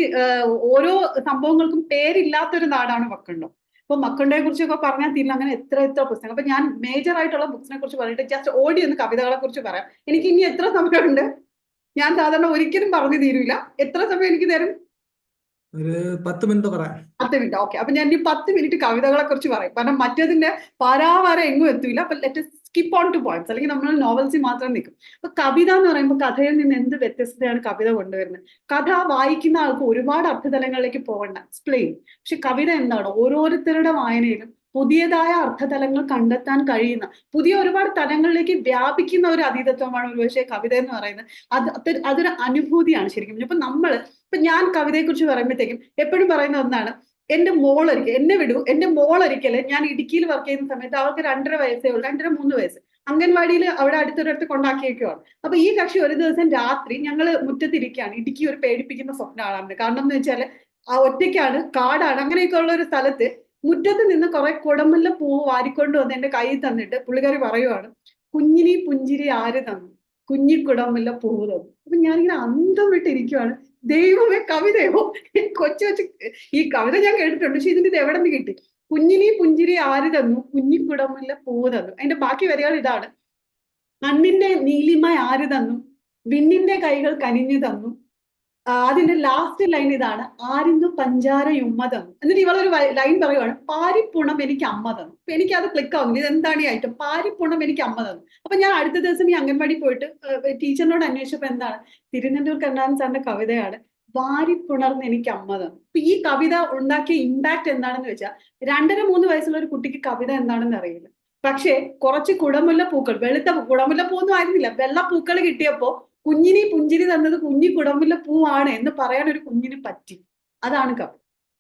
ഓരോ സംഭവങ്ങൾക്കും പേരില്ലാത്തൊരു നാടാണ് മക്കണ്ടോ. അപ്പൊ മക്കണ്ടോയെ കുറിച്ചൊക്കെ പറഞ്ഞാൽ തീരില്ല, അങ്ങനെ എത്ര പുസ്തകം. അപ്പൊ ഞാൻ മേജർ ആയിട്ടുള്ള ബുക്സിനെ കുറിച്ച് പറഞ്ഞിട്ട് ജസ്റ്റ് ഓടി ഒന്ന് കവിതകളെ കുറിച്ച് പറയാം. എനിക്ക് ഇനി എത്ര സമയമുണ്ട്? ഞാൻ സാധാരണ ഒരിക്കലും പറഞ്ഞു തീരൂല. എത്ര സമയം എനിക്ക് തരും? ഒരു 10 മിനിറ്റ് പറയാം. 10 മിനിറ്റ്, ഓക്കെ. അപ്പൊ ഞാൻ ഈ 10 മിനിറ്റ് കവിതകളെ കുറിച്ച് പറയും. കാരണം മറ്റേതിന്റെ പാരാവാരം എങ്ങും എത്തൂല. അപ്പൊ let skip on two points, അല്ലെങ്കിൽ നമ്മൾ നോവൽസിൽ മാത്രം നിൽക്കും. അപ്പൊ കവിത എന്ന് പറയുമ്പോൾ കഥയിൽ നിന്ന് എന്ത് വ്യത്യസ്തതയാണ് കവിത കൊണ്ടുവരുന്നത്? കഥ വായിക്കുന്ന ആൾക്ക് ഒരുപാട് അർത്ഥതലങ്ങളിലേക്ക് പോകണ്ട, എക്സ്പ്ലെയിൻ. പക്ഷെ കവിത എന്താണ്? ഓരോരുത്തരുടെ വായനയിലും പുതിയതായ അർത്ഥതലങ്ങൾ കണ്ടെത്താൻ കഴിയുന്ന, പുതിയ ഒരുപാട് തലങ്ങളിലേക്ക് വ്യാപിക്കുന്ന ഒരു അതീതത്വമാണ് ഒരുപക്ഷെ കവിത എന്ന് പറയുന്നത്. അതൊരു അനുഭൂതിയാണ് ശരിക്കും. ഇപ്പൊ ഞാൻ കവിതയെ കുറിച്ച് പറയുമ്പോഴത്തേക്കും എപ്പോഴും പറയുന്ന ഒന്നാണ്, എന്റെ മോളൊരിക്കല് ഞാൻ ഇടുക്കിയിൽ വർക്ക് ചെയ്യുന്ന സമയത്ത് അവൾക്ക് 2.5 വയസ്സേ ഉള്ളൂ, 2.5-3 വയസ്സ്. അംഗൻവാടിയിൽ അവിടെ അടുത്തൊരിടത്ത് കൊണ്ടാക്കിയേക്കുവാണ്. അപ്പൊ ഈ കക്ഷി ഒരു ദിവസം രാത്രി ഞങ്ങള് മുറ്റത്തിരിക്കുകയാണ്. ഇടുക്കി ഒരു പേടിപ്പിക്കുന്ന സ്വപ്നമാണ്. കാരണം എന്ന് വെച്ചാല് ആ ഒറ്റയ്ക്കാണ്, കാടാണ്, അങ്ങനെയൊക്കെ ഉള്ള ഒരു സ്ഥലത്ത് മുറ്റത്ത് നിന്ന് കുറെ കുടമുല്ല പൂവ് വാരിക്കൊണ്ട് വന്ന് എന്റെ കയ്യിൽ തന്നിട്ട് പുള്ളിക്കാരി പറയുവാണ്, കുഞ്ഞിനി പുഞ്ചിരി ആര് തന്നു, കുഞ്ഞിക്കുടമുല്ല പൂവ് തന്നു. അപ്പൊ ഞാനിങ്ങനെ അന്തം വിട്ടിരിക്കുവാണ്. ദൈവമേ, കവിതയോ? കൊച്ചു ഈ കവിത ഞാൻ കേട്ടിട്ടുണ്ട്, പക്ഷെ ഇതിന്റെ ഇത് എവിടെ നിന്ന് കിട്ടി? കുഞ്ഞിനി പുഞ്ചിരി ആര് തന്നു, കുഞ്ഞിക്കുടമുല്ല പൂവ് തന്നു. അതിന്റെ ബാക്കി വരികൾ ഇതാണ്: കണ്ണിന്റെ നീലിമ ആര് തന്നു, വിണ്ണിന്റെ കൈകൾ കനിഞ്ഞു തന്നു. അതിന്റെ ലാസ്റ്റ് ലൈൻ ഇതാണ്: ആരിന്നു പഞ്ചാരയുമ്മ തന്നു. എന്നിട്ട് ഇവളൊരു ലൈൻ പറയുവാണ്, പാരിപ്പുണം എനിക്ക് അമ്മ തന്നു. അപ്പൊ എനിക്ക് അത് ക്ലിക്ക് ആവുന്നു, ഇത് എന്താണ് ഈ ഐറ്റം? പാരിപ്പുണം എനിക്ക് അമ്മ തന്നു. അപ്പൊ ഞാൻ അടുത്ത ദിവസം ഈ അംഗൻവാടി പോയിട്ട് ടീച്ചറിനോട് അന്വേഷിച്ചപ്പോ എന്താണ്, തിരുനെല്ലൂർ കണ്ണാൻ സാറിന്റെ കവിതയാണ് വാരിപ്പുണർന്ന് എനിക്ക് അമ്മ തന്നു. അപ്പൊ ഈ കവിത ഉണ്ടാക്കിയ ഇമ്പാക്ട് എന്താണെന്ന് വെച്ചാൽ 2-3 വയസ്സുള്ള ഒരു കുട്ടിക്ക് കവിത എന്താണെന്ന് അറിയില്ല. പക്ഷെ കുറച്ച് കുടമുല്ല പൂക്കൾ, വെളുത്ത കുടമുല്ല പൂവൊന്നും ആയിരുന്നില്ല, വെള്ള പൂക്കൾ കിട്ടിയപ്പോ കുഞ്ഞിനി പുഞ്ചിരി തന്നത് കുഞ്ഞി കുടമുല്ല പൂവാണ് എന്ന് പറയാൻ ഒരു കുഞ്ഞിന് പറ്റി. അതാണ് കവിത.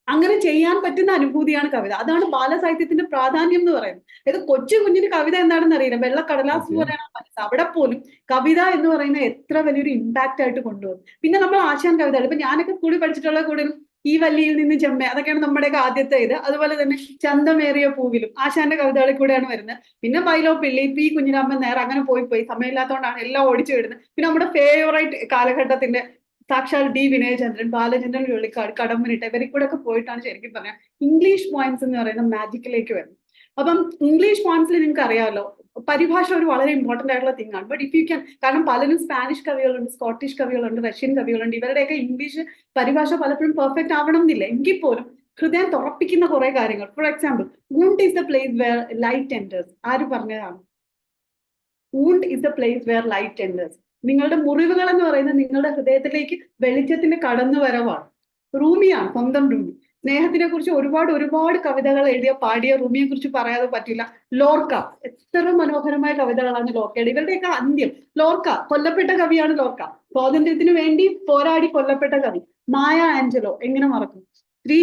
അങ്ങനെ ചെയ്യാൻ പറ്റുന്ന അനുഭൂതിയാണ് കവിത. അതാണ് ബാലസാഹിത്യത്തിന്റെ പ്രാധാന്യം എന്ന് പറയുന്നത്. ഇത് കൊച്ചു കുഞ്ഞിന് കവിത എന്താണെന്ന് അറിയില്ല, വെള്ളക്കടലാസ് പോലെയാണ് മനസ്സ്. അവിടെ പോലും കവിത എന്ന് പറയുന്ന എത്ര വലിയൊരു ഇമ്പാക്റ്റ് ആയിട്ട് കൊണ്ടുവന്നു. പിന്നെ നമ്മൾ ആശാൻ കവിതകൾ, ഇപ്പൊ ഞാനൊക്കെ സ്കൂളിൽ പഠിച്ചിട്ടുള്ള കൂടുതലും ഈ വല്ലിയിൽ നിന്ന് ചെമ്മ, അതൊക്കെയാണ് നമ്മുടെയൊക്കെ ആദ്യത്തെ ഇത്. അതുപോലെ തന്നെ ചന്തമേറിയ പൂവിലും ആശാന്റെ കവിതകളിൽ കൂടെയാണ് വരുന്നത്. പിന്നെ വൈലോപ്പിള്ളി, പി കുഞ്ഞിരാമൻ നായർ, അങ്ങനെ പോയി സമയമില്ലാത്തതുകൊണ്ടാണ് എല്ലാം ഓടിച്ചു വിടുന്നത്. പിന്നെ നമ്മുടെ ഫേവറേറ്റ് കാലഘട്ടത്തിന്റെ സാക്ഷാൽ ഡി വിനയചന്ദ്രൻ, ബാലചന്ദ്രൻ ചുള്ളിക്കാട്, കടമ്പനിട്ട, ഇവരിൽ കൂടെ ഒക്കെ പോയിട്ടാണ് ശരിക്കും പറഞ്ഞാൽ ഇംഗ്ലീഷ് പോയിന്റ്സ് എന്ന് പറയുന്ന മാജിക്കിലേക്ക് വരുന്നത്. അപ്പം ഇംഗ്ലീഷ് പോയിന്റ്സിൽ നിങ്ങൾക്ക് അറിയാമല്ലോ, പരിഭാഷ ഒരു വളരെ ഇമ്പോർട്ടന്റ് ആയിട്ടുള്ള തിങ് ആണ്. ബട്ട് ഇഫ് യു ക്യാൻ, കാരണം പലരും സ്പാനിഷ് കവികളുണ്ട്, സ്കോട്ടിഷ് കവികളുണ്ട്, റഷ്യൻ കവികളുണ്ട്, ഇവരുടെയൊക്കെ ഇംഗ്ലീഷ് പരിഭാഷ പലപ്പോഴും പെർഫെക്റ്റ് ആവണം എന്നില്ല. എങ്കിൽ പോലും ഹൃദയം തുറപ്പിക്കുന്ന കുറെ കാര്യങ്ങൾ. For example, wound is the place where light enters. ആര് പറഞ്ഞതാണ്? Wound is the place where light enters. നിങ്ങളുടെ മുറിവുകൾ എന്ന് പറയുന്നത് നിങ്ങളുടെ ഹൃദയത്തിലേക്ക് വെളിച്ചത്തിന്റെ കടന്നുവരവാണ്. റൂമിയാണ്, സ്വന്തം റൂമി. സ്നേഹത്തിനെ കുറിച്ച് ഒരുപാട് കവിതകൾ എഴുതിയ പാടിയ റൂമിയെ കുറിച്ച് പറയാതെ പറ്റില്ല. ലോർക്ക, എത്ര മനോഹരമായ കവിതകളാണ് ലോർക്കയുടെ. ഇവരുടെയൊക്കെ അന്ത്യം, ലോർക്ക കൊല്ലപ്പെട്ട കവിയാണ്. ലോർക്ക സ്വാതന്ത്ര്യത്തിന് വേണ്ടി പോരാടി കൊല്ലപ്പെട്ട കവി. മായ ആഞ്ചലോ, എങ്ങനെ മറക്കും? സ്ത്രീ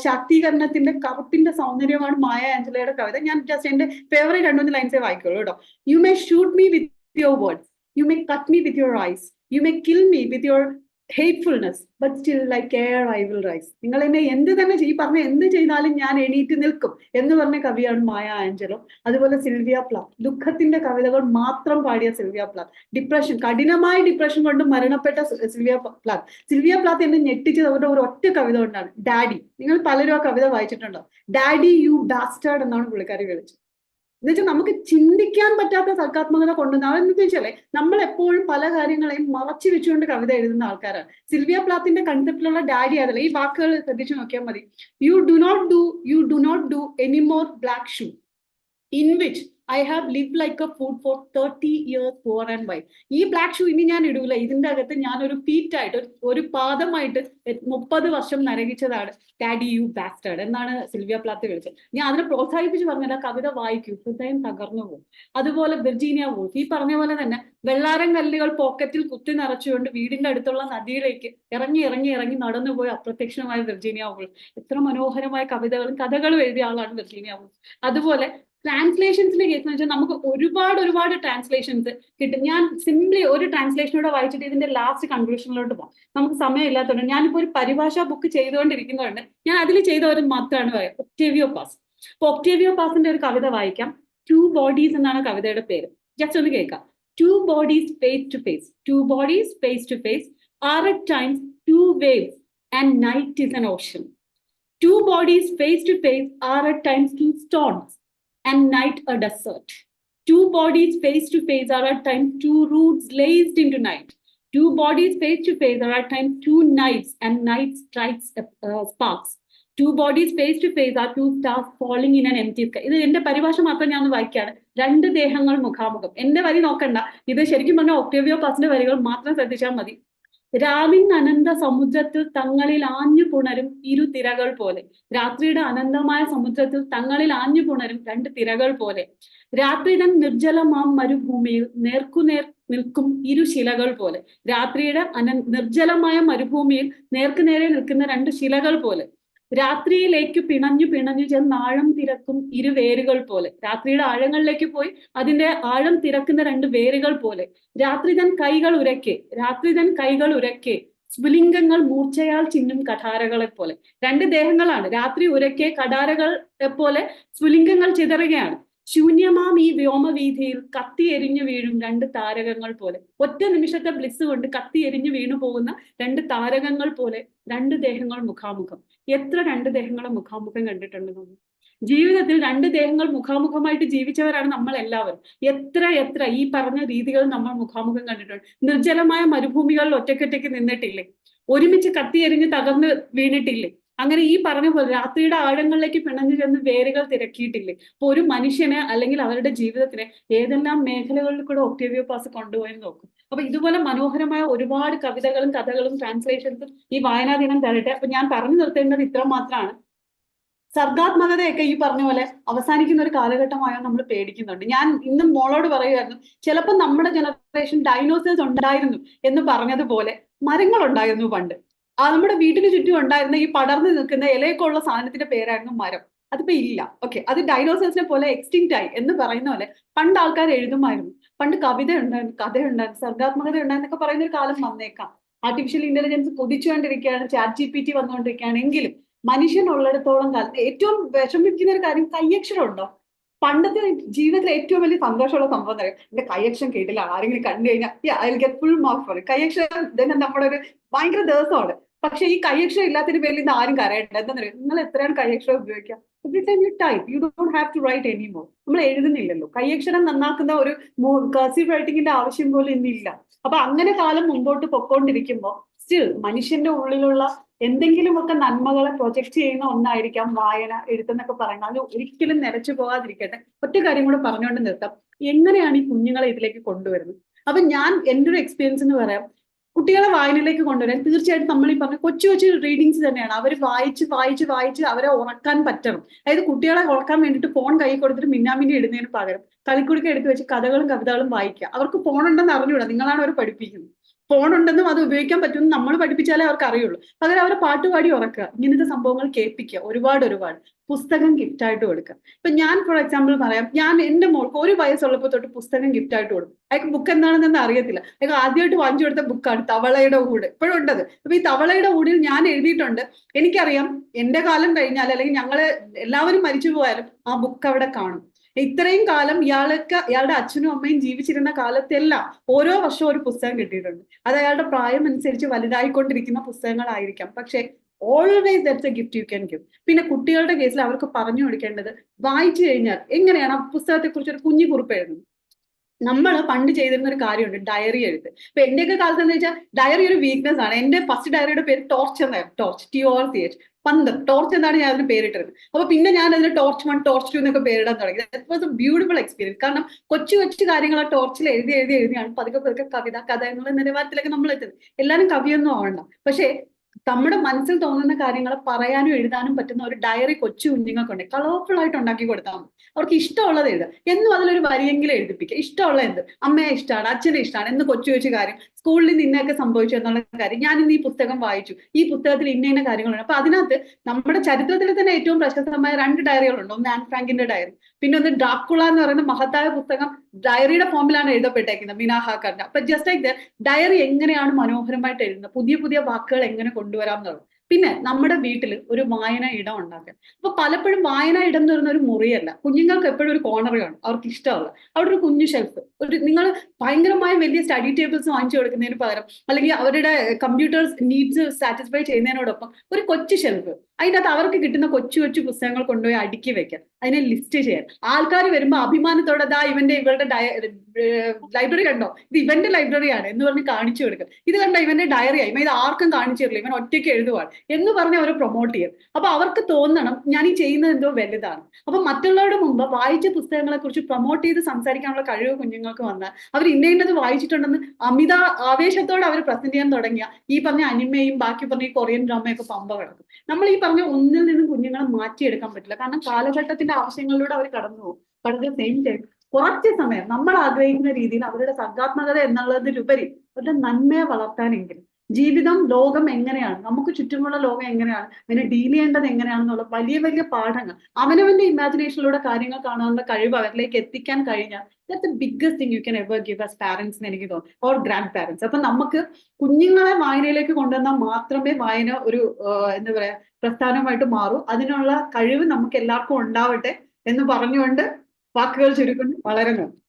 ശാക്തീകരണത്തിന്റെ കറുപ്പിന്റെ സൗന്ദര്യമാണ് മായ ആഞ്ചലോയുടെ കവിത. ഞാൻ ജസ്റ്റ് എന്റെ ഫേവറേറ്റ് 2-3 ലൈൻസേ വായിക്കുള്ളൂ കേട്ടോ. You may shoot me with your words, you may cut me with your eyes, you may kill me with your hatefulness, but still like air I will rise. നിങ്ങൾ എന്നെ എന്ത് തന്നെ പറഞ്ഞ എന്ത് ചെയ്താലും ഞാൻ എണീറ്റ് നിൽക്കും എന്ന് പറഞ്ഞ കവിയാണ് മായ ആഞ്ചലോ. അതുപോലെ സിൽവിയ പ്ലാത്ത്, ദുഃഖത്തിന്റെ കവിതകൾ മാത്രം പാടിയ സിൽവിയ പ്ലാത്ത്. ഡിപ്രഷൻ, കഠിനമായ ഡിപ്രഷൻ കൊണ്ട് മരണപ്പെട്ട സിൽവിയ പ്ലാത്ത്. സിൽവിയ പ്ലാത്ത് എന്നെ ഞെട്ടിച്ചത് അവരുടെ ഒരു ഒറ്റ കവിത കൊണ്ടാണ്, ഡാഡി. നിങ്ങൾ പലരും ആ കവിത വായിച്ചിട്ടുണ്ടോ? ഡാഡി യു ബാസ്റ്റേർഡ് എന്നാണ് പുള്ളിക്കാരി വിളിച്ചത്. എന്നുവെച്ചാൽ നമുക്ക് ചിന്തിക്കാൻ പറ്റാത്ത സർഗാത്മകത കൊണ്ടുവന്ന ആളെന്ന് വെച്ചാലേ, നമ്മൾ എപ്പോഴും പല കാര്യങ്ങളെയും മറച്ചു വെച്ചുകൊണ്ട് കവിത എഴുതുന്ന ആൾക്കാരാണ്. സിൽവിയ പ്ലാത്തിന്റെ കൺസെപ്റ്റിലുള്ള ഡാഡി അതല്ല. ഈ വാക്കുകൾ ശ്രദ്ധിച്ചു നോക്കിയാൽ മതി. You do not do any more black shoe in which I have lived like a food for 30 years poor and white. ഈ ബ്ലാക്ക് ഷൂ ഇനി ഞാൻ ഇടൂല. ഇതിന്റെ അകത്ത് ഞാൻ ഒരു ഫീറ്റായിട്ട്, ഒരു പാദമായിട്ട് 30 വർഷം നരകിച്ചതാണ് ഡാഡി യു ബാസ്റ്റേർഡ് എന്നാണ് സിൽവിയ പ്ലാത്ത് വിളിച്ചത്. ഞാൻ അതിനെ പ്രോത്സാഹിപ്പിച്ച് പറഞ്ഞത് കവിത വായിക്കൂ, ഹൃദയം തകർന്നു പോകും. അതുപോലെ വിർജീനിയ വൂൾഫ് ഈ പറഞ്ഞ പോലെ തന്നെ വെള്ളാരം കല്ലുകൾ പോക്കറ്റിൽ കുത്തി നിറച്ചുകൊണ്ട് വീടിന്റെ അടുത്തുള്ള നദിയിലേക്ക് ഇറങ്ങി നടന്നുപോയി അപ്രത്യക്ഷമായ വിർജീനിയ വൂൾഫ്. എത്ര മനോഹരമായ കവിതകളും കഥകളും എഴുതിയ ആളാണ് വിർജീനിയ വൂൾഫ്. അതുപോലെ ട്രാൻസ്ലേഷൻസിന്റെ കേസ് എന്ന് വെച്ചാൽ നമുക്ക് ഒരുപാട് ട്രാൻസ്ലേഷൻസ് കിട്ടും. ഞാൻ സിംപ്ലി ഒരു ട്രാൻസ്ലേഷനോടെ വായിച്ചിട്ട് ഇതിന്റെ ലാസ്റ്റ് കൺക്ലൂഷനിലോട്ട് പോകാം. നമുക്ക് സമയമില്ലാത്തതുകൊണ്ട് ഞാനിപ്പോ ഒരു പരിഭാഷാ ബുക്ക് ചെയ്തുകൊണ്ടിരിക്കുന്നതുകൊണ്ട് ഞാൻ അതിൽ ചെയ്തവരും മാത്രമാണ് പറയാം. ഒക്ടേവിയോ പാസ്. അപ്പൊ ഒക്ടേവിയോ പാസിന്റെ ഒരു കവിത വായിക്കാം. 2 bodies എന്നാണ് കവിതയുടെ പേര്. ജസ്റ്റ് ഒന്ന് കേൾക്കാം. 2 bodies face to face. 2 bodies face to face are at times 2 waves and night is an ocean. 2 bodies face to face are at times 2 storms and night a desert. 2 bodies face to face are at times 2 roots laced into night. 2 bodies face to face are at times 2 nights and night strikes sparks. 2 bodies face to face are 2 stars falling in an empty sky. ഇത് എന്റെ പരിഭാഷ മാത്രം ഞാൻ വായിക്കുകയാണ്. 2 ദേഹങ്ങൾ മുഖാമുഖം. എന്റെ വരി നോക്കണ്ട, ഇത് ശരിക്കും പറഞ്ഞാൽ ഒക്ടേവിയോ പാസിന്റെ വരികൾ മാത്രം ശ്രദ്ധിച്ചാൽ മതി. രാവിൻ അനന്ത സമുദ്രത്തിൽ തങ്ങളിൽ ആഞ്ഞു പുണരും 2 തിരകൾ പോലെ. രാത്രിയുടെ അനന്തമായ സമുദ്രത്തിൽ തങ്ങളിൽ ആഞ്ഞു പുണരും 2 തിരകൾ പോലെ. രാത്രിതൻ നിർജ്ജലമാം മരുഭൂമിയിൽ നേർക്കുനേർ നിൽക്കും 2 ശിലകൾ പോലെ. രാത്രിയുടെ നിർജ്ജലമായ മരുഭൂമിയിൽ നേർക്കുനേരെ നിൽക്കുന്ന 2 ശിലകൾ പോലെ. രാത്രിയിലേക്ക് പിണഞ്ഞു ചെന്ന് ആഴം തിരക്കും 2 വേരുകൾ പോലെ. രാത്രിയുടെ ആഴങ്ങളിലേക്ക് പോയി അതിന്റെ ആഴം തിരക്കുന്ന 2 വേരുകൾ പോലെ. രാത്രിതൻ കൈകൾ ഉരക്കെ സ്ഫുലിംഗങ്ങൾ മൂർച്ചയാൽ ചിഹ്നും കഠാരകളെ പോലെ. 2 ദേഹങ്ങളാണ്. രാത്രി ഉരക്കെ കഠാരകളെ പോലെ സ്ഫുലിംഗങ്ങൾ ചിതറുകയാണ്. ശൂന്യമാം ഈ വ്യോമവീഥിയിൽ കത്തി എരിഞ്ഞു വീഴും 2 താരകങ്ങൾ പോലെ. ഒറ്റ നിമിഷത്തെ ബ്ലിസ് കൊണ്ട് കത്തി എരിഞ്ഞു വീണു പോകുന്ന 2 താരകങ്ങൾ പോലെ 2 ദേഹങ്ങൾ മുഖാമുഖം. എത്ര 2 ദേഹങ്ങളെ മുഖാമുഖം കണ്ടിട്ടുണ്ട് നമ്മൾ ജീവിതത്തിൽ? 2 ദേഹങ്ങൾ മുഖാമുഖമായിട്ട് ജീവിച്ചവരാണ് നമ്മൾ എല്ലാവരും. എത്ര ഈ പറഞ്ഞ രീതികൾ നമ്മൾ മുഖാമുഖം കണ്ടിട്ടുണ്ട്. നിർജ്ജലമായ മരുഭൂമികളിൽ ഒറ്റയ്ക്കൊറ്റയ്ക്ക് നിന്നിട്ടില്ലേ? ഒരുമിച്ച് കത്തി എരിഞ്ഞ് തകർന്ന് വീണിട്ടില്ലേ? അങ്ങനെ ഈ പറഞ്ഞ പോലെ രാത്രിയുടെ ആഴങ്ങളിലേക്ക് പിണഞ്ഞു ചെന്ന് വേരുകൾ തിരക്കിയിട്ടില്ലേ? അപ്പൊ ഒരു മനുഷ്യനെ അല്ലെങ്കിൽ അവരുടെ ജീവിതത്തിനെ ഏതെല്ലാം മേഖലകളിൽ കൂടെ ഒക്ടേവിയോ പാസ് കൊണ്ടുപോയി നോക്കും. അപ്പൊ ഇതുപോലെ മനോഹരമായ ഒരുപാട് കവിതകളും കഥകളും ട്രാൻസ്ലേഷൻസും ഈ വായനാ ദിനം തരട്ടെ. അപ്പൊ ഞാൻ പറഞ്ഞു നിർത്തേണ്ടത് ഇത്ര മാത്രമാണ്. സർഗാത്മകതയൊക്കെ ഈ പറഞ്ഞ പോലെ അവസാനിക്കുന്ന ഒരു കാലഘട്ടമായോ നമ്മൾ പേടിക്കുന്നുണ്ട്. ഞാൻ ഇന്നും മോളോട് പറയുമായിരുന്നു, ചിലപ്പോൾ നമ്മുടെ ജനറേഷൻ ഡൈനോസേഴ്സ് ഉണ്ടായിരുന്നു എന്ന് പറഞ്ഞതുപോലെ മരങ്ങൾ ഉണ്ടായിരുന്നു പണ്ട്. നമ്മുടെ വീട്ടിന് ചുറ്റും ഉണ്ടായിരുന്ന ഈ പടർന്നു നിൽക്കുന്ന ഇലയൊക്കെ ഉള്ള സാധനത്തിന്റെ പേരായിരുന്നു മരം. അതിപ്പോ ഇല്ല. ഓക്കെ, അത് ഡൈനോസേഴ്സിനെ പോലെ എക്സ്റ്റിങ്ക്റ്റ് ആയി എന്ന് പറയുന്ന പോലെ പണ്ട് ആൾക്കാർ എഴുതുമായിരുന്നു, പണ്ട് കവിത ഉണ്ടായിരുന്നു, കഥയുണ്ടായിരുന്നു, സർഗാത്മകത ഉണ്ടായിരുന്നൊക്കെ പറയുന്ന ഒരു കാലം വന്നേക്കാം. ആർട്ടിഫിഷ്യൽ ഇന്റലിജൻസ് കുതിച്ചുകൊണ്ടിരിക്കുകയാണ്, ചാറ്റ് GPT വന്നുകൊണ്ടിരിക്കുകയാണ്. എങ്കിലും മനുഷ്യൻ ഉള്ളിടത്തോളം കാലത്ത് ഏറ്റവും വിഷമിക്കുന്ന ഒരു കാര്യം കയ്യക്ഷരം ഉണ്ടോ? പണ്ടത്തെ ജീവിതത്തിലെ ഏറ്റവും വലിയ സന്തോഷമുള്ള സംഭവം എന്താ പറയുക, എന്റെ കയ്യക്ഷരം കേട്ടില്ല, ആരെങ്കിലും കണ്ടു കഴിഞ്ഞാൽ I will get full mark for. കയ്യക്ഷരം തന്നെ നമ്മുടെ ഒരു ഭയങ്കര ദിവസമാണ്. പക്ഷെ ഈ കയ്യക്ഷരം ഇല്ലാത്തതിന് പേരിൽ ഇന്ന് ആരും കരയണ്ട. എന്താ പറയുക, നിങ്ങൾ എത്രയാണ് കയ്യക്ഷരം ഉപയോഗിക്കുക? Every time you type, you don't have to write anymore. നമ്മൾ എഴുതുന്നില്ലല്ലോ. കയ്യക്ഷരം നന്നാക്കുന്ന ഒരു കർസീവ് റൈറ്റിംഗിന്റെ ആവശ്യം പോലും ഇന്നില്ല. അപ്പൊ അങ്ങനെ കാലം മുമ്പോട്ട് പൊക്കോണ്ടിരിക്കുമ്പോൾ സ്റ്റിൽ മനുഷ്യന്റെ ഉള്ളിലുള്ള എന്തെങ്കിലുമൊക്കെ നന്മകളെ പ്രൊജക്ട് ചെയ്യുന്ന ഒന്നായിരിക്കാം വായന, എഴുത്തെന്നൊക്കെ പറയുന്നത്. അത് ഒരിക്കലും നിലച്ചു പോകാതിരിക്കട്ടെ. ഒറ്റ കാര്യം കൂടെ പറഞ്ഞുകൊണ്ട് നിർത്താം. എങ്ങനെയാണ് ഈ കുഞ്ഞുങ്ങളെ ഇതിലേക്ക് കൊണ്ടുവരുന്നത്? അപ്പൊ ഞാൻ എൻ്റെ ഒരു എക്സ്പീരിയൻസ് എന്ന് പറയാം, കുട്ടികളെ വായനയിലേക്ക് കൊണ്ടുവരാൻ തീർച്ചയായിട്ടും നമ്മൾ ഈ പറഞ്ഞ കൊച്ചു കൊച്ചു റീഡിങ്സ് തന്നെയാണ്. അവർ വായിച്ച് അവരെ ഉറക്കാൻ പറ്റണം. അതായത് കുട്ടികളെ ഉറക്കാൻ വേണ്ടിയിട്ട് ഫോൺ കൈ കൊടുത്തിട്ട് മിന്നാമിന്നി ഇടുന്നതിന് പകരം കളിക്കുടുക്ക എടുത്ത് വെച്ച് കഥകളും കവിതകളും വായിക്കുക. അവർക്ക് ഫോൺ ഉണ്ടെന്ന് അറിഞ്ഞൂടാ, നിങ്ങളാണ് അവർ പഠിപ്പിക്കുന്നത്. ഫോൺ ഉണ്ടെന്നും അത് ഉപയോഗിക്കാൻ പറ്റുമെന്ന് നമ്മൾ പഠിപ്പിച്ചാലേ അവർക്ക് അറിയുള്ളൂ. പകരം അവരെ പാട്ടുപാടി ഉറക്കുക, ഇങ്ങനത്തെ സംഭവങ്ങൾ കേൾപ്പിക്കുക, ഒരുപാട് പുസ്തകം ഗിഫ്റ്റ് ആയിട്ട് കൊടുക്കുക. ഇപ്പൊ ഞാൻ ഫോർ എക്സാമ്പിൾ പറയാം, ഞാൻ എന്റെ മോൾക്ക് 1 വയസ്സുള്ളപ്പോൾ തൊട്ട് പുസ്തകം ഗിഫ്റ്റ് ആയിട്ട് കൊടുക്കും. അയാൾക്ക് ബുക്ക് എന്താണെന്ന് അറിയത്തില്ല. അയാൾക്ക് ആദ്യമായിട്ട് വാങ്ങിച്ചു കൊടുത്ത ബുക്കാണ് തവളയുടെ കൂട്. ഇപ്പോഴും ഉണ്ടത്. അപ്പൊ ഈ തവളയുടെ കൂടിൽ ഞാൻ എഴുതിയിട്ടുണ്ട്, എനിക്കറിയാം എന്റെ കാലം കഴിഞ്ഞാൽ അല്ലെങ്കിൽ ഞങ്ങള് എല്ലാവരും മരിച്ചു പോയാലും ആ ബുക്ക് അവിടെ കാണും. ഇത്രയും കാലം ഇയാളുടെ അച്ഛനും അമ്മയും ജീവിച്ചിരുന്ന കാലത്തെല്ലാം ഓരോ വർഷവും ഒരു പുസ്തകം കിട്ടിയിട്ടുണ്ട്. അത് അയാളുടെ പ്രായം അനുസരിച്ച് വലുതായിക്കൊണ്ടിരിക്കുന്ന പുസ്തകങ്ങളായിരിക്കാം. പക്ഷെ always that's A gift you can give. പിന്നെ കുട്ടികളുടെ കേസിൽ അവർക്ക് പറഞ്ഞു കൊടുക്കേണ്ടത്, വായിച്ചു കഴിഞ്ഞാൽ എങ്ങനെയാണ് ആ പുസ്തകത്തെ കുറിച്ച് ഒരു കുഞ്ഞു കുറിപ്പ് എഴുതുന്നത്. നമ്മൾ പണ്ട് ചെയ്തിരുന്ന ഒരു കാര്യമുണ്ട്, ഡയറി എഴുത്ത്. ഇപ്പൊ എന്റെയൊക്കെ കാലത്ത് എന്ന് വെച്ചാൽ ഡയറി ഒരു വീക്ക്നെസ് ആണ്. എന്റെ ഫസ്റ്റ് ഡയറിയുടെ പേര് ടോർച്ച് എന്നായിരുന്നു. ടോർച്ച്, TORCH, പന്തം. ടോർച്ച് എന്നാണ് ഞാൻ അതിന് പേരിട്ടത്. അപ്പൊ പിന്നെ ഞാൻ അതിന് ടോർച്ച് 1, ടോർച്ച് 2 എന്നൊക്കെ പേരിടാൻ തുടങ്ങി. That was A beautiful experience. കാരണം കൊച്ചു കാര്യങ്ങൾ ആ ടോർച്ചിൽ എഴുതിയാണ് പതുക്കെ കവിത, കഥ എന്നുള്ള നിലവാരത്തിലേക്ക് നമ്മൾ എത്തുന്നത്. എല്ലാവരും കവിയൊന്നും ആവണ്ട, പക്ഷേ നമ്മുടെ മനസ്സിൽ തോന്നുന്ന കാര്യങ്ങൾ പറയാനും എഴുതാനും പറ്റുന്ന ഒരു ഡയറി കൊച്ചു കുഞ്ഞുങ്ങൾക്കുണ്ട്. കളർഫുൾ ആയിട്ട് ഉണ്ടാക്കി കൊടുത്താൽ മതി. അവർക്ക് ഇഷ്ടമുള്ളത് എഴുതാം. എന്നും അതിലൊരു വരിയെങ്കിലും എഴുതിപ്പിക്കുക. ഇഷ്ടമുള്ള എന്ത്, അമ്മയെ ഇഷ്ടമാണ്, അച്ഛനെ ഇഷ്ടമാണ് എന്ന് കൊച്ചു കാര്യം, സ്കൂളിൽ നിന്ന് ഇന്നൊക്കെ സംഭവിച്ചു എന്നുള്ള കാര്യം, ഞാൻ ഇന്ന് ഈ പുസ്തകം വായിച്ചു, ഈ പുസ്തകത്തിൽ ഇന്ന കാര്യങ്ങളുണ്ട്. അപ്പൊ അതിനകത്ത് നമ്മുടെ ചരിത്രത്തിൽ തന്നെ ഏറ്റവും പ്രശസ്തമായ 2 ഡയറികളുണ്ട്. ഒന്ന് ആൻ ഫ്രാങ്കിന്റെ ഡയറി, പിന്നെ ഒന്ന് ഡ്രാക്കുള എന്ന് പറയുന്ന മഹത്തായ പുസ്തകം ഡയറിയുടെ ഫോമിലാണ് എഴുതപ്പെട്ടേക്കുന്നത്, മിന ഹാർക്കറിന്റെ. അപ്പൊ ജസ്റ്റ് ലൈക്ക് ദാറ്റ്, ഡയറി എങ്ങനെയാണ് മനോഹരമായിട്ട് എഴുതുന്നത്, പുതിയ വാക്കുകൾ എങ്ങനെ കൊണ്ടുവരാം എന്നുള്ളത്. പിന്നെ നമ്മുടെ വീട്ടിൽ ഒരു വായന ഇടം ഉണ്ടാക്കുക. അപ്പൊ പലപ്പോഴും വായന ഇടം എന്ന് പറയുന്ന ഒരു മുറിയല്ല, കുഞ്ഞുങ്ങൾക്ക് എപ്പോഴും ഒരു കോർണർ കാണും അവർക്ക് ഇഷ്ടമുള്ള. അവിടെ ഒരു കുഞ്ഞു ഷെൽഫ്, നിങ്ങൾ ഭയങ്കരമായ വലിയ സ്റ്റഡി ടേബിൾസ് വാങ്ങിച്ചു കൊടുക്കുന്നതിന് പകരം, അല്ലെങ്കിൽ അവരുടെ കമ്പ്യൂട്ടേഴ്സ് നീഡ്സ് സാറ്റിസ്ഫൈ ചെയ്യുന്നതിനോടൊപ്പം ഒരു കൊച്ചു ഷെൽഫ്, അതിനകത്ത് അവർക്ക് കിട്ടുന്ന കൊച്ചു പുസ്തകങ്ങൾ കൊണ്ടുപോയി അടുക്കി വെക്കാൻ, അതിനെ ലിസ്റ്റ് ചെയ്യാൻ. ആൾക്കാർ വരുമ്പോൾ അഭിമാനത്തോടെ ഇവളുടെ ലൈബ്രറി കണ്ടോ, ഇത് ഇവന്റെ ലൈബ്രറിയാണ് എന്ന് പറഞ്ഞ് കാണിച്ചു കൊടുക്കും. ഇത് കണ്ടോ ഇവന്റെ ഡയറിയായി, ഇത് ആർക്കും കാണിച്ചു തരില്ല, ഇവൻ ഒറ്റയ്ക്ക് എഴുതുവാണ് എന്ന് പറഞ്ഞ് അവരെ പ്രൊമോട്ട് ചെയ്യും. അപ്പൊ അവർക്ക് തോന്നണം ഞാൻ ഈ ചെയ്യുന്നത് എന്തോ വലുതാണ്. അപ്പൊ മറ്റുള്ളവരുടെ മുമ്പ് വായിച്ച പുസ്തകങ്ങളെ കുറിച്ച് പ്രൊമോട്ട് ചെയ്ത് സംസാരിക്കാനുള്ള കഴിവ് കുഞ്ഞുങ്ങൾക്ക് വന്നാൽ അവർ ഇന്നത് വായിച്ചിട്ടുണ്ടെന്ന് അമിത ആവേശത്തോടെ അവർ പ്രസന്റ് ചെയ്യാൻ തുടങ്ങിയ ഈ പറഞ്ഞ അനിമയും ബാക്കി പറഞ്ഞ ഈ കൊറിയൻ ഡ്രാമയൊക്കെ പമ്പ കിടക്കും. നമ്മൾ ഈ പറഞ്ഞ ഒന്നിൽ നിന്നും കുഞ്ഞുങ്ങളെ മാറ്റിയെടുക്കാൻ പറ്റില്ല. കാരണം കാലഘട്ടത്തിന്റെ ആവശ്യങ്ങളിലൂടെ അവർ കടന്നു പോകും. പക്ഷേ സെയിം ടൈം കുറച്ച് സമയം നമ്മൾ ആഗ്രഹിക്കുന്ന രീതിയിൽ അവരുടെ സർഗാത്മകത എന്നുള്ളതിലുപരി അവരുടെ നന്മയെ വളർത്താനെങ്കിലും ജീവിതം, ലോകം എങ്ങനെയാണ്, നമുക്ക് ചുറ്റുമുള്ള ലോകം എങ്ങനെയാണ്, അതിനെ ഡീൽ ചെയ്യേണ്ടത് എങ്ങനെയാണെന്നുള്ള വലിയ പാഠങ്ങൾ അവനവന്റെ ഇമാജിനേഷനിലൂടെ കാര്യങ്ങൾ കാണാനുള്ള കഴിവ് അവരിലേക്ക് എത്തിക്കാൻ കഴിഞ്ഞാൽ that's the biggest thing you can ever give as parents എന്ന് എനിക്ക് തോന്നുന്നു, ഓർ ഗ്രാൻഡ് പാരന്റ്സ്. അപ്പൊ നമുക്ക് കുഞ്ഞുങ്ങളെ വായനയിലേക്ക് കൊണ്ടുവന്നാൽ മാത്രമേ വായന ഒരു എന്താ പറയാ പ്രസ്ഥാനമായിട്ട് മാറൂ. അതിനുള്ള കഴിവ് നമുക്ക് എല്ലാവർക്കും ഉണ്ടാവട്ടെ എന്ന് പറഞ്ഞുകൊണ്ട് വാക്കുകൾ ചുരുക്കുന്നു. വളരെ നന്ദി.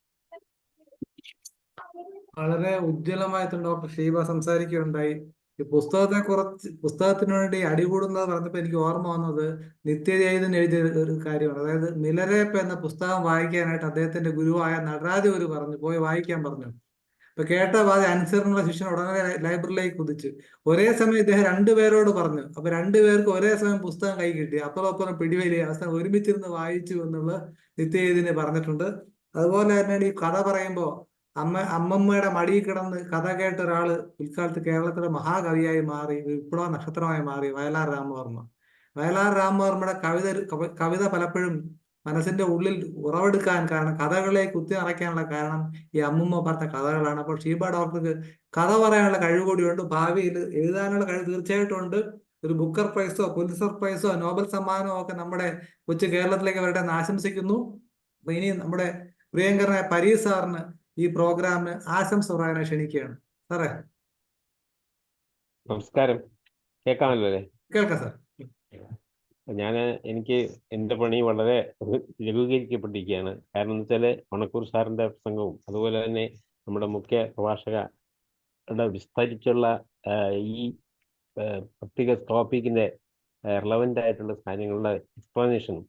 വളരെ ഉജ്ജ്വലമായിട്ട് ഡോക്ടർ ഷീബ സംസാരിക്കുകയുണ്ടായി. ഈ പുസ്തകത്തിന് വേണ്ടി അടികൂടുന്നത് പറഞ്ഞപ്പോൾ എനിക്ക് ഓർമ്മ വന്നത് നിത്യജൈതൻ എഴുതിയ ഒരു കാര്യമാണ്. അതായത് നിലരേപ്പ് എന്ന പുസ്തകം വായിക്കാനായിട്ട് അദ്ദേഹത്തിന്റെ ഗുരുവായ നടരാജഗുരു പറഞ്ഞു, പോയി വായിക്കാൻ പറഞ്ഞു. അപ്പൊ കേട്ട ബാധ അനുസരണമുള്ള ശിഷ്യൻ ഉടനെ ലൈബ്രറിയിലേക്ക് കുതിച്ചു. ഒരേ സമയം ഇദ്ദേഹം 2 പേരോട് പറഞ്ഞു. അപ്പൊ 2 പേർക്ക് ഒരേ സമയം പുസ്തകം കൈ കിട്ടി. അപ്പുറം പിടിവലി, അവസാനം ഒരുമിച്ചിരുന്ന് വായിച്ചു എന്നുള്ള നിത്യജൈതന് പറഞ്ഞിട്ടുണ്ട്. അതുപോലെ തന്നെ ഈ കഥ പറയുമ്പോൾ അമ്മമ്മയുടെ മടിയിൽ കിടന്ന് കഥ കേട്ട ഒരാള് പിൽക്കാലത്ത് കേരളത്തിലെ മഹാകവിയായി മാറി, വിപ്ലവ നക്ഷത്രമായി മാറി വയലാർ രാമവർമ്മ. വയലാർ രാമവർമ്മയുടെ കവിത പലപ്പോഴും മനസ്സിന്റെ ഉള്ളിൽ ഉറവെടുക്കാൻ കാരണം, കഥകളെ കുത്തി നിറയ്ക്കാനുള്ള കാരണം ഈ അമ്മുമ്മ പറഞ്ഞ കഥകളാണ്. അപ്പോൾ ഷീബ ഡോക്ടർക്ക് കഥ പറയാനുള്ള കഴിവ് കൂടിയുണ്ട്, ഭാവിയിൽ എഴുതാനുള്ള കഴിവ് തീർച്ചയായിട്ടും ഉണ്ട്. ഒരു ബുക്കർ പ്രൈസോ പുലിത്സർ പ്രൈസോ നോബൽ സമ്മാനമോ ഒക്കെ നമ്മുടെ കൊച്ചു കേരളത്തിലേക്ക് വരട്ടെ എന്ന് ആശംസിക്കുന്നു. അപ്പൊ ഇനി നമ്മുടെ പ്രിയങ്കരനായ പരീസ് സാറിന് ഈ പ്രോഗ്രാമിന് ആശംസ പറയാൻ ക്ഷണിക്കുകയാണ്. സാറേ. നമസ്കാരം, കേൾക്കാമല്ലോ അല്ലേ? കേൾക്കാം സാർ. എനിക്ക് എൻ്റെ പണി വളരെ ലഘൂകരിക്കപ്പെട്ടിരിക്കുകയാണ്. കാരണം എന്ന് വെച്ചാൽ മണക്കൂർ സാറിൻ്റെ പ്രസംഗവും അതുപോലെ തന്നെ നമ്മുടെ മുഖ്യ പ്രഭാഷകരുടെ വിസ്തരിച്ചുള്ള ഈ പ്രത്യേക ടോപ്പിക്കിൻ്റെ റിലവൻ്റ് ആയിട്ടുള്ള കാര്യങ്ങളുടെ എക്സ്പ്ലനേഷനും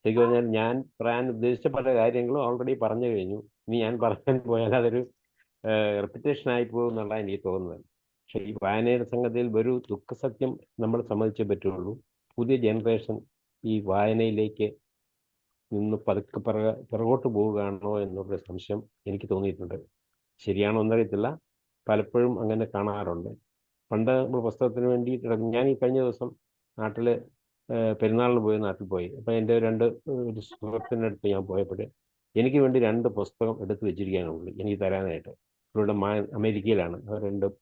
ശരിക്കും പറഞ്ഞാൽ ഞാൻ പറയാൻ ഉദ്ദേശിച്ച പല കാര്യങ്ങളും ഓൾറെഡി പറഞ്ഞു കഴിഞ്ഞു. ഇനി ഞാൻ പറയാൻ പോയാൽ അതൊരു റെപ്പിറ്റേഷൻ ആയി പോകും എന്നുള്ളതാണ് എനിക്ക് തോന്നുന്നത്. പക്ഷേ ഈ വായനയുടെ സംഗതിയിൽ ഒരു ദുഃഖസത്യം നമ്മൾ സമ്മതിച്ചേ പറ്റുള്ളൂ. പുതിയ ജനറേഷൻ ഈ വായനയിലേക്ക് നിന്ന് പതുക്കെ പിറകോട്ട് പോവുകയാണോ എന്നുള്ള സംശയം എനിക്ക് തോന്നിയിട്ടുണ്ട്. ശരിയാണോ എന്നറിയത്തില്ല, പലപ്പോഴും അങ്ങനെ കാണാറുണ്ട്. പണ്ട് നമ്മൾ പുസ്തകത്തിന് വേണ്ടി ഞാൻ ഈ കഴിഞ്ഞ ദിവസം നാട്ടിൽ പെരുന്നാളിന് നാട്ടിൽ പോയി. അപ്പം എൻ്റെ ഒരു സുഹൃത്തിൻ്റെ അടുത്ത് ഞാൻ പോയപ്പോൾ എനിക്ക് വേണ്ടി 2 പുസ്തകം എടുത്ത് വെച്ചിരിക്കാനുള്ളൂ എനിക്ക് തരാനായിട്ട്. ഇവിടെ അമേരിക്കയിലാണ് രണ്ടും.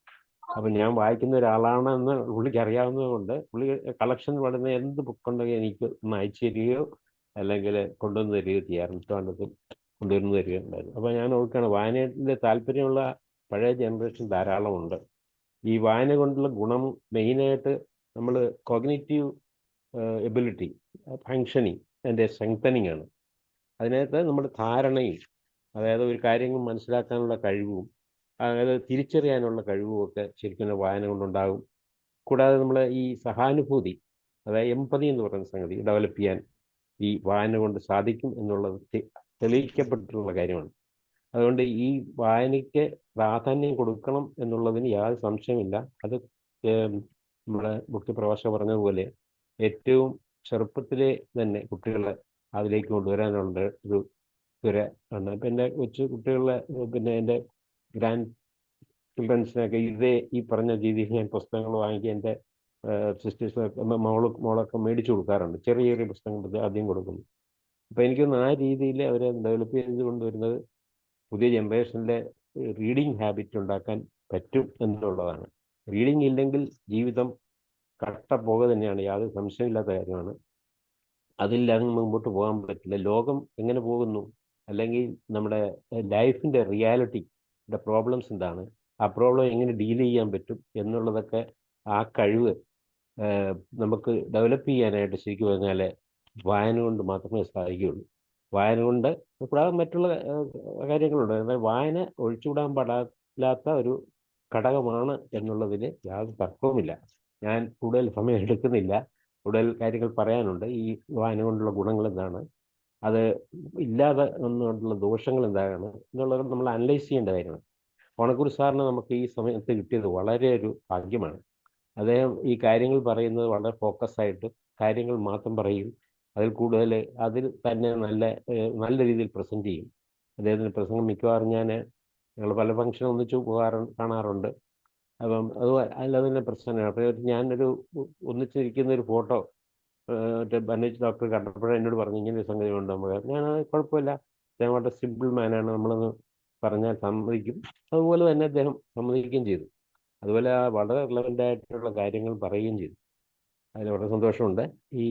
അപ്പം ഞാൻ വായിക്കുന്ന ഒരാളാണെന്ന് പുള്ളിക്ക് അറിയാവുന്നത് കൊണ്ട് പുള്ളി കളക്ഷൻ വളരുന്ന എന്ത് ബുക്കുണ്ടെങ്കിൽ എനിക്ക് ഒന്ന് അയച്ചു തരികയോ അല്ലെങ്കിൽ കൊണ്ടുവന്ന് തരികയോ ചെയ്യാറുണ്ട്. ഇഷ്ടമാണെങ്കിൽ കൊണ്ടുവന്ന് തരികയോ ഉണ്ടായിരുന്നു. അപ്പോൾ ഞാൻ നോക്കുകയാണ്, വായനയുടെ താല്പര്യമുള്ള പഴയ ജനറേഷൻ ധാരാളമുണ്ട്. ഈ വായന കൊണ്ടുള്ള ഗുണം മെയിനായിട്ട് നമ്മൾ കോഗ്നിറ്റീവ് എബിലിറ്റി, ഫങ്ഷനിങ്, അതിൻ്റെ സ്ട്രെങ്തനിങ് ആണ്. അതിനകത്ത് നമ്മുടെ ധാരണയും, അതായത് ഒരു കാര്യങ്ങൾ മനസ്സിലാക്കാനുള്ള കഴിവും അതായത് തിരിച്ചറിയാനുള്ള കഴിവുമൊക്കെ ശരിക്കും വായന കൊണ്ടുണ്ടാകും. കൂടാതെ നമ്മൾ ഈ സഹാനുഭൂതി, അതായത് എമ്പതി എന്ന് പറയുന്ന സംഗതി ഡെവലപ്പ് ചെയ്യാൻ ഈ വായന കൊണ്ട് സാധിക്കും എന്നുള്ളത് തെളിയിക്കപ്പെട്ടിട്ടുള്ള കാര്യമാണ്. അതുകൊണ്ട് ഈ വായനയ്ക്ക് പ്രാധാന്യം കൊടുക്കണം എന്നുള്ളതിന് യാതൊരു സംശയമില്ല. അത് നമ്മുടെ മുഖ്യപ്രഭാഷകർ പറഞ്ഞതുപോലെ ഏറ്റവും ചെറുപ്പത്തിലെ തന്നെ കുട്ടികളെ അതിലേക്ക് കൊണ്ടുവരാനുള്ള ഒരു തുര ആണ്. ഇപ്പം എൻ്റെ കൊച്ചു കുട്ടികളെ പിന്നെ എൻ്റെ ഗ്രാൻഡ് ചിൽഡ്രൻസിനൊക്കെ ഈ പറഞ്ഞ രീതിയിൽ ഞാൻ പുസ്തകങ്ങൾ വാങ്ങിക്കുക എൻ്റെ സിസ്റ്റേഴ്സ് മോളൊക്കെ മേടിച്ചു കൊടുക്കാറുണ്ട്. ചെറിയ ചെറിയ പുസ്തകങ്ങൾ ആദ്യം കൊടുക്കുന്നു. അപ്പോൾ എനിക്കൊന്ന് ആ രീതിയിൽ അവരെ ഡെവലപ്പ് ചെയ്ത് കൊണ്ടുവരുന്നത് പുതിയ ജനറേഷനിലെ റീഡിങ് ഹാബിറ്റ് ഉണ്ടാക്കാൻ പറ്റും എന്നുള്ളതാണ്. റീഡിങ് ഇല്ലെങ്കിൽ ജീവിതം കട്ട പോക തന്നെയാണ്, യാതൊരു സംശയമില്ലാത്ത കാര്യമാണ്. അതില്ലാതെ മുമ്പോട്ട് പോകാൻ പറ്റില്ല. ലോകം എങ്ങനെ പോകുന്നു, അല്ലെങ്കിൽ നമ്മുടെ ലൈഫിൻ്റെ റിയാലിറ്റിയുടെ പ്രോബ്ലംസ് എന്താണ്, ആ പ്രോബ്ലം എങ്ങനെ ഡീൽ ചെയ്യാൻ പറ്റും എന്നുള്ളതൊക്കെ ആ കഴിവ് നമുക്ക് ഡെവലപ്പ് ചെയ്യാനായിട്ട് ശരിക്കും പറഞ്ഞാൽ വായന കൊണ്ട് മാത്രമേ സാധിക്കുകയുള്ളൂ. വായന കൊണ്ട് കൂടാതെ മറ്റുള്ള കാര്യങ്ങളുണ്ട്. എന്നാൽ വായന ഒഴിച്ചുവിടാൻ പാടില്ലാത്ത ഒരു ഘടകമാണ് എന്നുള്ളതിൽ യാതൊരു തർക്കവുമില്ല. ഞാൻ കൂടുതൽ സമയം എടുക്കുന്നില്ല, കൂടുതൽ കാര്യങ്ങൾ പറയാനുണ്ട്. ഈ വായന കൊണ്ടുള്ള ഗുണങ്ങൾ എന്താണ്, അത് ഇല്ലാതെ ഒന്നുള്ള ദോഷങ്ങൾ എന്താണ് എന്നുള്ളത് നമ്മൾ അനലൈസ് ചെയ്യേണ്ട കാര്യമാണ്. ഓണക്കൂർ സാറിന് നമുക്ക് ഈ സമയത്ത് കിട്ടിയത് വളരെ ഒരു ഭാഗ്യമാണ്. അദ്ദേഹം ഈ കാര്യങ്ങൾ പറയുന്നത് വളരെ ഫോക്കസായിട്ട് കാര്യങ്ങൾ മാത്രം പറയും. അതിൽ കൂടുതൽ അതിൽ തന്നെ നല്ല രീതിയിൽ പ്രസൻറ്റ് ചെയ്യും. അദ്ദേഹത്തിൻ്റെ പ്രസംഗം മിക്കവാറും ഞങ്ങൾ പല ഫംഗ്ഷൻ ഒന്നിച്ച് കാണാറുണ്ട്. അപ്പം അല്ലാതെ തന്നെ പ്രശ്നമാണ്. അപ്പോൾ ഞാനൊരു ഒന്നിച്ചിരിക്കുന്ന ഒരു ഫോട്ടോ ബന്നേജ് ഡോക്ടർ കണ്ടപ്പോഴേ എന്നോട് പറഞ്ഞു ഇങ്ങനെ ഒരു സംഗതി ഉണ്ട്. ഞാൻ കുഴപ്പമില്ല, അദ്ദേഹം വളരെ സിമ്പിൾ മാനാണ്, നമ്മളൊന്ന് പറഞ്ഞാൽ സമ്മതിക്കും. അതുപോലെ തന്നെ അദ്ദേഹം സമ്മതിക്കുകയും ചെയ്തു. അതുപോലെ വളരെ റിലവൻ്റ് ആയിട്ടുള്ള കാര്യങ്ങൾ പറയുകയും ചെയ്തു. അതിൽ വളരെ സന്തോഷമുണ്ട്. ഈ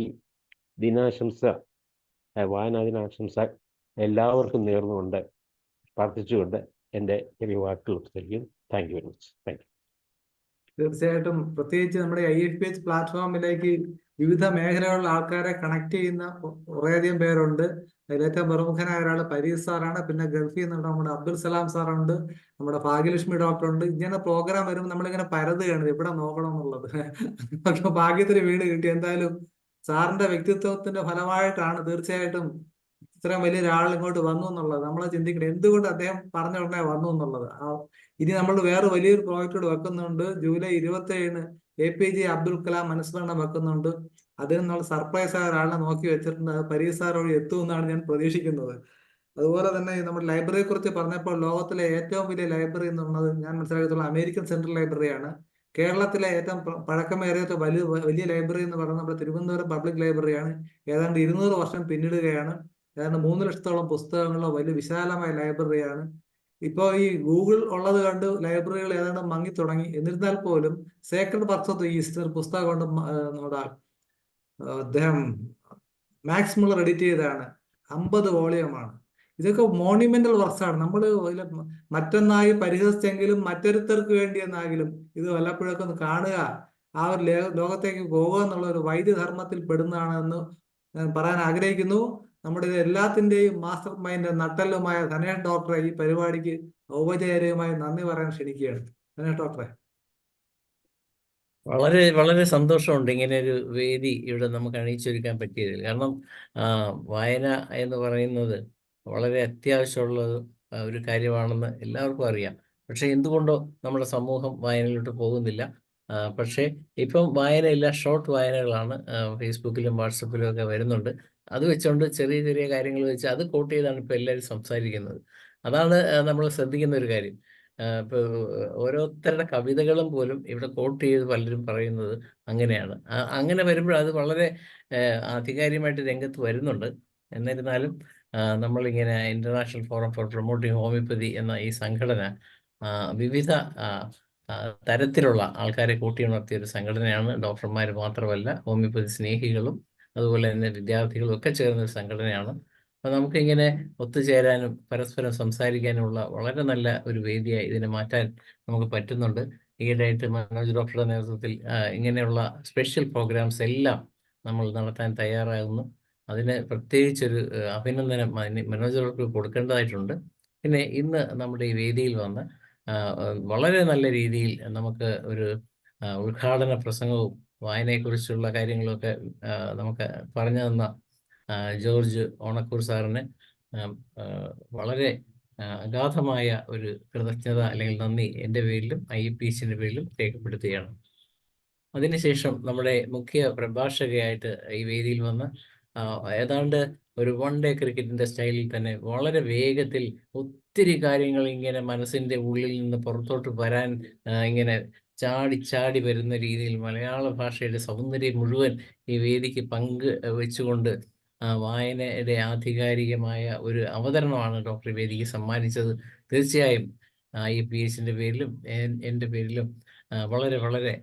ദിനാശംസ, വായനാ ദിനാശംസ എല്ലാവർക്കും നേർന്നുകൊണ്ട് പ്രാർത്ഥിച്ചുകൊണ്ട് എൻ്റെ ചെറിയ വാക്കുകൾ ഉപസരിക്കും. Thank you very much. Thank you. തീർച്ചയായിട്ടും പ്രത്യേകിച്ച് നമ്മുടെ IFPH പ്ലാറ്റ്ഫോമിലേക്ക് വിവിധ മേഖലകളിലുള്ള ആൾക്കാരെ കണക്ട് ചെയ്യുന്ന കുറേയധികം പേരുണ്ട്. അതിലേറ്റവും പ്രമുഖനായ ഒരാൾ പരീസ് സാറാണ്. പിന്നെ ഗൾഫിൽ നിന്നുള്ള നമ്മുടെ അബ്ദുൽ സലാം സാറുണ്ട്, നമ്മുടെ ഭാഗ്യലക്ഷ്മി ഡോക്ടർ ഉണ്ട്. ഇങ്ങനെ പ്രോഗ്രാം വരുമ്പോൾ നമ്മളിങ്ങനെ പരതുകയാണ് എവിടെ നോക്കണം എന്നുള്ളത്. പക്ഷെ ഭാഗ്യത്തിന് വീട് കിട്ടി. എന്തായാലും സാറിന്റെ വ്യക്തിത്വത്തിന്റെ ഫലമായിട്ടാണ് തീർച്ചയായിട്ടും ഇത്രയും വലിയൊരാൾ ഇങ്ങോട്ട് വന്നു എന്നുള്ളത്. നമ്മൾ ചിന്തിക്കണം എന്തുകൊണ്ട് അദ്ദേഹം പറഞ്ഞ ഉടനെ വന്നു എന്നുള്ളത്. ഇനി നമ്മൾ വേറെ വലിയൊരു പ്രോജക്റ്റ് വെക്കുന്നുണ്ട്. ജൂലൈ 27-ന് APJ അബ്ദുൽ കലാം അനുസ്മരണം വെക്കുന്നുണ്ട്. അതിന് നമ്മൾ സർപ്രൈസ് ആയ ഒരാളിനെ നോക്കി വെച്ചിട്ടുണ്ട്. അത് പരീസ് സാർ വഴി എത്തുമെന്നാണ് ഞാൻ പ്രതീക്ഷിക്കുന്നത്. അതുപോലെ തന്നെ നമ്മുടെ ലൈബ്രറിയെ കുറിച്ച് പറഞ്ഞപ്പോൾ ലോകത്തിലെ ഏറ്റവും വലിയ ലൈബ്രറി എന്ന് പറയുന്നത് ഞാൻ മനസ്സിലാക്കിയിട്ടുള്ള അമേരിക്കൻ സെൻട്രൽ ലൈബ്രറിയാണ്. കേരളത്തിലെ ഏറ്റവും പഴക്കമേറിയ വലിയ ലൈബ്രറി എന്ന് പറയുന്നത് നമ്മുടെ തിരുവനന്തപുരം പബ്ലിക് ലൈബ്രറിയാണ്. ഏതാണ്ട് 200 വർഷം പിന്നിടുകയാണ്. ഏതാണ്ട് 3 ലക്ഷത്തോളം പുസ്തകങ്ങളുള്ള വലിയ വിശാലമായ ലൈബ്രറിയാണ്. ഇപ്പോൾ ഈ ഗൂഗിൾ ഉള്ളത് കണ്ട് ലൈബ്രറികൾ ഏതാണ്ട് മങ്ങി തുടങ്ങി. എന്നിരുന്നാൽ പോലും Sacred works of the east ഒരു പുസ്തകം കൊണ്ട് നമ്മുടെ അദ്ദേഹം മാക്സ് മുള്ളർ എഡിറ്റ് ചെയ്തതാണ്. 50 വോളിയമാണ്. ഇതൊക്കെ മോണ്യുമെന്റൽ വർക്ക്സ് ആണ്. നമ്മൾ മറ്റൊന്നായി പരിഹസിച്ചെങ്കിലും മറ്റൊരുത്തർക്ക് വേണ്ടി എന്നാകിലും ഇത് വല്ലപ്പോഴൊക്കെ ഒന്ന് കാണുക, ആ ഒരു ലോകത്തേക്ക് പോകുക എന്നുള്ള ഒരു വൈദ്യധർമ്മത്തിൽ പെടുന്നതാണെന്ന് ഞാൻ പറയാൻ ആഗ്രഹിക്കുന്നു. നമ്മുടെ ഇത് എല്ലാത്തിന്റെയും മാസ്റ്റർ മൈൻഡ് നട്ടെല്ലുമായ ധനേഷ് ഡോക്ടറെ ഈ പരിപാടിക്ക് ഔപചാരികമായി നന്ദി പറയാൻ ക്ഷണിക്കുകയാണ്. ധനേഷ് ഡോക്ടറെ. വളരെ വളരെ സന്തോഷമുണ്ട് ഇങ്ങനെ ഒരു വേദി ഇവിടെ നമുക്ക് അണിയിച്ചൊരുക്കാൻ പറ്റിയതിൽ. കാരണം വായന എന്ന് പറയുന്നത് വളരെ അത്യാവശ്യമുള്ള ഒരു കാര്യമാണെന്ന് എല്ലാവർക്കും അറിയാം. പക്ഷെ എന്തുകൊണ്ടോ നമ്മുടെ സമൂഹം വായനയിലോട്ട് പോകുന്നില്ല. പക്ഷേ ഇപ്പം വായനയില്ല, ഷോർട്ട് വായനകളാണ് ഫേസ്ബുക്കിലും വാട്സപ്പിലും ഒക്കെ വരുന്നുണ്ട്. അത് വെച്ചുകൊണ്ട് ചെറിയ ചെറിയ കാര്യങ്ങൾ വെച്ച് അത് കോട്ട് ചെയ്താണ് ഇപ്പോൾ എല്ലാവരും സംസാരിക്കുന്നത്. അതാണ് നമ്മൾ ശ്രദ്ധിക്കുന്ന ഒരു കാര്യം. ഇപ്പോൾ ഓരോരുത്തരുടെ കവിതകളും പോലും ഇവിടെ കോട്ട് ചെയ്ത് പലരും പറയുന്നത് അങ്ങനെയാണ്. അങ്ങനെ വരുമ്പോൾ അത് വളരെ ആധികാരികമായിട്ട് രംഗത്ത് വരുന്നുണ്ട്. എന്നിരുന്നാലും നമ്മളിങ്ങനെ international forum for promoting homeopathy എന്ന ഈ സംഘടന വിവിധ തരത്തിലുള്ള ആൾക്കാരെ കൂട്ടിയുണർത്തിയ ഒരു സംഘടനയാണ്. ഡോക്ടർമാർ മാത്രമല്ല, ഹോമിയോപ്പതി സ്നേഹികളും അതുപോലെ തന്നെ വിദ്യാർത്ഥികളും ഒക്കെ ചേർന്നൊരു സംഘടനയാണ്. അപ്പോൾ നമുക്കിങ്ങനെ ഒത്തുചേരാനും പരസ്പരം സംസാരിക്കാനുമുള്ള വളരെ നല്ല ഒരു വേദിയായി ഇതിനെ മാറ്റാൻ നമുക്ക് പറ്റുന്നുണ്ട്. ഈയിടെയായിട്ട് മനോജ് ഡോക്ടറുടെ നേതൃത്വത്തിൽ ഇങ്ങനെയുള്ള സ്പെഷ്യൽ പ്രോഗ്രാംസ് എല്ലാം നമ്മൾ നടത്താൻ തയ്യാറാകുന്നു. അതിന് പ്രത്യേകിച്ചൊരു അഭിനന്ദനം മനോജ് ഡോക്ടർക്ക് കൊടുക്കേണ്ടതായിട്ടുണ്ട്. പിന്നെ ഇന്ന് നമ്മുടെ ഈ വേദിയിൽ വന്ന് വളരെ നല്ല രീതിയിൽ നമുക്ക് ഒരു ഉദ്ഘാടന പ്രസംഗവും വായനയെക്കുറിച്ചുള്ള കാര്യങ്ങളൊക്കെ നമുക്ക് പറഞ്ഞു തന്ന ജോർജ് ഓണക്കൂർ സാറിന് വളരെ അഗാധമായ ഒരു കൃതജ്ഞത അല്ലെങ്കിൽ നന്ദി എൻ്റെ പേരിലും IEPHന്റെ പേരിലും രേഖപ്പെടുത്തുകയാണ്. അതിനുശേഷം നമ്മുടെ മുഖ്യ പ്രഭാഷകയായിട്ട് ഈ വേദിയിൽ വന്ന് ഏതാണ്ട് ഒരു 1 ഡേ ക്രിക്കറ്റിന്റെ സ്റ്റൈലിൽ തന്നെ വളരെ വേഗത്തിൽ ഒത്തിരി കാര്യങ്ങൾ ഇങ്ങനെ മനസ്സിന്റെ ഉള്ളിൽ നിന്ന് പുറത്തോട്ട് വരാൻ ഇങ്ങനെ ചാടി വരുന്ന രീതിയിൽ മലയാള ഭാഷയുടെ സൗന്ദര്യം മുഴുവൻ ഈ വേദിക്ക് പങ്ക് വെച്ചുകൊണ്ട് വായനയുടെ ആധികാരികമായ ഒരു അവതരണമാണ് ഡോക്ടർ വേദിക്ക് സമ്മാനിച്ചത്. തീർച്ചയായും IEPHന്റെ പേരിലും എൻ്റെ പേരിലും വളരെ വളരെ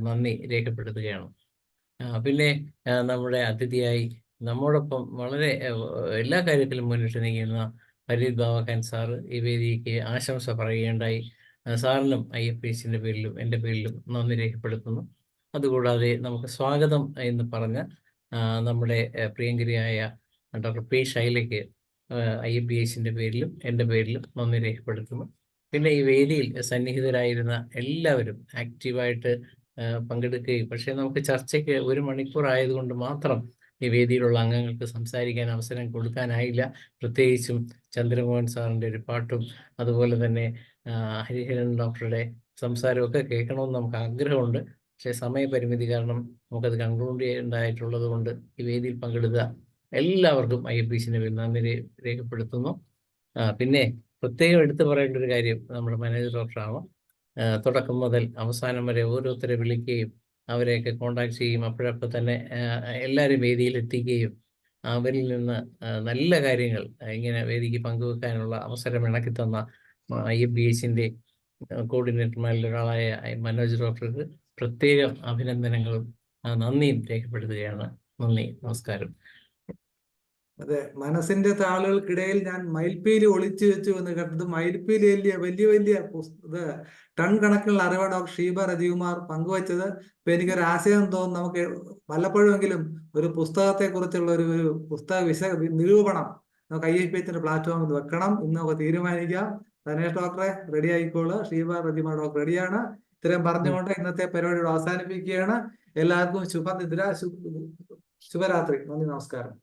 നന്ദി രേഖപ്പെടുത്തുകയാണ്. പിന്നെ നമ്മുടെ അതിഥിയായി നമ്മോടൊപ്പം വളരെ എല്ലാ കാര്യത്തിലും മുന്നിട്ട് നീങ്ങുന്ന ഫരീദ് ബാവഖാൻ സാറ് ഈ വേദിക്ക് ആശംസ പറയുകയുണ്ടായി. സാറിനും IEPHന്റെ പേരിലും എൻ്റെ പേരിലും നന്ദി രേഖപ്പെടുത്തുന്നു. അതുകൂടാതെ നമുക്ക് സ്വാഗതം എന്ന് പറഞ്ഞ നമ്മുടെ പ്രിയങ്കരിയായ ഡോക്ടർ P. ശൈലയ്ക്ക് IEPHന്റെ പേരിലും എൻ്റെ പേരിലും നന്ദി രേഖപ്പെടുത്തുന്നു. പിന്നെ ഈ വേദിയിൽ സന്നിഹിതരായിരുന്ന എല്ലാവരും ആക്റ്റീവായിട്ട് പങ്കെടുക്കുകയും, പക്ഷേ നമുക്ക് ചർച്ചയ്ക്ക് 1 മണിക്കൂർ ആയതുകൊണ്ട് മാത്രം ഈ വേദിയിലുള്ള അംഗങ്ങൾക്ക് സംസാരിക്കാൻ അവസരം കൊടുക്കാനായില്ല. പ്രത്യേകിച്ചും ചന്ദ്രമോഹൻ സാറിൻ്റെ ഒരു പാട്ടും അതുപോലെ തന്നെ ഹരിഹരൻ ഡോക്ടറുടെ സംസാരമൊക്കെ കേൾക്കണമെന്ന് നമുക്ക് ആഗ്രഹമുണ്ട്. പക്ഷേ സമയപരിമിതി കാരണം നമുക്കത് കൺക്ലൂഡ് ചെയ്യേണ്ടതായിട്ടുള്ളത് കൊണ്ട് ഈ വേദിയിൽ പങ്കെടുത്ത എല്ലാവർക്കും IEPHന്റെ പേരിൽ നന്ദി രേഖപ്പെടുത്തുന്നു. പിന്നെ പ്രത്യേകം എടുത്തു പറയേണ്ട ഒരു കാര്യം നമ്മുടെ മനോജ് ഡോക്ടറാണ്. തുടക്കം മുതൽ അവസാനം വരെ ഓരോരുത്തരെ വിളിക്കുകയും അവരെയൊക്കെ കോണ്ടാക്ട് ചെയ്യും, അപ്പോഴപ്പോൾ തന്നെ എല്ലാവരും വേദിയിൽ എത്തിക്കുകയും അവരിൽ നിന്ന് നല്ല കാര്യങ്ങൾ ഇങ്ങനെ വേദിക്ക് പങ്കുവെക്കാനുള്ള അവസരം ഇണക്കി തന്ന IEPHന്റെ കോർഡിനേറ്റർമാരിൽ ഒരാളായ മനോജ് ഡോക്ടർക്ക് പ്രത്യേകം അഭിനന്ദനങ്ങളും നന്ദിയും രേഖപ്പെടുത്തുകയാണ്. നന്ദി, നമസ്കാരം. അതെ, മനസ്സിന്റെ താളുകൾക്കിടയിൽ ഞാൻ മയിൽപ്പീലി ഒളിച്ചു വെച്ചു എന്ന് കേട്ടത്. മയിൽപ്പീലി വലിയ വലിയ ഇത് ടൺ കണക്കിനുള്ള അറിവാണ് ഡോക്ടർ ഷീബ രജികുമാർ പങ്കുവച്ചത്. ഇപ്പൊ എനിക്കൊരു ആശയം തോന്നുന്നു, നമുക്ക് വല്ലപ്പോഴെങ്കിലും ഒരു പുസ്തകത്തെ കുറിച്ചുള്ള ഒരു പുസ്തക നിരൂപണം നമുക്ക് IEPHന്റെ പ്ലാറ്റ്ഫോമിൽ വെക്കണം. ഇന്ന് നമുക്ക് തീരുമാനിക്കാം. ധനേഷ് ഡോക്ടറെ റെഡി ആയിക്കോളൂ. ഷീബ രജികുമാർ ഡോക്ടർ റെഡിയാണ്. ഇത്രയും പറഞ്ഞുകൊണ്ട് ഇന്നത്തെ പരിപാടിയോട് അവസാനിപ്പിക്കുകയാണ്. എല്ലാവർക്കും ശുഭനിദ്ര, ശുഭരാത്രി. നന്ദി, നമസ്കാരം.